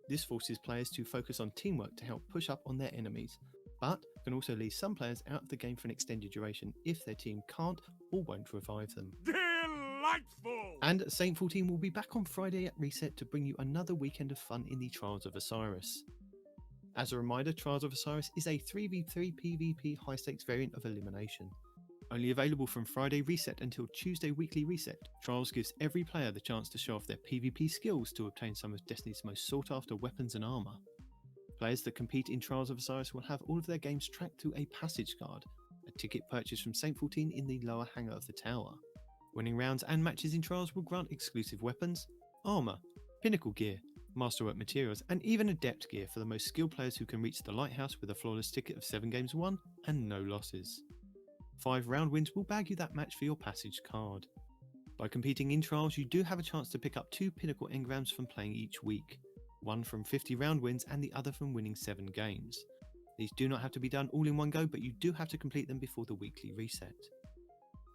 Speaker 2: This forces players to focus on teamwork to help push up on their enemies, but can also leave some players out of the game for an extended duration if their team can't or won't revive them.
Speaker 6: Delightful!
Speaker 2: And Saint 14 will be back on Friday at Reset to bring you another weekend of fun in the Trials of Osiris. As a reminder, Trials of Osiris is a 3v3 PvP high stakes variant of Elimination. Only available from Friday Reset until Tuesday Weekly Reset, Trials gives every player the chance to show off their PvP skills to obtain some of Destiny's most sought after weapons and armour. Players that compete in Trials of Osiris will have all of their games tracked through a passage card, a ticket purchased from Saint 14 in the lower hangar of the tower. Winning rounds and matches in Trials will grant exclusive weapons, armour, pinnacle gear, masterwork materials, and even adept gear for the most skilled players who can reach the lighthouse with a flawless ticket of 7 games won and no losses. 5 round wins will bag you that match for your passage card. By competing in trials, you do have a chance to pick up 2 pinnacle engrams from playing each week, one from 50 round wins and the other from winning 7 games. These do not have to be done all in one go, but you do have to complete them before the weekly reset.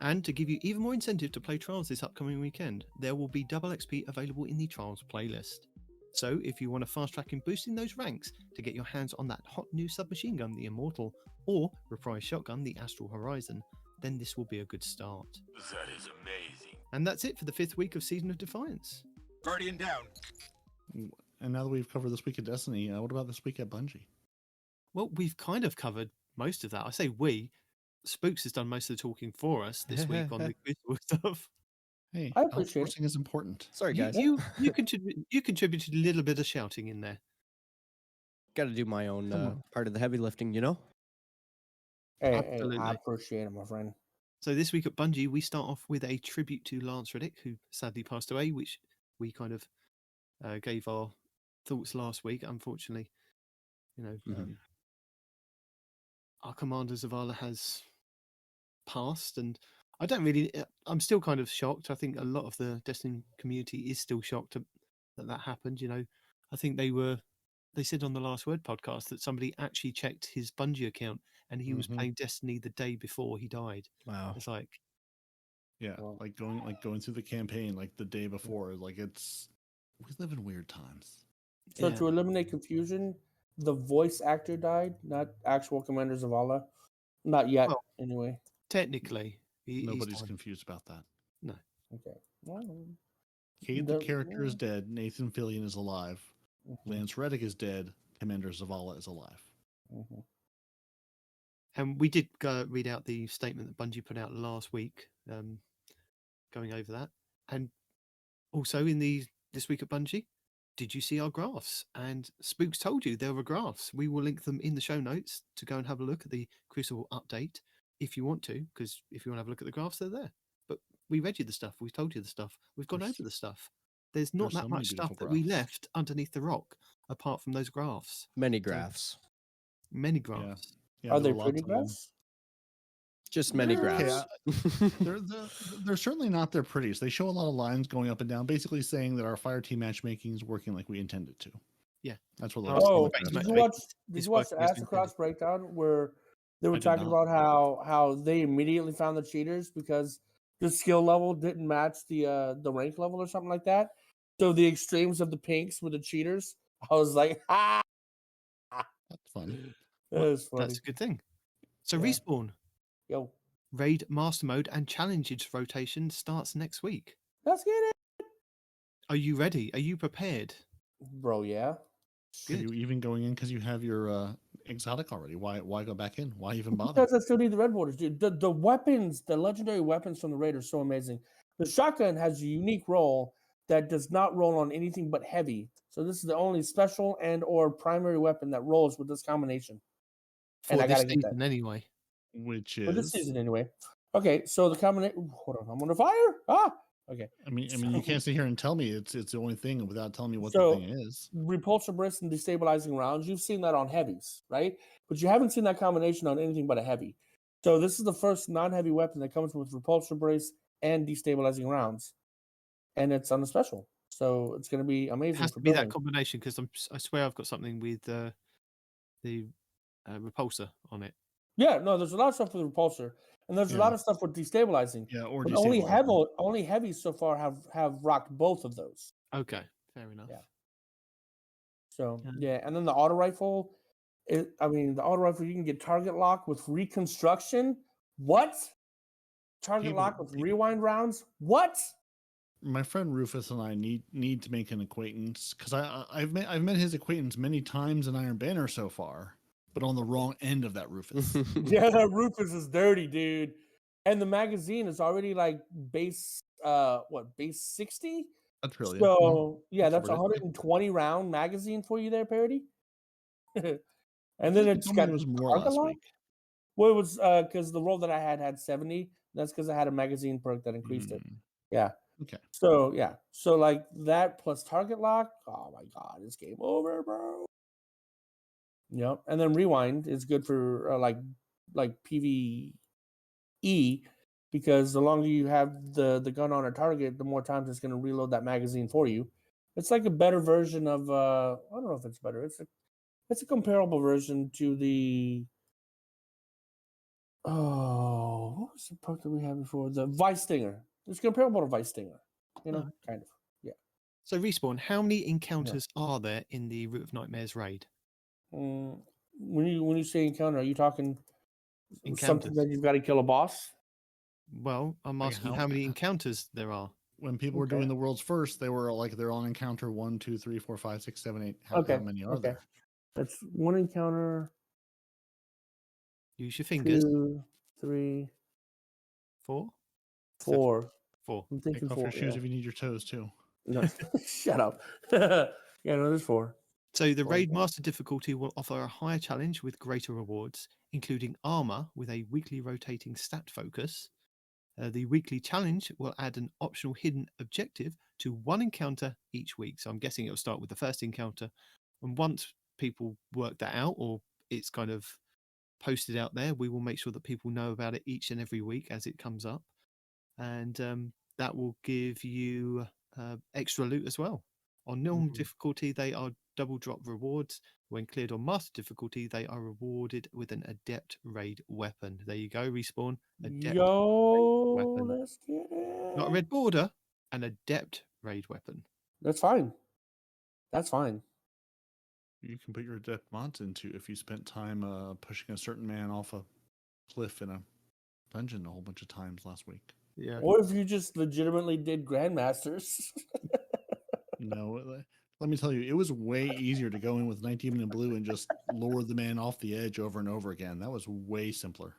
Speaker 2: And to give you even more incentive to play trials this upcoming weekend, there will be double XP available in the trials playlist. So if you want to fast track in boosting those ranks to get your hands on that hot new submachine gun, the Immortal, or reprise shotgun, the Astral Horizon, then this will be a good start.
Speaker 6: That is amazing.
Speaker 2: And that's it for the 5th week of Season of Defiance.
Speaker 6: Guardian down.
Speaker 3: And now that we've covered this week of Destiny, what about this week at Bungie?
Speaker 2: Well, we've kind of covered most of that. I say we. Spookz has done most of the talking for us this week on the Crucible stuff.
Speaker 3: Hey,
Speaker 1: I appreciate
Speaker 3: outsourcing is important.
Speaker 5: Sorry, guys.
Speaker 2: You contributed a little bit of shouting in there.
Speaker 5: Got to do my own part of the heavy lifting, you know?
Speaker 1: Hey,
Speaker 2: Absolutely.
Speaker 1: I appreciate it, my friend.
Speaker 2: So this week at Bungie, we start off with a tribute to Lance Reddick, who sadly passed away, which we kind of gave our thoughts last week. Unfortunately, our Commander Zavala has passed, and I'm still kind of shocked. I think a lot of the Destiny community is still shocked that happened. I think they said on the Last Word podcast that somebody actually checked his Bungie account and he was playing Destiny the day before he died.
Speaker 5: Wow.
Speaker 2: It's like,
Speaker 3: yeah, like going through the campaign like the day before. Like we live in weird times.
Speaker 1: So to eliminate confusion, the voice actor died, not actual Commander Zavala. Not yet, anyway.
Speaker 2: Technically,
Speaker 3: nobody's confused about that.
Speaker 2: No.
Speaker 1: Okay. Well,
Speaker 3: Cade, the character, is dead. Nathan Fillion is alive. Lance Reddick is dead. Commander Zavala is alive.
Speaker 2: And we did read out the statement that Bungie put out last week, going over that. And also this week at Bungie, did you see our graphs? And Spookz told you there were graphs. We will link them in the show notes to go and have a look at the Crucible update if you want to, because if you want to have a look at the graphs, they're there. But we read you the stuff. We've told you the stuff. We've gone over the stuff. There's not that much stuff that we left underneath the rock, apart from those graphs.
Speaker 5: Many graphs.
Speaker 2: Many graphs.
Speaker 3: Yeah,
Speaker 1: are they pretty graphs?
Speaker 5: Just many graphs.
Speaker 3: They're certainly not their prettiest. They show a lot of lines going up and down, basically saying that our fire team matchmaking is working like we intended to.
Speaker 2: Yeah,
Speaker 3: that's what.
Speaker 1: Did you watch the Astacross breakdown where they were talking about how they immediately found the cheaters because the skill level didn't match the rank level or something like that? So the extremes of the pinks were the cheaters. I was like, ha!
Speaker 3: That's funny.
Speaker 2: That's a good thing. So Respawn.
Speaker 1: Yo.
Speaker 2: Raid Master Mode and Challenges rotation starts next week.
Speaker 1: Let's get it.
Speaker 2: Are you ready? Are you prepared?
Speaker 1: Bro, yeah.
Speaker 3: Are you even going in because you have your exotic already? Why go back in? Why even bother?
Speaker 1: Because I still need the red borders, dude. The weapons, the legendary weapons from the raid are so amazing. The shotgun has a unique roll that does not roll on anything but heavy. So this is the only special and or primary weapon that rolls with this combination.
Speaker 2: And I gotta get that anyway.
Speaker 3: Which is
Speaker 1: for this season anyway. Okay, so the combination. Hold on, I'm on fire. Okay.
Speaker 3: I mean, you can't sit here and tell me it's the only thing without telling me what the thing is.
Speaker 1: Repulsor burst and destabilizing rounds. You've seen that on heavies, right? But you haven't seen that combination on anything but a heavy. So this is the first non-heavy weapon that comes with repulsor brace and destabilizing rounds, and it's on the special. So it's going to be amazing.
Speaker 2: It has to be that combination because I swear I've got something with the repulsor on it.
Speaker 1: Yeah, no, there's a lot of stuff with repulsor, and there's a lot of stuff with destabilizing.
Speaker 3: Yeah, or
Speaker 1: only heavies so far have rocked both of those.
Speaker 2: Okay, fair enough.
Speaker 1: Yeah. So and then the auto rifle. The auto rifle you can get target lock with reconstruction. What? Target lock with rewind rounds. What?
Speaker 3: My friend Rufus and I need to make an acquaintance because I've met his acquaintance many times in Iron Banner so far. But on the wrong end of that Rufus.
Speaker 1: Yeah, that Rufus is dirty, dude. And the magazine is already like base 60?
Speaker 3: That's really
Speaker 1: so that's 120 round magazine for you there, Peroty. And then it's got
Speaker 3: was more last week.
Speaker 1: Well, it was because the roll that I had 70. That's because I had a magazine perk that increased it. Yeah.
Speaker 3: Okay.
Speaker 1: So yeah, so like that plus target lock. Oh my god, it's game over, bro. Yep, and then rewind is good for like PvE because the longer you have the gun on a target, the more times it's going to reload that magazine for you. It's like a better version of I don't know if it's better. It's a comparable version to the what was the perk that we had before? The Vice Stinger. It's comparable to Vice Stinger. You know, kind of. Yeah.
Speaker 2: So Respawn, how many encounters are there in the Root of Nightmares raid?
Speaker 1: When you say encounter, are you talking something
Speaker 2: Encounters.
Speaker 1: that you've got to kill a boss?
Speaker 2: Well, I'm
Speaker 3: Like
Speaker 2: asking
Speaker 3: how-
Speaker 2: how many encounters there are.
Speaker 3: When people were
Speaker 1: Okay.
Speaker 3: doing the worlds first, they were like they're on encounter 1, 2, 3, 4, 5, 6, 7, 8. How many are there?
Speaker 1: That's one encounter.
Speaker 2: Use your fingers.
Speaker 1: 2, 3,
Speaker 2: 4.
Speaker 1: 4.
Speaker 2: 4.
Speaker 1: I'm thinking
Speaker 3: Take off
Speaker 1: 4.
Speaker 3: your shoes
Speaker 1: Yeah.
Speaker 3: if you need your toes too.
Speaker 1: No, shut up. Yeah, no, there's 4.
Speaker 2: So the
Speaker 1: Four,
Speaker 2: raid
Speaker 1: yeah.
Speaker 2: master difficulty will offer a higher challenge with greater rewards, including armor with a weekly rotating stat focus. The weekly challenge will add an optional hidden objective to one encounter each week. So I'm guessing it'll start with the first encounter. And once people work that out, or it's kind of posted out there, we will make sure that people know about it each and every week as it comes up. And that will give you extra loot as well. On normal difficulty, they are double drop rewards. When cleared on master difficulty, they are rewarded with an adept raid weapon. There you go, Respawn. Adept
Speaker 1: Yo,
Speaker 2: raid weapon.
Speaker 1: let's get it.
Speaker 2: Not a red border, an adept raid weapon.
Speaker 1: That's fine. That's fine.
Speaker 3: You can put your adept mods into if you spent time pushing a certain man off a cliff in a dungeon a whole bunch of times last week.
Speaker 2: Yeah.
Speaker 1: Or if you just legitimately did Grandmasters.
Speaker 3: No, let me tell you, it was way easier to go in with Nitedemon in blue and just lower the man off the edge over and over again. That was way simpler.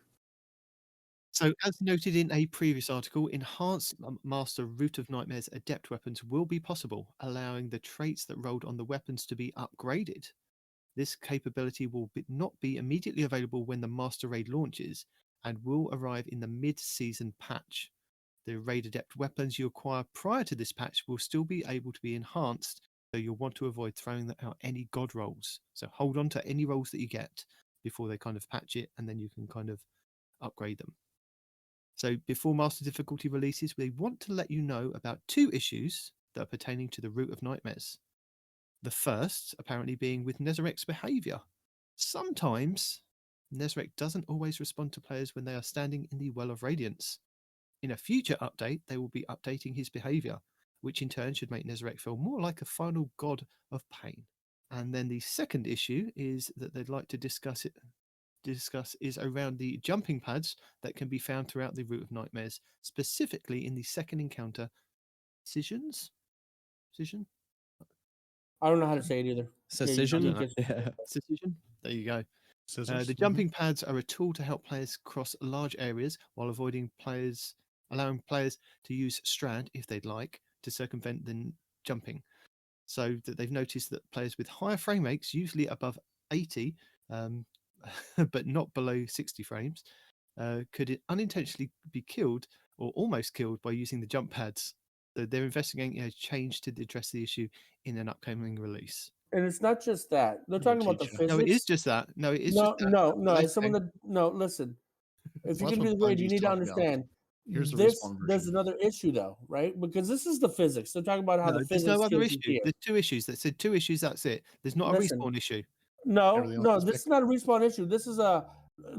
Speaker 2: So, as noted in a previous article, enhanced Master Root of Nightmares adept weapons will be possible, allowing the traits that rolled on the weapons to be upgraded. This capability will not be immediately available when the Master Raid launches and will arrive in the mid-season patch. The Raid Adept weapons you acquire prior to this patch will still be able to be enhanced, so you'll want to avoid throwing out any god rolls. So hold on to any rolls that you get before they kind of patch it, and then you can kind of upgrade them. So before Master Difficulty releases, we want to let you know about 2 issues that are pertaining to the Root of Nightmares. The first, apparently, being with Nezarek's behaviour. Sometimes Nezarek doesn't always respond to players when they are standing in the Well of Radiance. In a future update, they will be updating his behaviour, which in turn should make Nezarek feel more like a final god of pain. And then the second issue is that they'd like to discuss is around the jumping pads that can be found throughout the Root of Nightmares, specifically in the second encounter, Cision?
Speaker 1: I don't know how to say it either.
Speaker 5: Secession.
Speaker 1: Yeah,
Speaker 2: Cision? There you go.
Speaker 3: Scissors?
Speaker 2: The jumping pads are a tool to help players cross large areas while allowing players to use Strand, if they'd like, to circumvent the jumping. So that they've noticed that players with higher frame rates, usually above 80, but not below 60 frames, could unintentionally be killed or almost killed by using the jump pads. So they're investigating a change to address the issue in an upcoming release.
Speaker 1: And it's not just that. They're talking about the
Speaker 3: teach ya.
Speaker 1: physics.
Speaker 2: No, it is just that. No, it is
Speaker 1: no,
Speaker 2: just that.
Speaker 1: no,
Speaker 2: That's
Speaker 1: no.
Speaker 2: what
Speaker 1: As someone
Speaker 2: they
Speaker 1: that listen. If
Speaker 3: Well,
Speaker 1: you can
Speaker 3: that's
Speaker 1: do the
Speaker 3: what
Speaker 1: raid, you
Speaker 3: Bungie's
Speaker 1: need to
Speaker 3: talking about.
Speaker 1: understand.
Speaker 3: Here's the
Speaker 1: This
Speaker 3: Respawn
Speaker 1: there's
Speaker 3: version.
Speaker 1: another issue though, right? Because this is the physics. They're talking about how
Speaker 2: No,
Speaker 1: the
Speaker 2: there's
Speaker 1: physics
Speaker 2: no other
Speaker 1: kills you
Speaker 2: issue.
Speaker 1: here.
Speaker 2: There's 2 issues. That said 2 issues. That's it. There's not
Speaker 1: Listen.
Speaker 2: a Respawn issue.
Speaker 1: No,
Speaker 3: Everything else
Speaker 1: no,
Speaker 3: is
Speaker 1: this
Speaker 3: fixed.
Speaker 1: is not a respawn issue. This is a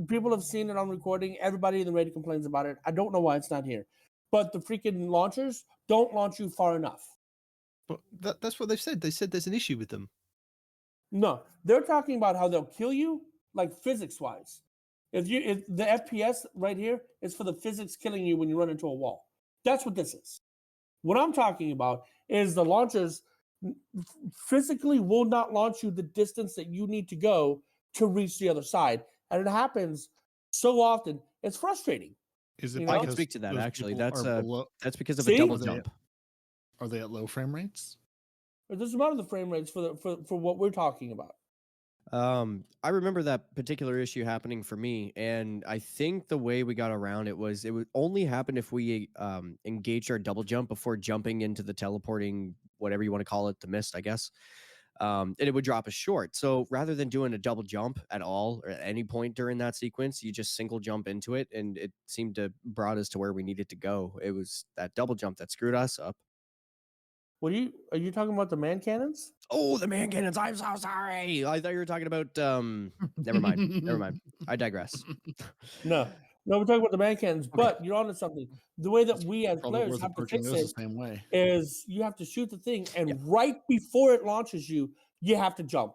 Speaker 1: people have seen it on recording. Everybody in the raid complains about it. I don't know why it's not here, but the freaking launchers don't launch you far enough.
Speaker 2: But that's what they've said. They said there's an issue with them.
Speaker 1: No, they're talking about how they'll kill you, like physics wise. If the FPS right here is for the physics killing you when you run into a wall. That's what this is. What I'm talking about is the launchers physically will not launch you the distance that you need to go to reach the other side, and it happens so often. It's frustrating.
Speaker 3: Is it
Speaker 1: You know?
Speaker 5: I can
Speaker 3: because
Speaker 5: speak to that
Speaker 3: those
Speaker 5: actually.
Speaker 3: people
Speaker 5: That's
Speaker 3: are below,
Speaker 5: that's because of
Speaker 1: See?
Speaker 5: a double
Speaker 3: Are they-
Speaker 5: jump.
Speaker 3: are they at low frame rates?
Speaker 1: It doesn't matter the frame rates for what we're talking about.
Speaker 5: I remember that particular issue happening for me, and I think the way we got around it would only happen if we engaged our double jump before jumping into the teleporting, whatever you want to call it, the mist, I guess. And it would drop us short. So rather than doing a double jump at all or at any point during that sequence, you just single jump into it, and it seemed to brought us to where we needed to go. It was that double jump that screwed us up.
Speaker 1: Are you talking about the man cannons?
Speaker 5: Oh, the man cannons! I'm so sorry. I thought you were talking about. Never mind. Never mind. I digress.
Speaker 1: No, we're talking about the man cannons.
Speaker 5: Okay.
Speaker 1: But you're onto something. The way that
Speaker 3: It's
Speaker 1: we as
Speaker 3: probably
Speaker 1: players
Speaker 3: worth
Speaker 1: have to
Speaker 3: approaching
Speaker 1: fix
Speaker 3: those
Speaker 1: it
Speaker 3: the same way.
Speaker 1: is you have to shoot the thing, and
Speaker 5: Yeah.
Speaker 1: right before it launches you, you have to jump,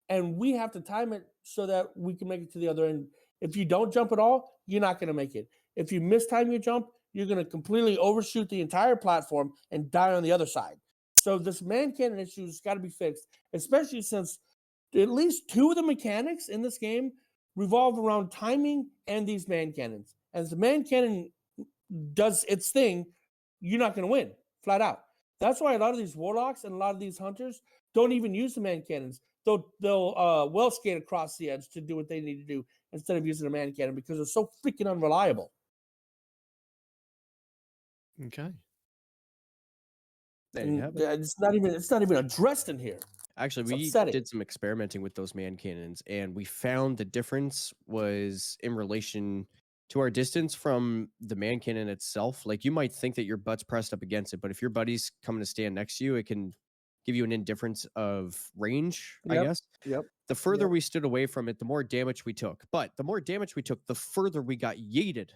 Speaker 1: and we have to time it so that we can make it to the other end. If you don't jump at all, you're not going to make it. If you mistime your jump, you're going to completely overshoot the entire platform and die on the other side. So this man cannon issue has got to be fixed, especially since at least 2 of the mechanics in this game revolve around timing and these man cannons. As the man cannon does its thing, you're not going to win flat out. That's why a lot of these warlocks and a lot of these hunters don't even use the man cannons. They'll well skate across the edge to do what they need to do instead of using a man cannon because they're so freaking unreliable.
Speaker 2: Okay.
Speaker 5: There you have it.
Speaker 1: It's not even addressed in here.
Speaker 5: Actually,
Speaker 1: It's
Speaker 5: we
Speaker 1: upsetting.
Speaker 5: did some experimenting with those man cannons, and we found the difference was in relation to our distance from the man cannon itself. Like, you might think that your butt's pressed up against it, but if your buddy's coming to stand next to you, it can give you an indifference of range, I guess.
Speaker 1: Yep.
Speaker 5: The further
Speaker 1: Yep.
Speaker 5: we stood away from it, the more damage we took. But the more damage we took, the further we got yeeted.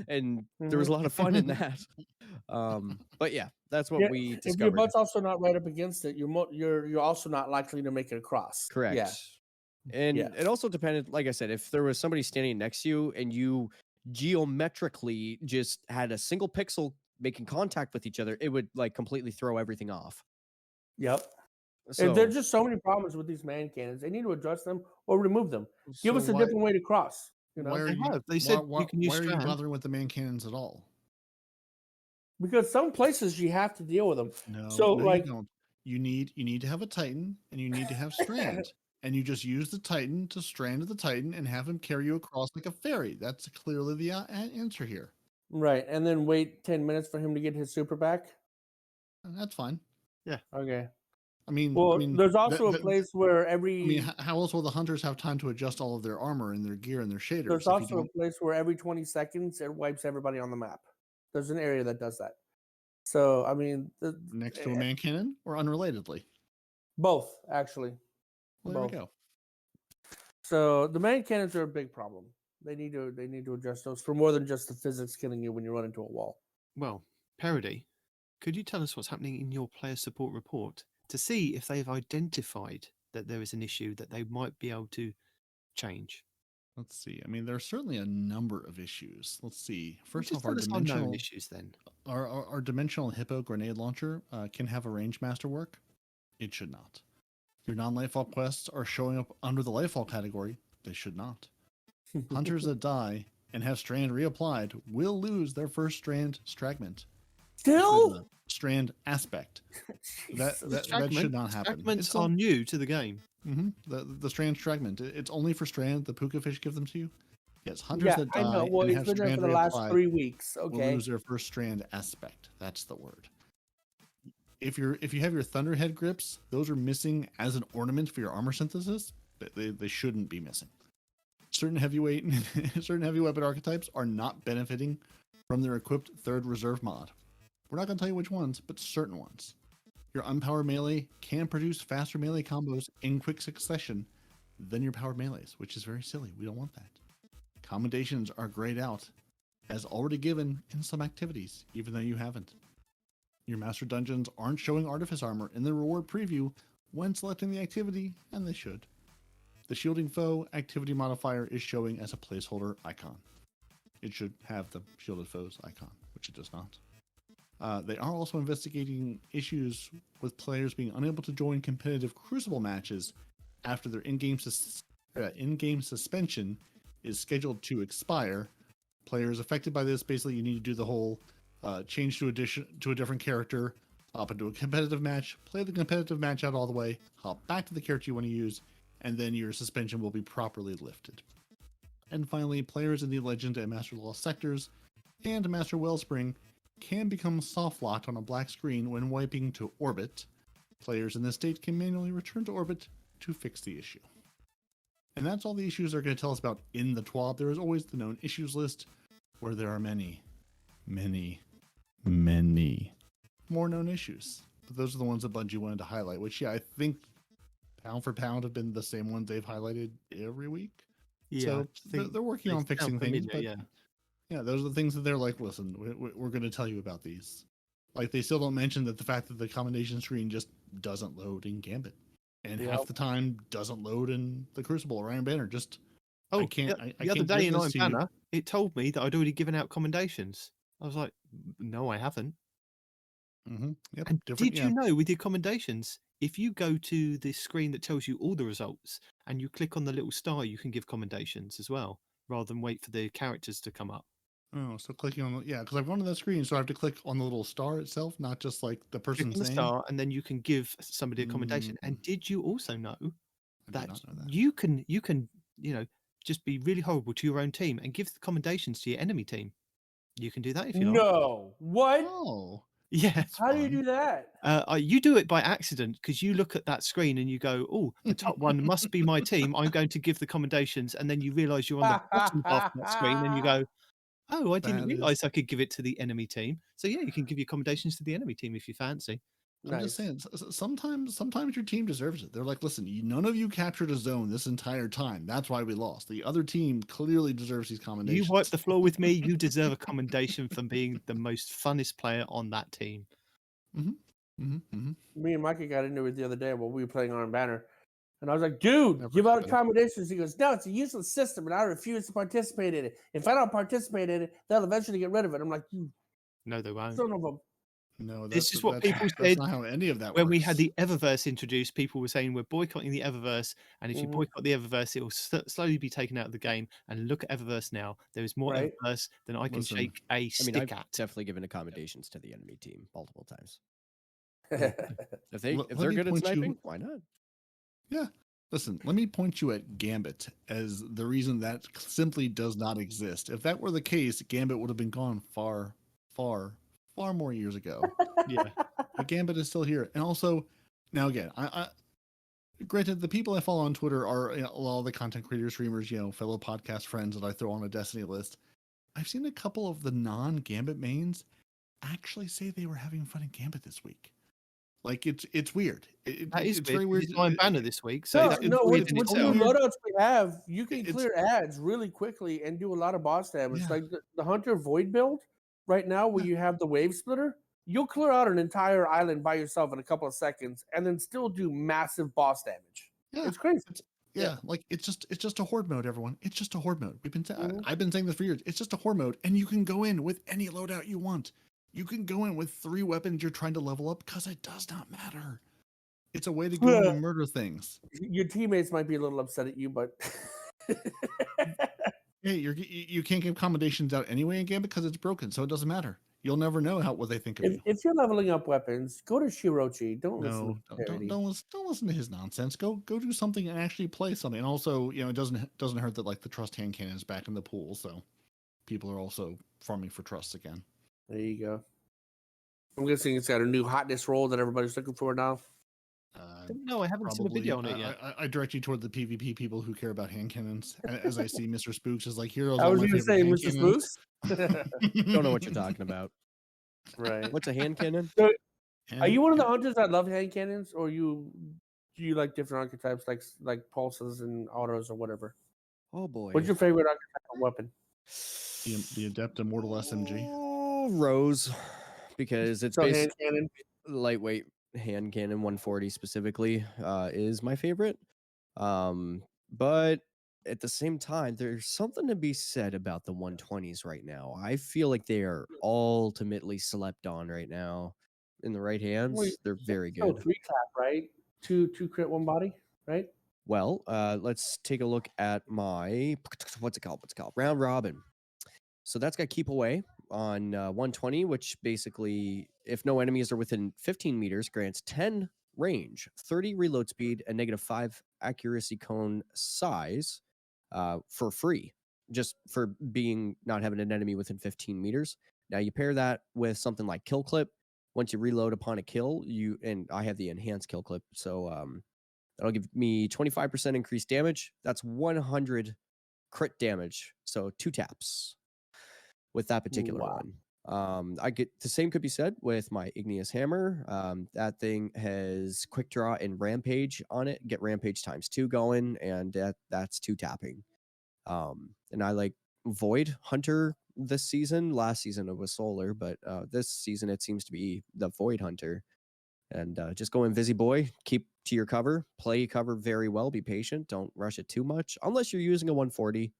Speaker 5: And there was a lot of fun in that. But yeah, that's what
Speaker 1: Yeah,
Speaker 5: we
Speaker 1: if your
Speaker 5: discovered.
Speaker 1: butt's also not right up against it, you're also not likely to make it across.
Speaker 5: Correct.
Speaker 1: Yeah.
Speaker 5: And
Speaker 1: Yeah.
Speaker 5: it also depended, like I said, if there was somebody standing next to you and you geometrically just had a single pixel making contact with each other, it would like completely throw everything off.
Speaker 1: Yep.
Speaker 5: So
Speaker 1: There's just so many problems with these man cannons. They need to address them or remove them. Give
Speaker 3: So
Speaker 1: us a different way to cross. You know,
Speaker 3: Why are
Speaker 2: They
Speaker 3: you,
Speaker 2: have. They said
Speaker 3: why,
Speaker 2: you can use
Speaker 3: why are you
Speaker 2: strand.
Speaker 3: bothering with the man cannons at all?
Speaker 1: because some places you have to deal with them.
Speaker 3: No,
Speaker 1: So,
Speaker 3: no,
Speaker 1: like-
Speaker 3: you don't. You need to have a Titan, and you need to have strand, and you just use the Titan to strand the Titan and have him carry you across like a ferry. That's clearly the answer here.
Speaker 1: Right, and then wait 10 minutes for him to get his super back.
Speaker 3: And that's fine.
Speaker 1: Okay.
Speaker 3: I mean,
Speaker 1: Well, there's also a
Speaker 3: that-
Speaker 1: place where every
Speaker 3: I mean, how else will the hunters have time to adjust all of their armor and their gear and their shaders?
Speaker 1: there's
Speaker 3: if you
Speaker 1: also a
Speaker 3: don't-
Speaker 1: place where every 20 seconds it wipes everybody on the map. There's an area that does that. So I mean,
Speaker 3: next to a man cannon or unrelatedly.
Speaker 1: both actually.
Speaker 3: Well, there we
Speaker 1: Both.
Speaker 3: go.
Speaker 1: So the man cannons are a big problem. They need to adjust those for more than just the physics killing you when you run into a wall.
Speaker 2: Well, Peroty, could you tell us what's happening in your player support report to see if they've identified that there is an issue that they might be able to change?
Speaker 3: Let's see. I mean, there are certainly a number of issues. Let's see. First
Speaker 2: Just
Speaker 3: off, our
Speaker 2: tell us our known
Speaker 3: dimensional
Speaker 2: issues then.
Speaker 3: our dimensional hippo grenade launcher can have a range master work. It should not. Your non-Lightfall quests are showing up under the Lightfall category. They should not. Hunters that die and have strand reapplied will lose their first strand fragment.
Speaker 1: Still,
Speaker 3: Strand aspect. That should not happen.
Speaker 2: Fragments
Speaker 3: It's
Speaker 2: are new to the game.
Speaker 3: the strand fragment. It's only for strand. The puka fish give them to you. Yes, hunters
Speaker 1: yeah,
Speaker 3: that
Speaker 1: I
Speaker 3: die
Speaker 1: know. Well,
Speaker 3: and
Speaker 1: it's
Speaker 3: have
Speaker 1: been there
Speaker 3: strand
Speaker 1: for the last
Speaker 3: reapplied
Speaker 1: 3 weeks.
Speaker 3: will
Speaker 1: Okay.
Speaker 3: lose their first strand aspect. That's the word. If you have your thunderhead grips, those are missing as an ornament for your armor synthesis. They shouldn't be missing. Certain heavy weapon archetypes are not benefiting from their equipped third reserve mod. We're not going to tell you which ones, but certain ones. Your unpowered melee can produce faster melee combos in quick succession than your powered melees, which is very silly. We don't want that. Commendations are grayed out as already given in some activities, even though you haven't. Your master dungeons aren't showing artifice armor in the reward preview when selecting the activity, and they should. The shielding foe activity modifier is showing as a placeholder icon. It should have the shielded foes icon, which it does not. They are also investigating issues with players being unable to join competitive Crucible matches after their in-game suspension is scheduled to expire. Players affected by this, basically, you need to do the whole change to a different character, hop into a competitive match, play the competitive match out all the way, hop back to the character you want to use, and then your suspension will be properly lifted. And finally, players in the Legend and Master Lost sectors and Master Wellspring can become soft locked on a black screen when wiping to orbit. Players in this state can manually return to orbit to fix the issue. And that's all the issues they're going to tell us about in the TWAB. There is always the known issues list, where there are many more known issues. But those are the ones that Bungie wanted to highlight, which, yeah, I think pound for pound have been the same ones they've highlighted every week.
Speaker 2: Yeah,
Speaker 3: So they're working on fixing things. But yeah, those are the things that they're like, listen, we're going to tell you about these. Like, they still don't mention that the fact that the commendation screen just doesn't load in Gambit. And half the time doesn't load in the Crucible or Iron Banner. Just,
Speaker 2: the other day in Iron
Speaker 3: to
Speaker 2: Banner, it told me that I'd already given out commendations. I was like, no, I haven't.
Speaker 3: Mm-hmm. Yep.
Speaker 2: And did you know with your commendations, if you go to the screen that tells you all the results and you click on the little star, you can give commendations as well, rather than wait for the characters to come up.
Speaker 3: Oh, so clicking on because I've gone to that screen, so I have to click on the little star itself, not just like the person's
Speaker 2: click on the
Speaker 3: name.
Speaker 2: star, and then you can give somebody a commendation. And did you also know that, you can just be really horrible to your own team and give the commendations to your enemy team? You can do that if you like.
Speaker 1: No, what?
Speaker 3: Oh,
Speaker 2: yeah.
Speaker 1: How do you do that?
Speaker 2: You do it by accident because you look at that screen and you go, "Oh, the top one must be my team. I'm going to give the commendations," and then you realise you're on the bottom half of that screen, and you go, "Oh, I didn't realise I could give it to the enemy team." So yeah, you can give your commendations to the enemy team if you fancy.
Speaker 3: I'm just saying, sometimes your team deserves it. They're like, listen, none of you captured a zone this entire time. That's why we lost. The other team clearly deserves these commendations.
Speaker 2: You wiped the floor with me. You deserve a commendation for being the most funnest player on that team.
Speaker 1: Me and Mikey got into it the other day while we were playing Iron Banner. And I was like, dude, give out accommodations. He goes, no, it's a useless system, and I refuse to participate in it. If I don't participate in it, they'll eventually get rid of it. I'm like, you
Speaker 2: no, they won't.
Speaker 1: Son of a...
Speaker 3: No,
Speaker 2: this is what people said.
Speaker 3: That's not how any of that
Speaker 2: when
Speaker 3: works.
Speaker 2: we had the Eververse introduced, people were saying we're boycotting the Eververse, and if you boycott the Eververse, it will slowly be taken out of the game. And look at Eververse now; there is more Eververse than I can shake a stick
Speaker 5: I've
Speaker 2: at.
Speaker 5: definitely given accommodations to the enemy team multiple times. if they're good at sniping, why not?
Speaker 3: Yeah. Listen, let me point you at Gambit as the reason that simply does not exist. If that were the case, Gambit would have been gone far more years ago.
Speaker 2: Yeah.
Speaker 3: But Gambit is still here. And also, now again, I granted, the people I follow on Twitter are a lot of the content creators, streamers, fellow podcast friends that I throw on a Destiny list. I've seen a couple of the non-Gambit mains actually say they were having fun in Gambit this week. Like, it's weird. It's very weird.
Speaker 2: It's Iron Banner this week, so
Speaker 1: with the loadouts we have, you can clear ads really quickly and do a lot of boss damage.
Speaker 3: Yeah.
Speaker 1: Like the Hunter Void build right now, where you have the wave splitter, you'll clear out an entire island by yourself in a couple of seconds, and then still do massive boss damage.
Speaker 3: Yeah,
Speaker 1: it's crazy.
Speaker 3: Like it's just a horde mode, everyone. It's just a horde mode. I've been saying this for years. It's just a horde mode, and you can go in with any loadout you want. You can go in with 3 weapons you're trying to level up because it does not matter. It's a way to go in and murder things.
Speaker 1: Your teammates might be a little upset at you, but
Speaker 3: hey, you can't give commendations out anyway in Gambit because it's broken, so it doesn't matter. You'll never know what they think of you.
Speaker 1: If you're leveling up weapons, go to Shirochi. Don't
Speaker 3: listen to his nonsense. Go do something and actually play something. And also, it doesn't hurt that like the Trust hand cannon is back in the pool, so people are also farming for trusts again.
Speaker 1: There you go. I'm guessing it's got a new hotness roll that everybody's looking for now.
Speaker 2: No, I haven't seen a video on it yet.
Speaker 3: I direct you toward the PvP people who care about hand cannons. As I see Mr. Spookz is like, heroes.
Speaker 1: I was going to say, Mr.
Speaker 5: Spookz? Don't know what you're talking about.
Speaker 1: Right.
Speaker 5: What's a hand cannon?
Speaker 1: So, are you one of the hunters that love hand cannons, or do you like different archetypes like pulses and autos or whatever?
Speaker 5: Oh boy.
Speaker 1: What's your favorite archetype weapon?
Speaker 3: The Adept Immortal SMG.
Speaker 5: Oh, Rose. Because it's
Speaker 1: basically hand cannon.
Speaker 5: Lightweight hand cannon 140 specifically is my favorite. But at the same time, there's something to be said about the 120s right now. I feel like they are ultimately slept on right now. In the right hands, they're very good.
Speaker 1: 3 clap, right? 2 crit 1 body, right?
Speaker 5: Well, let's take a look at my what's it called? Round robin. So that's got keep away on 120, which basically, if no enemies are within 15 meters, grants 10 range, 30 reload speed, and -5 accuracy cone size for free, just for not having an enemy within 15 meters. Now you pair that with something like kill clip. Once you reload upon a kill, and I have the enhanced kill clip, so that'll give me 25% increased damage. That's 100 crit damage, so 2 taps with that particular one. I get the same could be said with my Igneous Hammer. That thing has quick draw and rampage on it. Get rampage ×2 going, and that's 2 tapping. And I like Void Hunter this season. Last season it was Solar, but this season it seems to be the Void Hunter. And just go Invisi Boy, keep to your cover, play cover very well, be patient, don't rush it too much, unless you're using a 140.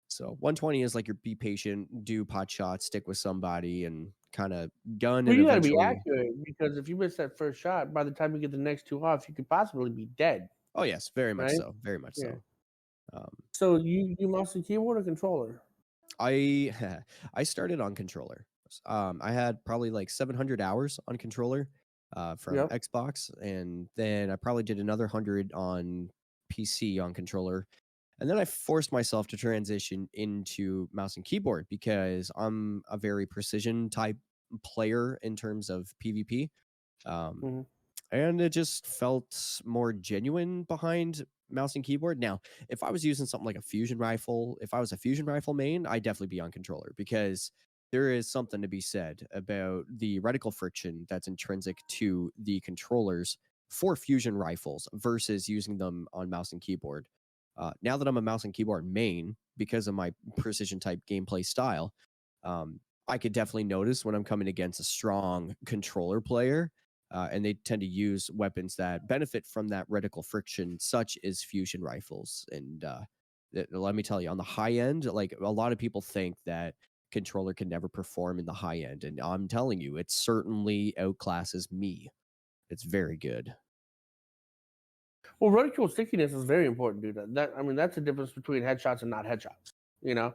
Speaker 5: So 120 is like your be patient, do pot shots, stick with somebody, and kind of gun.
Speaker 1: Well,
Speaker 5: and
Speaker 1: you got to be
Speaker 5: eventually...
Speaker 1: accurate, because if you miss that first shot, by the time you get the next 2 off, you could possibly be dead.
Speaker 5: Oh yes, very much
Speaker 1: right?
Speaker 5: so, very much so.
Speaker 1: So you mouse and keyboard or controller?
Speaker 5: I started on controller. I had probably like 700 hours on controller from Xbox, and then I probably did another 100 on PC on controller. And then I forced myself to transition into mouse and keyboard because I'm a very precision type player in terms of PvP. And it just felt more genuine behind mouse and keyboard. Now, if I was using something like a fusion rifle, if I was a fusion rifle main, I'd definitely be on controller, because there is something to be said about the reticle friction that's intrinsic to the controllers for fusion rifles versus using them on mouse and keyboard. Now that I'm a mouse and keyboard main, because of my precision type gameplay style, I could definitely notice when I'm coming against a strong controller player, and they tend to use weapons that benefit from that reticle friction, such as fusion rifles. And let me tell you, on the high end, like, a lot of people think that controller can never perform in the high end, and I'm telling you, it certainly outclasses me. It's very good.
Speaker 1: Well, reticle stickiness is very important, dude. I mean, that's the difference between headshots and not headshots, you know?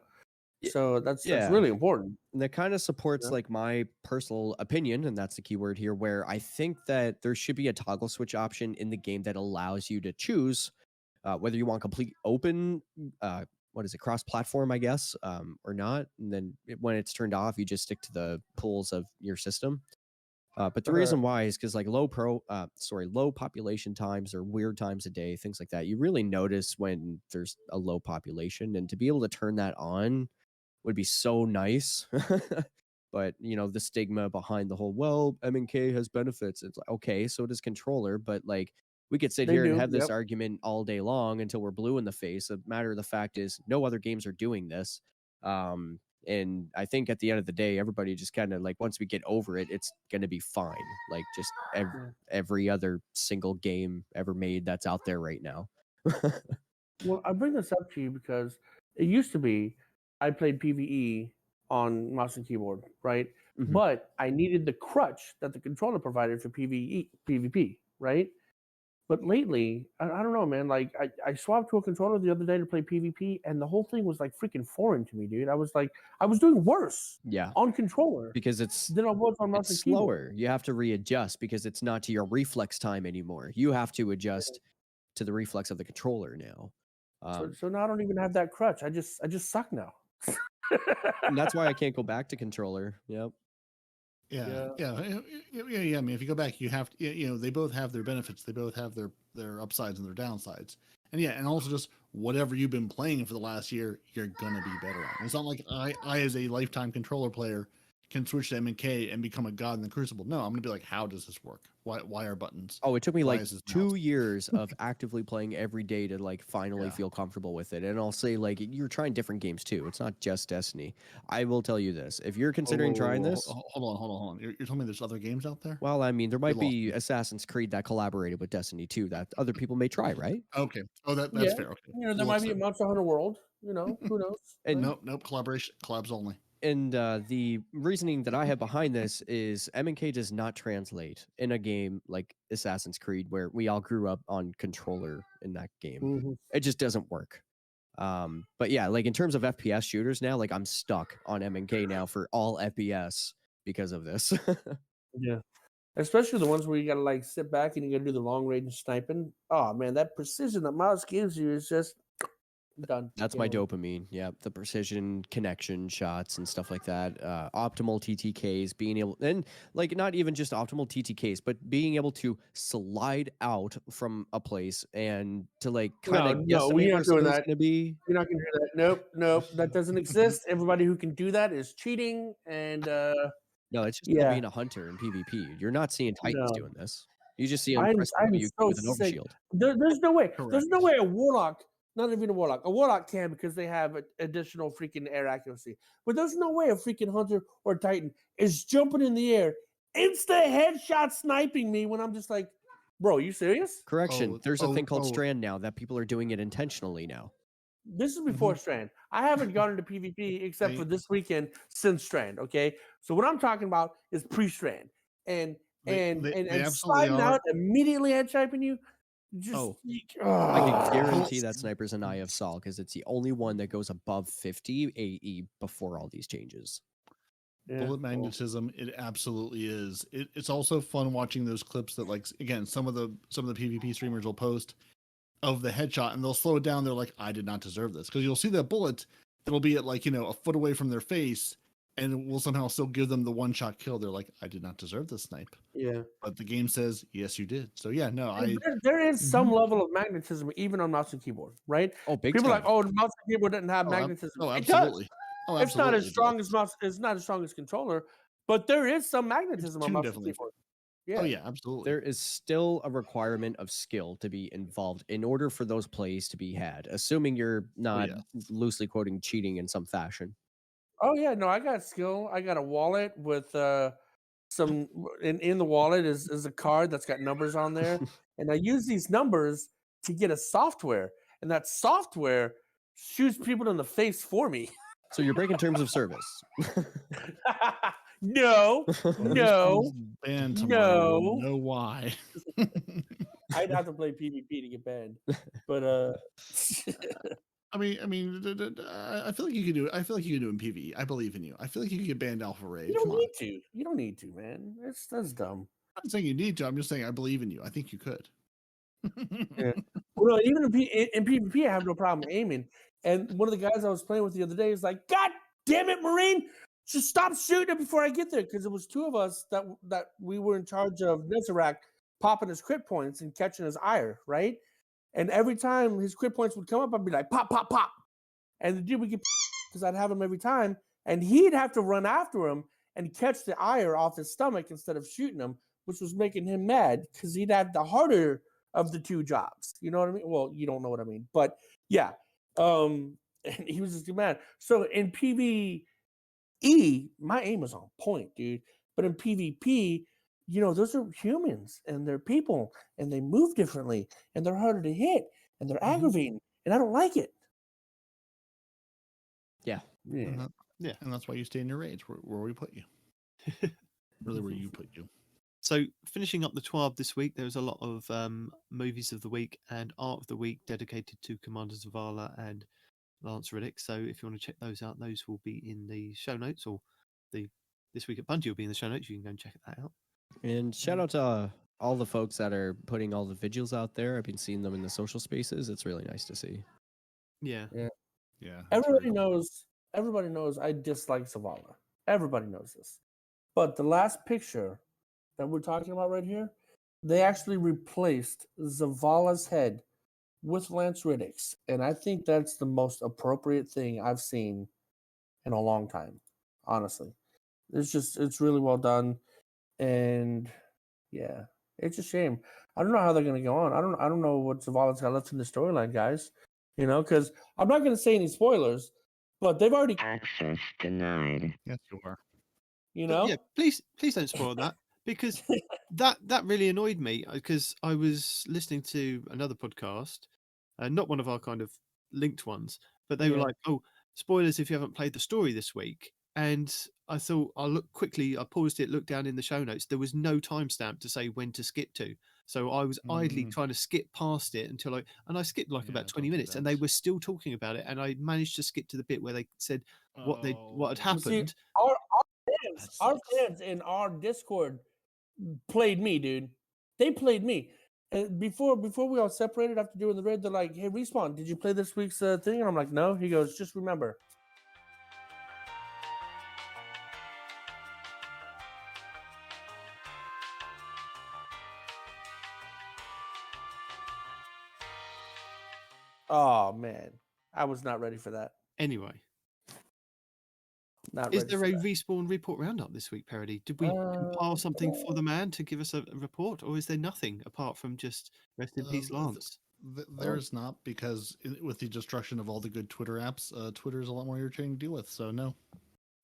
Speaker 1: So that's really important.
Speaker 5: And that kind of supports like my personal opinion, and that's the key word here, where I think that there should be a toggle switch option in the game that allows you to choose whether you want complete open, cross-platform, I guess, or not. And then when it's turned off, you just stick to the pools of your system. But the reason why is because like low population times or weird times of day, things like that, you really notice when there's a low population, and to be able to turn that on would be so nice. But you know, the stigma behind the whole, well, MNK has benefits. It's like, okay, so does controller, but like, we could sit here and have this argument all day long until we're blue in the face. The matter of the fact is, no other games are doing this. And I think at the end of the day, everybody just kind of like, once we get over it, it's going to be fine. Like just every other single game ever made that's out there right now.
Speaker 1: Well, I bring this up to you because it used to be I played PvE on mouse and keyboard, right? But I needed the crutch that the controller provided for PvP, right? But lately, I don't know, man. Like, I swapped to a controller the other day to play PvP, and the whole thing was like freaking foreign to me, dude. I was like, I was doing worse on controller
Speaker 5: because
Speaker 1: than I was on mouse and keyboard.
Speaker 5: Slower. You have to readjust because it's not to your reflex time anymore. You have to adjust to the reflex of the controller now.
Speaker 1: So now I don't even have that crutch. I just suck now.
Speaker 5: And that's why I can't go back to controller. Yep.
Speaker 3: Yeah. I mean, if you go back, you have to, you know, they both have their benefits. They both have their upsides and their downsides. And also just whatever you've been playing for the last year, you're gonna be better at. It's not like I as a lifetime controller player can switch to MK and become a god in the Crucible. No, I'm gonna be like, how does this work? Why are buttons?
Speaker 5: Oh, it took me like 2 years of actively playing every day to like finally feel comfortable with it. And I'll say, like, you're trying different games too. It's not just Destiny. I will tell you this: if you're considering trying this,
Speaker 3: hold on. You're telling me there's other games out there?
Speaker 5: Well, I mean, there might be Assassin's Creed that collaborated with Destiny 2 that other people may try, right?
Speaker 3: Okay. Oh, that's fair. Okay.
Speaker 1: You know, there might be a Monster Hunter World. You know, who knows?
Speaker 5: And
Speaker 3: nope. Collabs only.
Speaker 5: And the reasoning that I have behind this is MNK does not translate in a game like Assassin's Creed, where we all grew up on controller in that game. It just doesn't work. But yeah, like in terms of FPS shooters now, like I'm stuck on MNK now for all FPS because of this.
Speaker 1: Yeah. Especially the ones where you gotta like sit back and you gotta do the long range sniping. Oh man, that precision that mouse gives you is just done.
Speaker 5: That's my dopamine. Yeah, the precision connection shots and stuff like that. Optimal TTKs, being able, and like not even just optimal TTKs, but being able to slide out from a place and to like kind of guesstimate where someone's going to be.
Speaker 1: You're not gonna do that. Nope, that doesn't exist. Everybody who can do that is cheating, and
Speaker 5: no, it's just being a hunter in PvP. You're not seeing Titans doing this. You just see them press W with an overshield.
Speaker 1: There's no way.
Speaker 3: Correct.
Speaker 1: There's no way a warlock. Not even a warlock. A warlock can because they have additional freaking air accuracy. But there's no way a freaking hunter or titan is jumping in the air, insta headshot sniping me when I'm just like, bro, you serious?
Speaker 5: Correction. There's a thing called Strand now that people are doing it intentionally now.
Speaker 1: This is before Strand. I haven't gone into PvP except for this weekend since Strand. Okay, so what I'm talking about is pre-Strand, and sliding out immediately headshotting you.
Speaker 5: I can guarantee that sniper's an Eye of Saul because it's the only one that goes above 50 AE before all these changes.
Speaker 3: Bullet magnetism, it absolutely is. It's also fun watching those clips that, like, again, some of the PvP streamers will post of the headshot and they'll slow it down. They're like, I did not deserve this, because you'll see that bullet that'll be at like, a foot away from their face, and it will somehow still give them the one-shot kill. They're like, I did not deserve this snipe.
Speaker 1: Yeah.
Speaker 3: But the game says, yes, you did. So yeah, no,
Speaker 1: there is some level of magnetism even on mouse and keyboard, right?
Speaker 5: Oh, big
Speaker 1: People
Speaker 5: time.
Speaker 1: are like, oh, the mouse and keyboard doesn't have magnetism.
Speaker 3: Oh,
Speaker 1: It
Speaker 3: absolutely.
Speaker 1: does.
Speaker 3: Oh,
Speaker 1: it's not as strong
Speaker 3: absolutely.
Speaker 1: as mouse. It's not as strong as controller, but there is some magnetism on mouse and keyboard. Yeah.
Speaker 3: Oh yeah, absolutely.
Speaker 5: There is still a requirement of skill to be involved in order for those plays to be had, assuming you're not loosely quoting cheating in some fashion.
Speaker 1: Oh yeah, no, I got skill. I got a wallet with some in the wallet is a card that's got numbers on there, and I use these numbers to get a software, and that software shoots people in the face for me.
Speaker 5: So you're breaking terms of service.
Speaker 1: No.
Speaker 3: Banned tomorrow.
Speaker 1: No.
Speaker 3: Know why?
Speaker 1: I'd have to play PvP to get banned, but
Speaker 3: I mean, I feel like you could do it. I feel like you could do it in PvE. I believe in you. I feel like you could get banned Alpha Raid.
Speaker 1: You don't need to. You don't need to, man. That's dumb.
Speaker 3: I'm not saying you need to. I'm just saying I believe in you. I think you could.
Speaker 1: Yeah. Well, no, even in PvP, I have no problem aiming. And one of the guys I was playing with the other day is like, God damn it, Marine! Just stop shooting it before I get there, because it was two of us that we were in charge of Nezarek popping his crit points and catching his ire, right? And every time his crit points would come up, I'd be like, pop, pop, pop. And the dude would get because I'd have him every time. And he'd have to run after him and catch the ire off his stomach instead of shooting him, which was making him mad because he'd have the harder of the two jobs. You know what I mean? Well, you don't know what I mean. But yeah. And he was just mad. So in PvE, my aim was on point, dude. But in PvP, those are humans and they're people and they move differently and they're harder to hit and they're aggravating and I don't like it.
Speaker 5: Yeah.
Speaker 3: And that's why you stay in your raids where we put you. Really, where you put you.
Speaker 2: So finishing up the TWAB this week, there was a lot of movies of the week and art of the week dedicated to Commander Zavala and Lance Riddick. So if you want to check those out, those will be in the show notes, or this week at Bungie will be in the show notes. You can go and check that out. And
Speaker 5: shout out to all the folks that are putting all the vigils out there. I've been seeing them in the social spaces. It's really nice to see.
Speaker 2: Yeah.
Speaker 1: Everybody knows I dislike Zavala. Everybody knows this. But the last picture that we're talking about right here, they actually replaced Zavala's head with Lance Riddick's. And I think that's the most appropriate thing I've seen in a long time, honestly. It's really well done. And yeah, it's a shame. I don't know how they're going to go on. I don't know what Zavala's got left in the storyline, guys. Because I'm not going to say any spoilers, but they've already
Speaker 7: access denied.
Speaker 3: Yes, you are.
Speaker 2: Yeah, please don't spoil that, because that really annoyed me, because I was listening to another podcast, not one of our kind of linked ones, but they were like, "Oh, spoilers if you haven't played the story this week." And I thought, I'll look quickly. I paused it, looked down in the show notes. There was no timestamp to say when to skip to. So I was idly trying to skip past it until I skipped about 20 minutes, and they were still talking about it. And I managed to skip to the bit where they said what had happened.
Speaker 1: See, our fans in our Discord, played me, dude. They played me. And before we all separated after doing the raid, they're like, "Hey, Respawn, did you play this week's thing?" And I'm like, "No." He goes, "Just remember." Oh man, I was not ready for that.
Speaker 2: Anyway,
Speaker 1: Not
Speaker 2: is
Speaker 1: ready
Speaker 2: there
Speaker 1: for
Speaker 2: a
Speaker 1: that.
Speaker 2: Respawn report roundup this week, Peroty? Did we compile something for the man to give us a report, or is there nothing apart from just rest in peace, Lance?
Speaker 3: There's not, because with the destruction of all the good Twitter apps, Twitter is a lot more irritating to deal with. So no.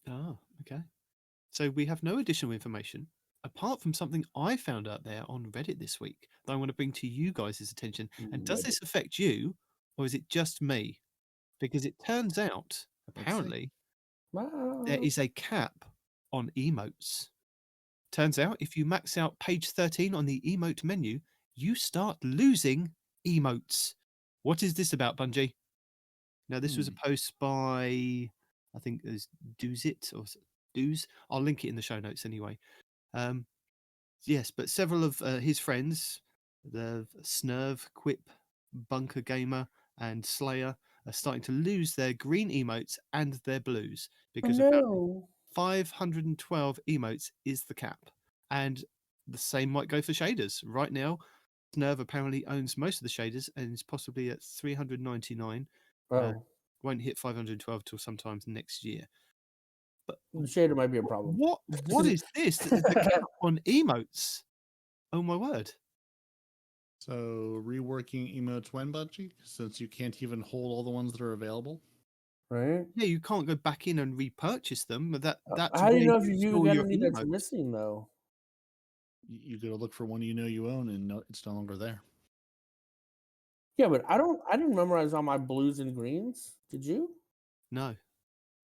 Speaker 2: Oh, okay. So we have no additional information apart from something I found out there on Reddit this week that I want to bring to you guys' attention. And does this affect you, or is it just me? Because it turns out, apparently, there is a cap on emotes. Turns out, if you max out page 13 on the emote menu, you start losing emotes. What is this about, Bungie? Now, this was a post by, I think it was Doozit or Dooz. I'll link it in the show notes anyway. Yes, but several of his friends, the Snurv, Quip, Bunker Gamer, and Slayer, are starting to lose their green emotes and their blues because apparently 512 emotes is the cap. And the same might go for shaders. Right now, Snurv apparently owns most of the shaders and is possibly at 399. Won't hit 512 till sometime next year. But
Speaker 1: the shader might be a problem.
Speaker 2: What is this? The cap on emotes? Oh my word!
Speaker 3: So reworking emotes when, Bungie? Since you can't even hold all the ones that are available,
Speaker 1: right?
Speaker 2: Yeah, you can't go back in and repurchase them. But that's
Speaker 1: how do you know if
Speaker 2: where
Speaker 1: you
Speaker 2: store
Speaker 1: got
Speaker 2: your
Speaker 1: any that's
Speaker 2: emotes.
Speaker 1: missing though?
Speaker 3: you got to look for one you own, and it's no longer there.
Speaker 1: Yeah, but I didn't memorize all my blues and greens. Did you?
Speaker 2: No.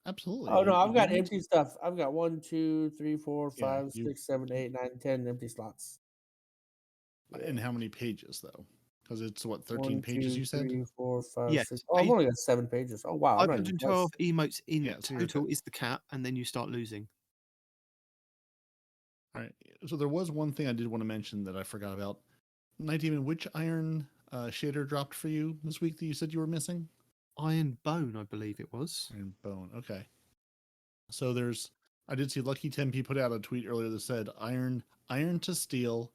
Speaker 3: Absolutely.
Speaker 1: Oh no,
Speaker 3: You
Speaker 1: I've got
Speaker 3: didn't?
Speaker 1: empty stuff. I've got 1, 2, 3, 4,
Speaker 3: Yeah,
Speaker 1: 5, 6, 7, 8, 9, 10 empty slots.
Speaker 3: And how many pages though? Because it's what, 13
Speaker 1: 1,
Speaker 3: pages
Speaker 1: 2,
Speaker 3: you said?
Speaker 1: 3, 4, 5,
Speaker 2: Yes,
Speaker 1: 6. Oh, I've
Speaker 2: page-
Speaker 1: only got 7 pages. Oh wow, I'm not even
Speaker 2: 512
Speaker 1: close.
Speaker 2: emotes in
Speaker 3: Yeah, so you're
Speaker 2: total is the cap, and then you start losing.
Speaker 3: All right. So there was one thing I did want to mention that I forgot about. Nitedemon, which iron shader dropped for you this week that you said you were missing?
Speaker 2: Iron Bone, I believe it was.
Speaker 3: Iron Bone. Okay. So I did see Lucky Tempe put out a tweet earlier that said iron to steel,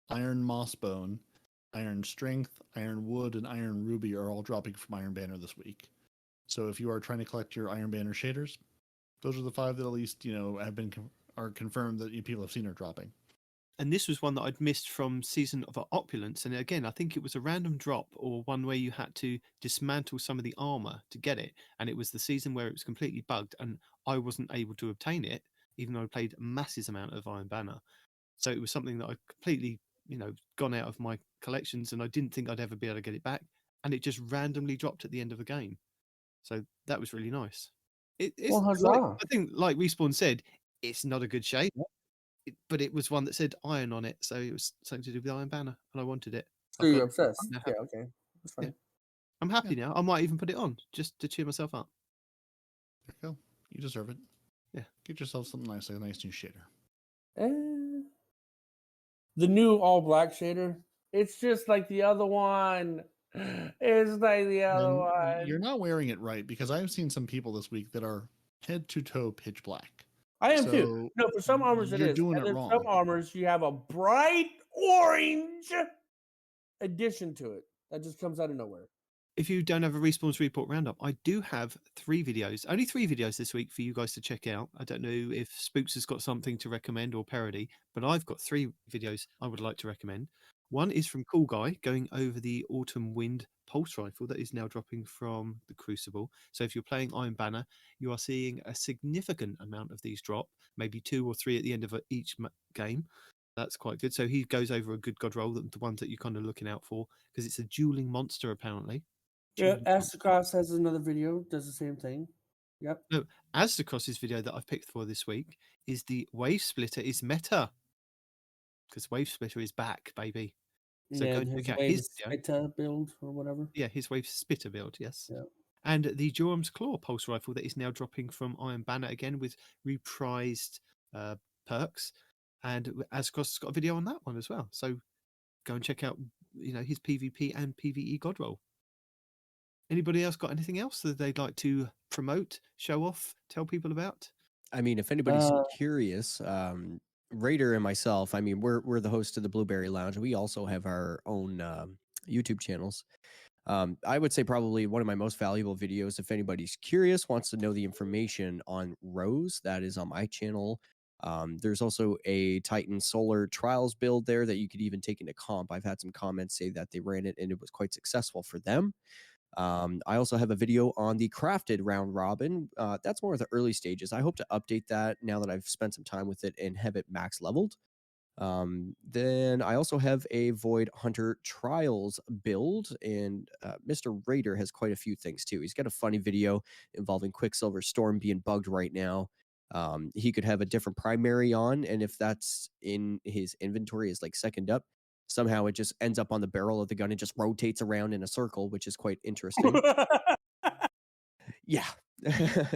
Speaker 3: iron moss bone, iron strength, iron wood, and iron ruby are all dropping from Iron Banner this week. So if you are trying to collect your Iron Banner shaders, those are the 5 that at least are confirmed that people have seen are dropping.
Speaker 2: And this was one that I'd missed from Season of Opulence. And again, I think it was a random drop or one where you had to dismantle some of the armor to get it. And it was the season where it was completely bugged and I wasn't able to obtain it, even though I played a massive amount of Iron Banner. So it was something that I completely, gone out of my collections and I didn't think I'd ever be able to get it back. And it just randomly dropped at the end of the game. So that was really nice.
Speaker 1: Well, huzzah.
Speaker 2: I think, like Respawn said, it's not a good shade. But it was one that said iron on it, so it was something to do with Iron Banner, and I wanted it.
Speaker 1: So you're obsessed. Yeah, okay. That's fine.
Speaker 2: Yeah. I'm happy now. I might even put it on just to cheer myself up.
Speaker 3: There you go. You deserve it.
Speaker 2: Yeah.
Speaker 3: Get yourself something nice, like a nice new shader.
Speaker 1: The new all black shader. It's just like the other one. It's like the other one.
Speaker 3: You're not wearing it right, because I've seen some people this week that are head to toe pitch black.
Speaker 1: I am too. No, for some armors it is.
Speaker 3: Doing
Speaker 1: and
Speaker 3: it
Speaker 1: then
Speaker 3: wrong.
Speaker 1: some armors you have a bright orange addition to it that just comes out of nowhere.
Speaker 2: If you don't have a Respawn's report roundup, I do have 3 videos, only 3 videos this week for you guys to check out. I don't know if Spookz has got something to recommend or Peroty, but I've got 3 videos I would like to recommend. One is from Cool Guy going over the Autumn Wind pulse rifle that is now dropping from the Crucible. So if you're playing Iron Banner, you are seeing a significant amount of these drop, maybe 2 or 3 at the end of each game. That's quite good. So he goes over a good god roll, the ones that you're kind of looking out for, because it's a dueling monster apparently.
Speaker 1: Yeah, Astacross has another video, does the same thing. Yep.
Speaker 2: No, Astacross's video that I've picked for this week is the Wave Splitter is meta. Because Wave Splitter is back, baby. So
Speaker 1: yeah,
Speaker 2: go and check out
Speaker 1: Wave
Speaker 2: his
Speaker 1: Spitter build or whatever.
Speaker 2: Yeah, his Wave Spitter build, yes.
Speaker 1: Yeah.
Speaker 2: And the Joram's Claw pulse rifle that is now dropping from Iron Banner again with reprised perks. and Ascross has got a video on that one as well. So go and check out, his PvP and PvE God roll. Anybody else got anything else that they'd like to promote, show off, tell people about?
Speaker 5: I mean, if anybody's curious, Raider and myself, I mean, we're the host of the Blueberry Lounge. We also have our own YouTube channels. I would say probably one of my most valuable videos, if anybody's curious, wants to know the information on Rose, that is on my channel. There's also a Titan Solar Trials build there that you could even take into comp. I've had some comments say that they ran it and it was quite successful for them. I also have a video on the crafted round robin. That's more of the early stages. I hope to update that now that I've spent some time with it and have it max leveled. Then I also have a Void Hunter Trials build, and Mr. Raider has quite a few things too. He's got a funny video involving Quicksilver Storm being bugged right now. He could have a different primary on, and if that's in his inventory is like second up, somehow it just ends up on the barrel of the gun and just rotates around in a circle, which is quite interesting. Yeah.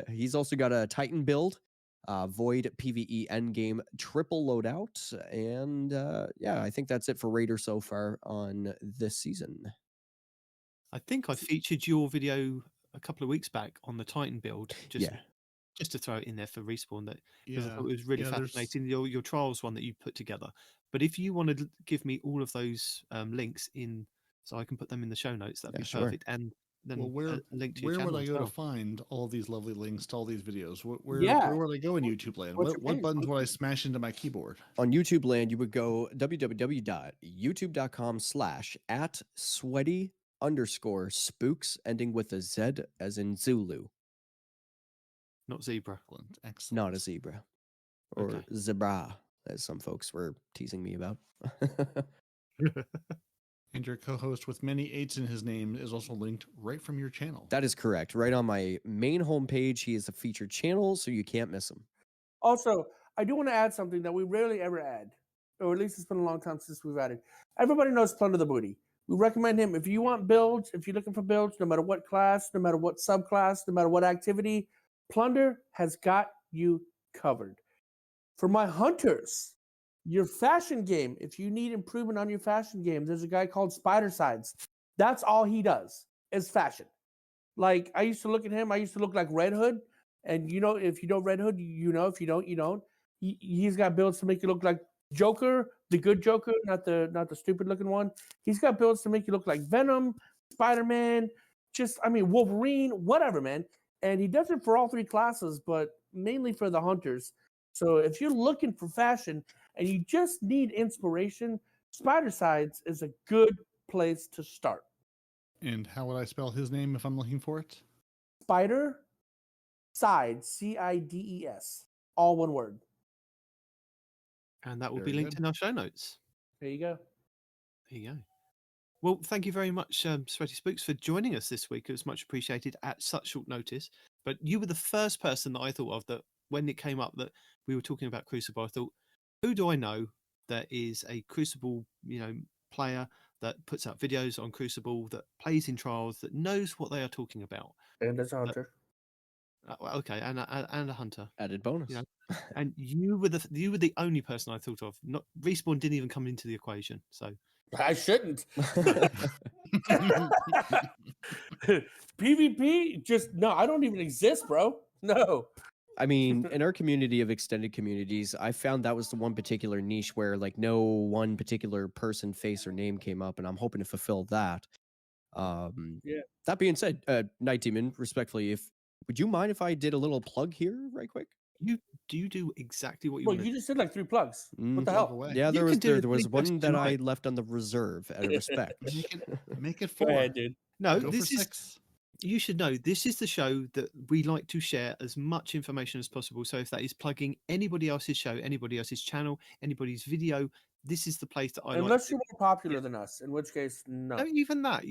Speaker 5: He's also got a Titan build, Void PvE endgame triple loadout. And yeah, I think that's it for Raider so far on this season.
Speaker 2: I think I featured your video a couple of weeks back on the Titan build. Just to throw it in there for Respawn, that because I thought it was really fascinating, your trials one that you put together. But if you want to give me all of those links in, so I can put them in the show notes, that'd be perfect. And then
Speaker 3: where
Speaker 2: link to your channel
Speaker 3: would I go to find all these lovely links to all these videos? Where would I go in YouTube land? What buttons would I smash into my keyboard?
Speaker 5: On YouTube land, you would go www.youtube.com/@sweaty_spookz, ending with a Z as in Zulu.
Speaker 2: Not zebra.
Speaker 3: Excellent.
Speaker 5: Not a zebra. Or zebra, as some folks were teasing me about.
Speaker 3: And your co-host with many 8s in his name is also linked right from your channel.
Speaker 5: That is correct. Right on my main homepage, he is a featured channel, so you can't miss him.
Speaker 1: Also, I do want to add something that we rarely ever add, or at least it's been a long time since we've added. Everybody knows Plunder the Booty. We recommend him if you want builds, if you're looking for builds, no matter what class, no matter what subclass, no matter what activity, Plunder has got you covered. For my hunters, your fashion game, if you need improvement on your fashion game, there's a guy called Spider Sides. That's all he does is fashion. Like, I used to look at him, I used to look like Red Hood. And if you know Red Hood, you know. If you don't, you don't. He's got builds to make you look like Joker, the good Joker, not the stupid looking one. He's got builds to make you look like Venom, Spider-Man, Wolverine, whatever, man. And he does it for all three classes, but mainly for the hunters. So if you're looking for fashion and you just need inspiration, Spider Sides is a good place to start.
Speaker 3: And how would I spell his name if I'm looking for it?
Speaker 1: Spider Sides, CIDES, all one word.
Speaker 2: And that will be linked in our show notes.
Speaker 1: There you go.
Speaker 2: There you go. Well, thank you very much, SweatySpookz, for joining us this week. It was much appreciated at such short notice. But you were the first person that I thought of that when it came up that we were talking about Crucible, I thought, who do I know that is a Crucible, player that puts out videos on Crucible, that plays in trials, that knows what they are talking about?
Speaker 1: And as a hunter.
Speaker 2: Okay, and a hunter.
Speaker 5: Added bonus.
Speaker 2: And you were the only person I thought of. Not Respawn didn't even come into the equation. So
Speaker 1: I shouldn't. PvP, I don't even exist, bro. No.
Speaker 5: I mean, in our community of extended communities, I found that was the one particular niche where like no one particular person, face, or name came up, and I'm hoping to fulfill that. That being said, Nitedemon, respectfully, would you mind if I did a little plug here right quick?
Speaker 2: Do you do exactly what you
Speaker 1: want?
Speaker 2: Well,
Speaker 1: you just did like 3 plugs. What the hell?
Speaker 3: Away.
Speaker 5: Yeah, there was one that I left on the reserve out of respect.
Speaker 3: Make it 4.
Speaker 1: Go ahead, dude.
Speaker 2: No,
Speaker 3: Go
Speaker 2: this
Speaker 3: for
Speaker 2: is
Speaker 3: 6.
Speaker 2: You should know this is the show that we like to share as much information as possible. So if that is plugging anybody else's show, anybody else's channel, anybody's video, this is the place that I
Speaker 1: Unless
Speaker 2: like.
Speaker 1: you're more popular than us, in which case, no.
Speaker 2: No, even that.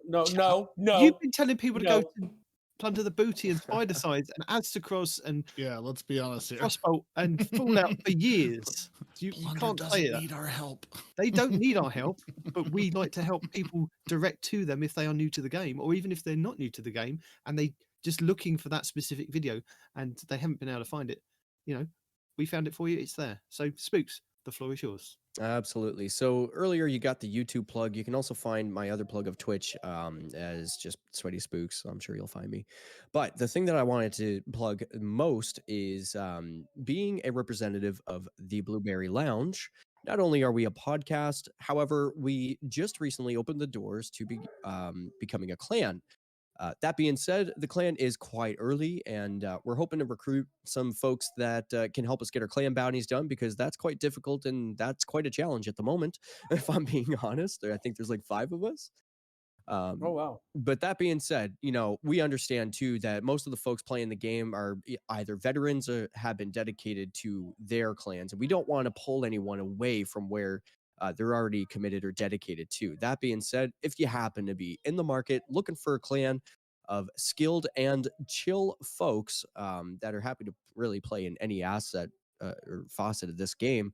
Speaker 1: No.
Speaker 2: You've been telling people to go to Plunder the Booty and Spider Sides and Adstacross and
Speaker 3: let's be honest here.
Speaker 2: Crossbolt and Fallout for years. You can't say that.
Speaker 3: Need our help.
Speaker 2: They don't need our help, but we like to help people direct to them if they are new to the game, or even if they're not new to the game and they just looking for that specific video and they haven't been able to find it. We found it for you. It's there. So Spookz, the floor is yours.
Speaker 5: Absolutely. So earlier you got the YouTube plug. You can also find my other plug of Twitch as just SweatySpookz. I'm sure you'll find me. But the thing that I wanted to plug most is being a representative of the Blueberry Lounge. Not only are we a podcast, however, we just recently opened the doors to be becoming a clan. That being said, the clan is quite early, and we're hoping to recruit some folks that can help us get our clan bounties done, because that's quite difficult and that's quite a challenge at the moment, if I'm being honest. I think there's like 5 of us.
Speaker 1: Oh, wow.
Speaker 5: But that being said, you know, we understand too that most of the folks playing the game are either veterans or have been dedicated to their clans, and we don't want to pull anyone away from where they're already committed or dedicated to. That being said, if you happen to be in the market looking for a clan of skilled and chill folks that are happy to really play in any asset or facet of this game,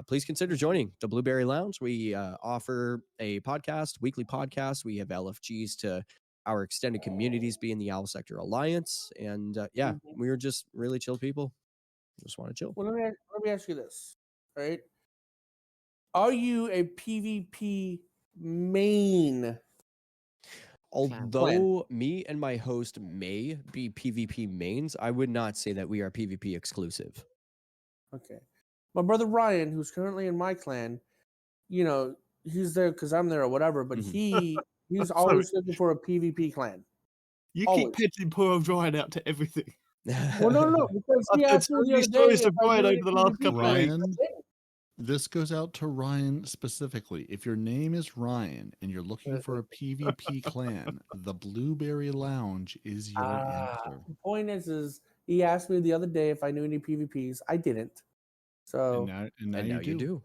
Speaker 5: please consider joining the Blueberry Lounge. We offer a podcast, weekly podcast. We have LFGs to our extended communities, being the Owl Sector Alliance. And yeah, we're just really chill people. Just want to chill.
Speaker 1: Well, let me ask you this, right? Are you a PvP main?
Speaker 5: Although me and my host may be PvP mains, I would not say that we are PvP exclusive.
Speaker 1: Okay. My brother Ryan, who's currently in my clan, you know, he's there because I'm there or whatever, but he's always looking for a PvP clan.
Speaker 2: You
Speaker 1: Always.
Speaker 2: keep peddling poor old Ryan out to everything.
Speaker 1: Well, no, because he
Speaker 2: I've heard
Speaker 1: asked
Speaker 2: so
Speaker 1: me the
Speaker 2: many
Speaker 1: other day
Speaker 2: stories
Speaker 1: if
Speaker 2: of
Speaker 1: I
Speaker 2: Ryan
Speaker 1: knew
Speaker 2: over
Speaker 1: any
Speaker 2: the last
Speaker 1: PvP
Speaker 2: couple of
Speaker 1: clans.
Speaker 2: weeks.
Speaker 3: Ryan, this goes out to Ryan specifically. If your name is Ryan and you're looking for a PvP clan, the Blueberry Lounge is your answer.
Speaker 1: The point is he asked me the other day if I knew any PvPs. I didn't. So
Speaker 3: And now you do.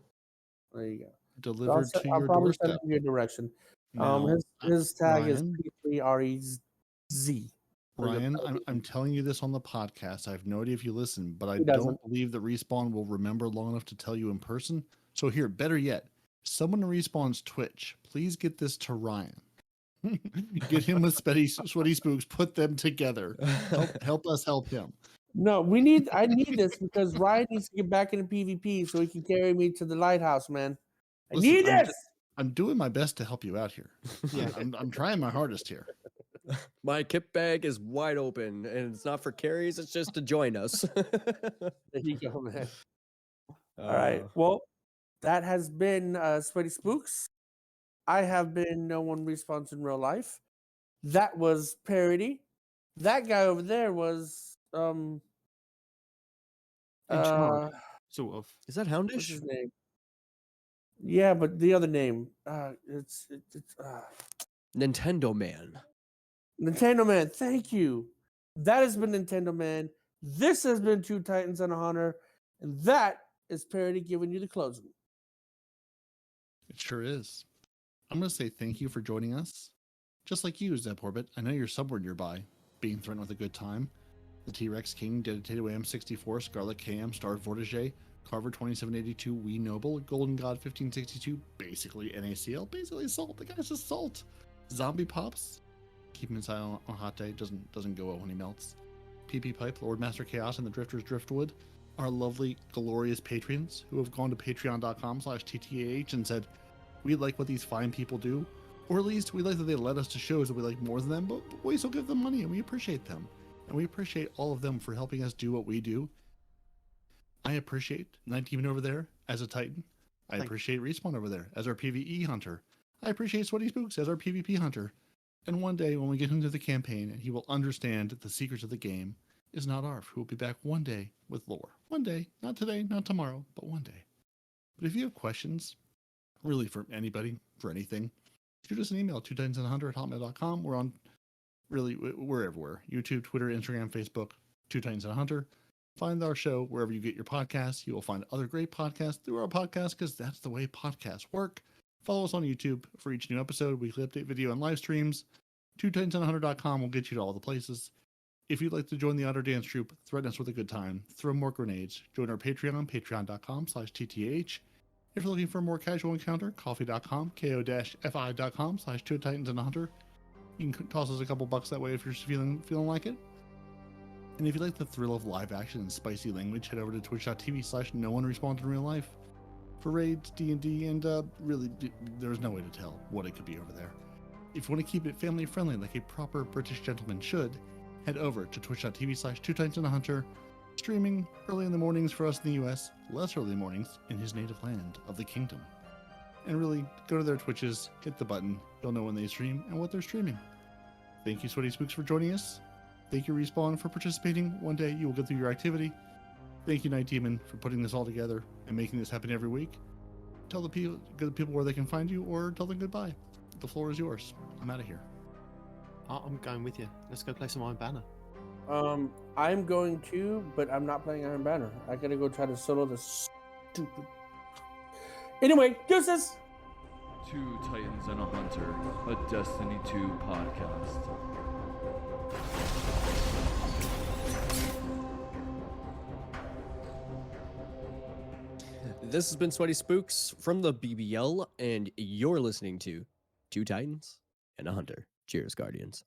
Speaker 1: There you go.
Speaker 3: Delivered
Speaker 1: So
Speaker 3: to
Speaker 1: I'll
Speaker 3: your
Speaker 1: probably send
Speaker 3: doorstep.
Speaker 1: it in your direction.
Speaker 3: Now,
Speaker 1: His tag
Speaker 3: Ryan,
Speaker 1: is P3REZ.
Speaker 3: Ryan, I'm telling you this on the podcast. I have no idea if you listen, but I
Speaker 1: He doesn't.
Speaker 3: don't believe that Respawn will remember long enough to tell you in person. So here, better yet, someone in Respawn's Twitch, please get this to Ryan. Get him with SweatySpookz. Put them together. Help us help him.
Speaker 1: No, I need this because Ryan needs to get back into PvP so he can carry me to the lighthouse, man.
Speaker 3: Listen,
Speaker 1: need this.
Speaker 3: I'm doing my best to help you out here. Yeah, I'm trying my hardest here.
Speaker 5: My kit bag is wide open, and it's not for carries, it's just to join us.
Speaker 1: There you go, man. All right. Well, that has been SweatySpookz. I have been No One Responds in Real Life. That was Peroty. That guy over there was
Speaker 2: In charge, sort of.
Speaker 5: Is that
Speaker 1: what's
Speaker 5: Houndish?
Speaker 1: his name? Yeah, but the other name. It's
Speaker 5: Nintendo Man.
Speaker 1: Nintendo Man. Thank you. That has been Nintendo Man. This has been Two Titans and a Hunter, and that is Peroty giving you the closing.
Speaker 3: It sure is. I'm going to say thank you for joining us. Just like you, Zep Orbit, I know you're somewhere nearby, being threatened with a good time. The T-Rex King, Dedicated AM64, Scarlet KM, Star Vortigé, Carver 2782, Wee Noble, Golden God 1562, basically NACL, basically Salt. The guy's just Salt. Zombie Pops, keep him inside on a hot day, doesn't go well when he melts. PP Pipe, Lord Master Chaos, and the Drifters Driftwood, our lovely, glorious patrons who have gone to patreon.com/TTAH and said, we like what these fine people do, or at least we like that they led us to shows that we like more than them, but we still give them money and we appreciate them. And we appreciate all of them for helping us do what we do. I appreciate Nitedemon over there as a Titan. I appreciate Respawn over there as our PvE hunter. I appreciate SweatySpookz as our PvP hunter. And one day when we get into the campaign, he will understand that the secrets of the game is not Arf, who will be back one day with lore. One day, not today, not tomorrow, but one day. But if you have questions, really for anybody, for anything, shoot us an email, 2titansandahunter@hotmail.com. We're on, really, we're everywhere. YouTube, Twitter, Instagram, Facebook, 2titansandahunter. Find our show wherever you get your podcasts. You will find other great podcasts through our podcast, because that's the way podcasts work. Follow us on YouTube for each new episode, weekly update video, and live streams. 2titansandahunter.com will get you to all the places. If you'd like to join the Otter Dance Troupe, threaten us with a good time, throw more grenades, join our Patreon, patreon.com/TTH. If you're looking for a more casual encounter, coffee.com, ko-fi.com/2titansandahunter. You can toss us a couple bucks that way if you're just feeling like it. And if you like the thrill of live action and spicy language, head over to twitch.tv/no one responds in real life. for raids, D&D, and really, there's no way to tell what it could be over there. If you want to keep it family friendly like a proper British gentleman should, head over to twitch.tv/2TitansAndAHunter, streaming early in the mornings for us in the US, less early mornings in his native land of the kingdom. And really, go to their Twitches, hit the button, you'll know when they stream and what they're streaming. Thank you, SweatySpookz, for joining us. Thank you, Respawn, for participating. One day you will go through your activity. Thank you, Nitedemon, for putting this all together and making this happen every week. Tell the people where they can find you, or tell them goodbye. The floor is yours. I'm out of here.
Speaker 2: I'm going with you. Let's go play some Iron Banner.
Speaker 1: I'm going to, but I'm not playing Iron Banner. I gotta go try to solo this stupid. Anyway, deuces!
Speaker 8: Two Titans and a Hunter, a Destiny 2 podcast.
Speaker 5: This has been SweatySpookz from the BBL, and you're listening to Two Titans and a Hunter. Cheers, Guardians.